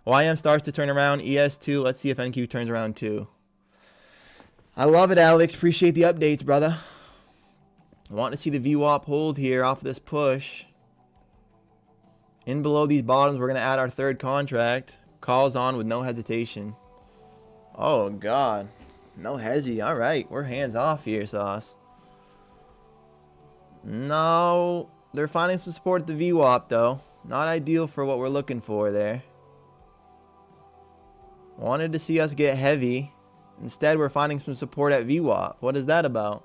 YM starts to turn around. ES2. Let's see if NQ turns around too. I love it, Alex. Appreciate the updates, brother. I want to see the VWAP hold here off of this push. In below these bottoms, we're gonna add our 3rd contract. Calls on with no hesitation. Oh God, no hezzy. All right, we're hands off here, Sauce. No, they're finding some support at the VWAP though. Not ideal for what we're looking for there. Wanted to see us get heavy. Instead, we're finding some support at VWAP. What is that about?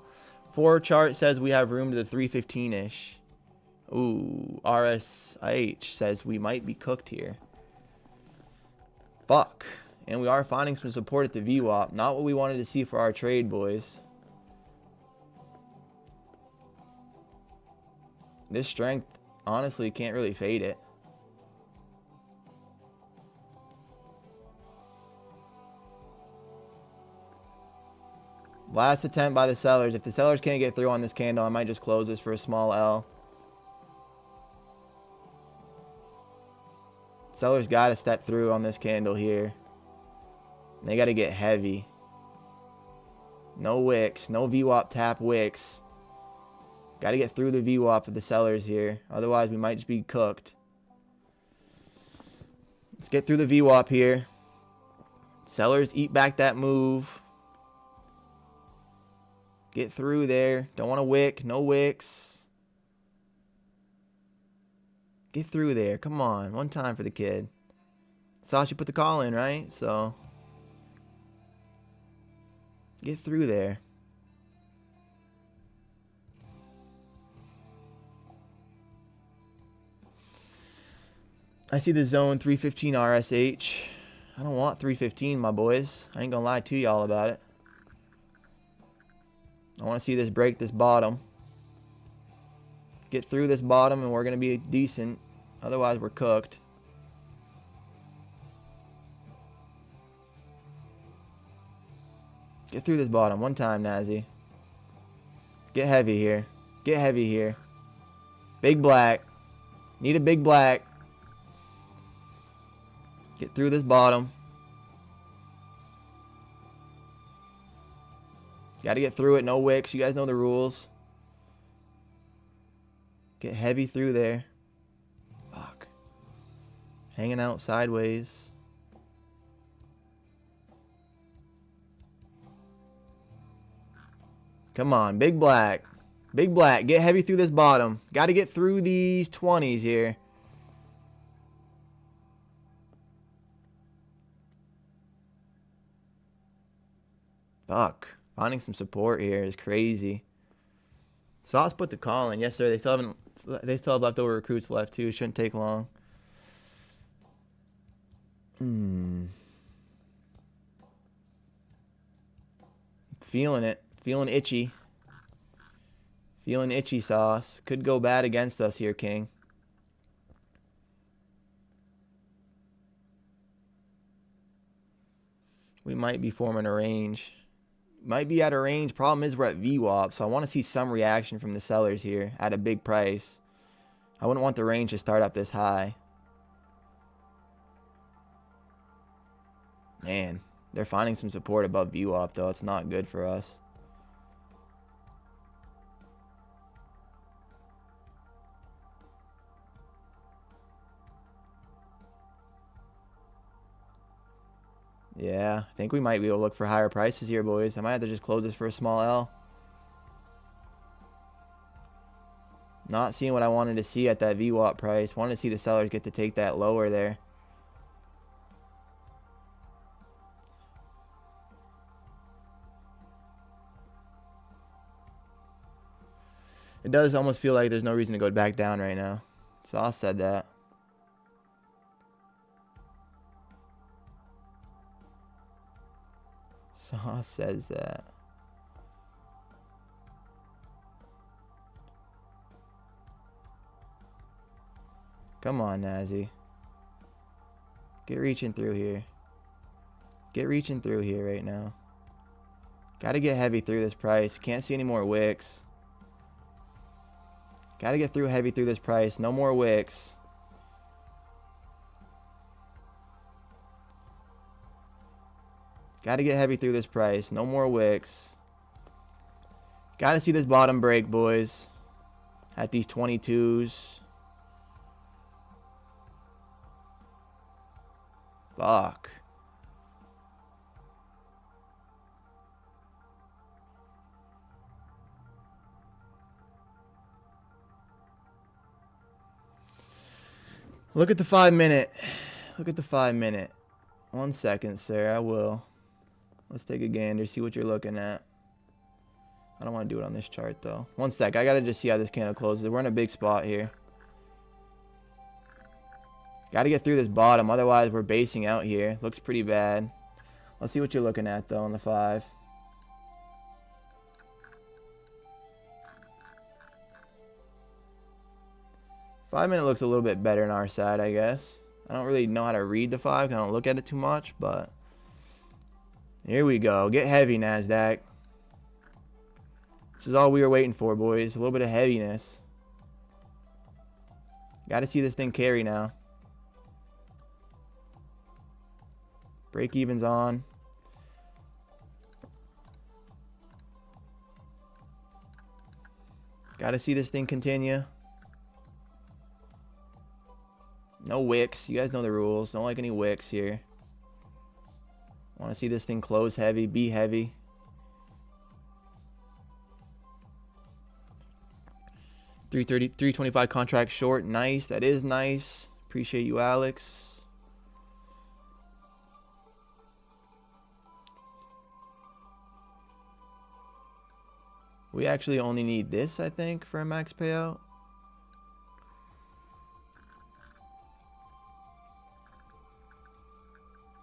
4 chart says we have room to the 315-ish. Ooh, RSIH says we might be cooked here. Fuck. And we are finding some support at the VWAP. Not what we wanted to see for our trade, boys. This strength, honestly, can't really fade it. Last attempt by the sellers. If the sellers can't get through on this candle, I might just close this for a small L. Sellers got to step through on this candle here. And they got to get heavy. No wicks. No VWAP tap wicks. Got to get through the VWAP of the sellers here. Otherwise, we might just be cooked. Let's get through the VWAP here. Sellers eat back that move. Get through there. Don't want to wick. No wicks. Get through there. Come on. One time for the kid. Sasha put the call in, right? So get through there. I see the zone 315 RSH. I don't want 315, my boys. I ain't gonna lie to y'all about it. I want to see this break this bottom. Get through this bottom and we're gonna be decent. Otherwise, we're cooked. Get through this bottom. One time, Nazi. Get heavy here. Get heavy here. Big black. Need a big black. Get through this bottom. Got to get through it. No wicks. You guys know the rules. Get heavy through there. Fuck. Hanging out sideways. Come on. Big black. Big black. Get heavy through this bottom. Got to get through these 20s here. Fuck. Finding some support here is crazy. Sauce put the call in. Yes, sir. They still have leftover recruits left too. Shouldn't take long. Feeling it. Feeling itchy. Feeling itchy, Sauce. Could go bad against us here, King. We might be forming a range. Might be at a range. Problem is we're at VWAP, so I want to see some reaction from the sellers here at a big price. I wouldn't want the range to start up this high. Man, they're finding some support above VWAP, though. It's not good for us. Yeah, I think we might be able to look for higher prices here, boys. I might have to just close this for a small L. Not seeing what I wanted to see at that VWAP price. Wanted to see the sellers get to take that lower there. It does almost feel like there's no reason to go back down right now. Sauce said that. Sauce says that. Come on, Nazi. Get reaching through here. Get reaching through here right now. Gotta get heavy through this price. Can't see any more wicks. Gotta get through heavy through this price. No more wicks. Gotta get heavy through this price. No more wicks. Gotta see this bottom break, boys. At these 22s. Fuck. Look at the 5 minute. Look at the 5 minute. 1 second, sir. I will. Let's take a gander, see what you're looking at. I don't want to do it on this chart, though. 1 sec. I got to just see how this candle closes. We're in a big spot here. Got to get through this bottom. Otherwise, we're basing out here. Looks pretty bad. Let's see what you're looking at, though, on the 5. Five-minute looks a little bit better on our side, I guess. I don't really know how to read the 5. I don't look at it too much, but... Here we go. Get heavy, NASDAQ. This is all we were waiting for, boys. A little bit of heaviness. Got to see this thing carry now. Break even's on. Got to see this thing continue. No wicks. You guys know the rules. Don't like any wicks here. Want to see this thing close heavy, be heavy. $325 contract short. Nice. That is nice. Appreciate you, Alex. We actually only need this, I think, for a max payout.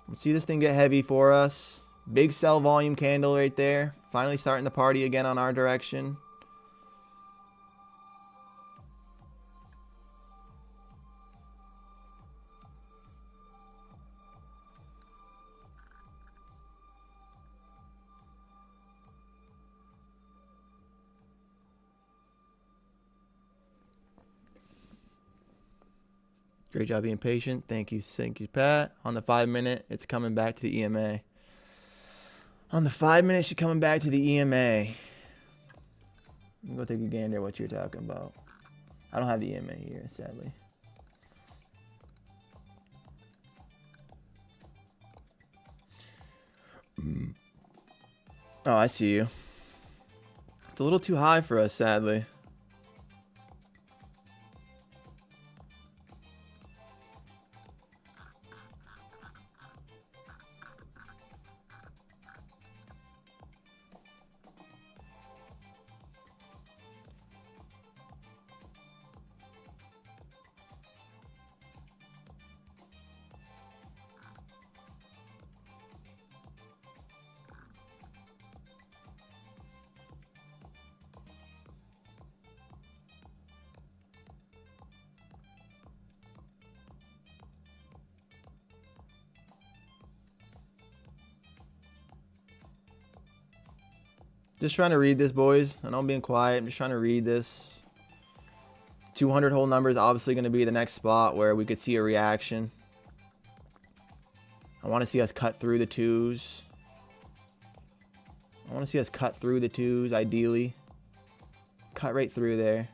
Let's see this thing get heavy for us. Big sell volume candle right there. Finally starting the party again on our direction. Great job being patient. Thank you, Pat. On the 5 minute, it's coming back to the EMA. On the 5 minutes, you're coming back to the EMA. Let me go take a gander at what you're talking about. I don't have the EMA here, sadly. Oh, I see you. It's a little too high for us, sadly. Just trying to read this, boys. I know I'm being quiet. I'm just trying to read this. 200 whole number is obviously going to be the next spot where we could see a reaction. I want to see us cut through the twos. I want to see us cut through the twos, ideally. Cut right through there.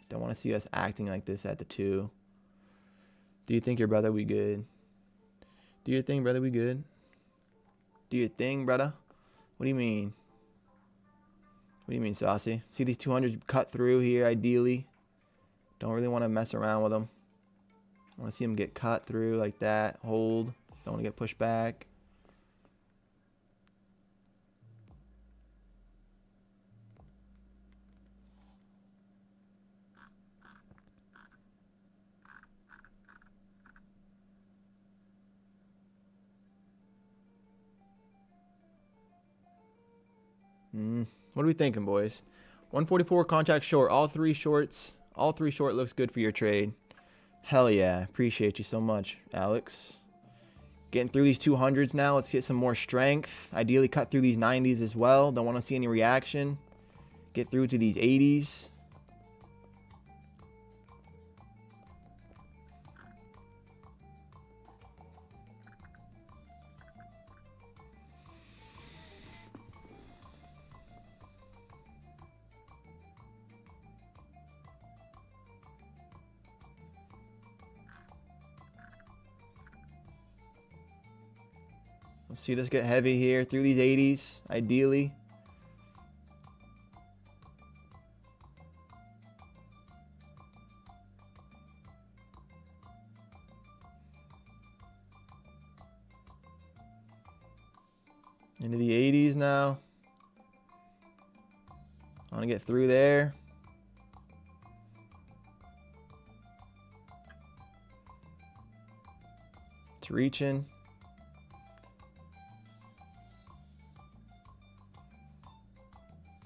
Don't want to see us acting like this at the two. Do you think your brother we good? Do your thing, brother, we good? Do your thing, brother? What do you mean? What do you mean, Saucy? See these 200s cut through here, ideally. Don't really want to mess around with them. I want to see them get cut through like that. Hold. Don't want to get pushed back. What are we thinking, boys? 144 contract short. All three short looks good for your trade. Hell yeah. Appreciate you so much, Alex. Getting through these 200s now. Let's get some more strength. Ideally cut through these 90s as well. Don't want to see any reaction. Get through to these 80s. Let's see this get heavy here through these 80s, ideally. Into the 80s now. I want to get through there. It's reaching.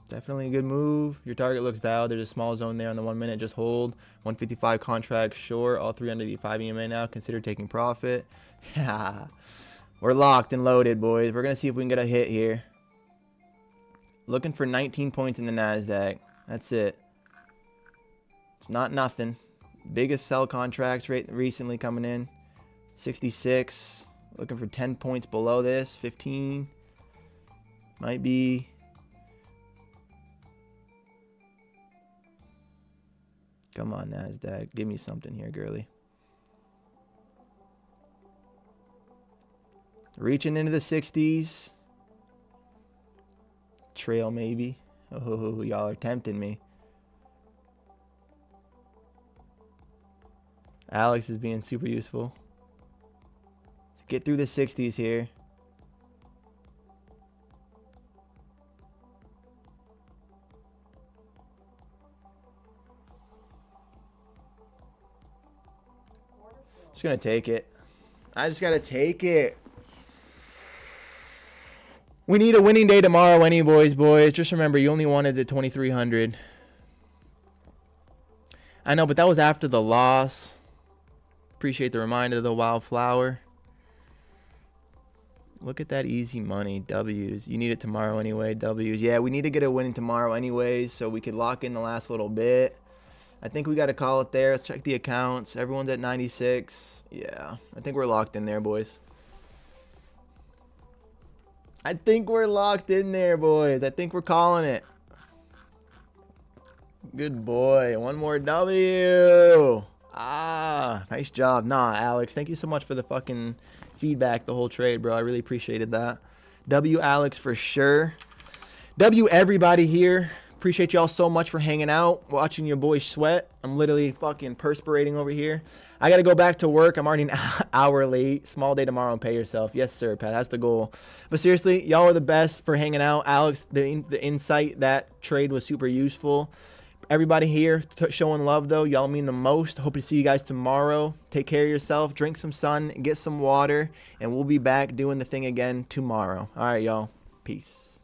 Definitely a good move. Your target looks valid. There's a small zone there on the 1 minute. Just hold. 155 contract short. All three under the 5 EMA now. Consider taking profit. We're locked and loaded, boys. We're going to see if we can get a hit here. Looking for 19 points in the NASDAQ. That's it. It's not nothing. Biggest sell contracts rate recently coming in. 66. Looking for 10 points below this. 15. Might be. Come on, NASDAQ. Give me something here, girly. Reaching into the 60s. Trail, maybe. Oh, y'all are tempting me. Alex is being super useful. Get through the 60s here. Just gonna take it. I just gotta take it. We need a winning day tomorrow, boys. Just remember, you only wanted the 2,300. I know, but that was after the loss. Appreciate the reminder of the wildflower. Look at that easy money. W's. You need it tomorrow anyway. W's. Yeah, we need to get a win tomorrow anyways, so we could lock in the last little bit. I think we got to call it there. Let's check the accounts. Everyone's at 96. Yeah, I think we're locked in there, boys. I think we're locked in there, boys. I think we're calling it. Good boy. One more W. Ah, nice job. Nah, Alex, thank you so much for the fucking feedback the whole trade, bro. I really appreciated that. W, Alex, for sure. W, everybody here. Appreciate y'all so much for hanging out, watching your boy sweat. I'm literally fucking perspirating over here. I got to go back to work. I'm already an hour late. Small day tomorrow and pay yourself. Yes, sir, Pat. That's the goal. But seriously, y'all are the best for hanging out. Alex, the insight, that trade was super useful. Everybody here showing love, though. Y'all mean the most. Hope to see you guys tomorrow. Take care of yourself. Drink some sun. Get some water. And we'll be back doing the thing again tomorrow. All right, y'all. Peace.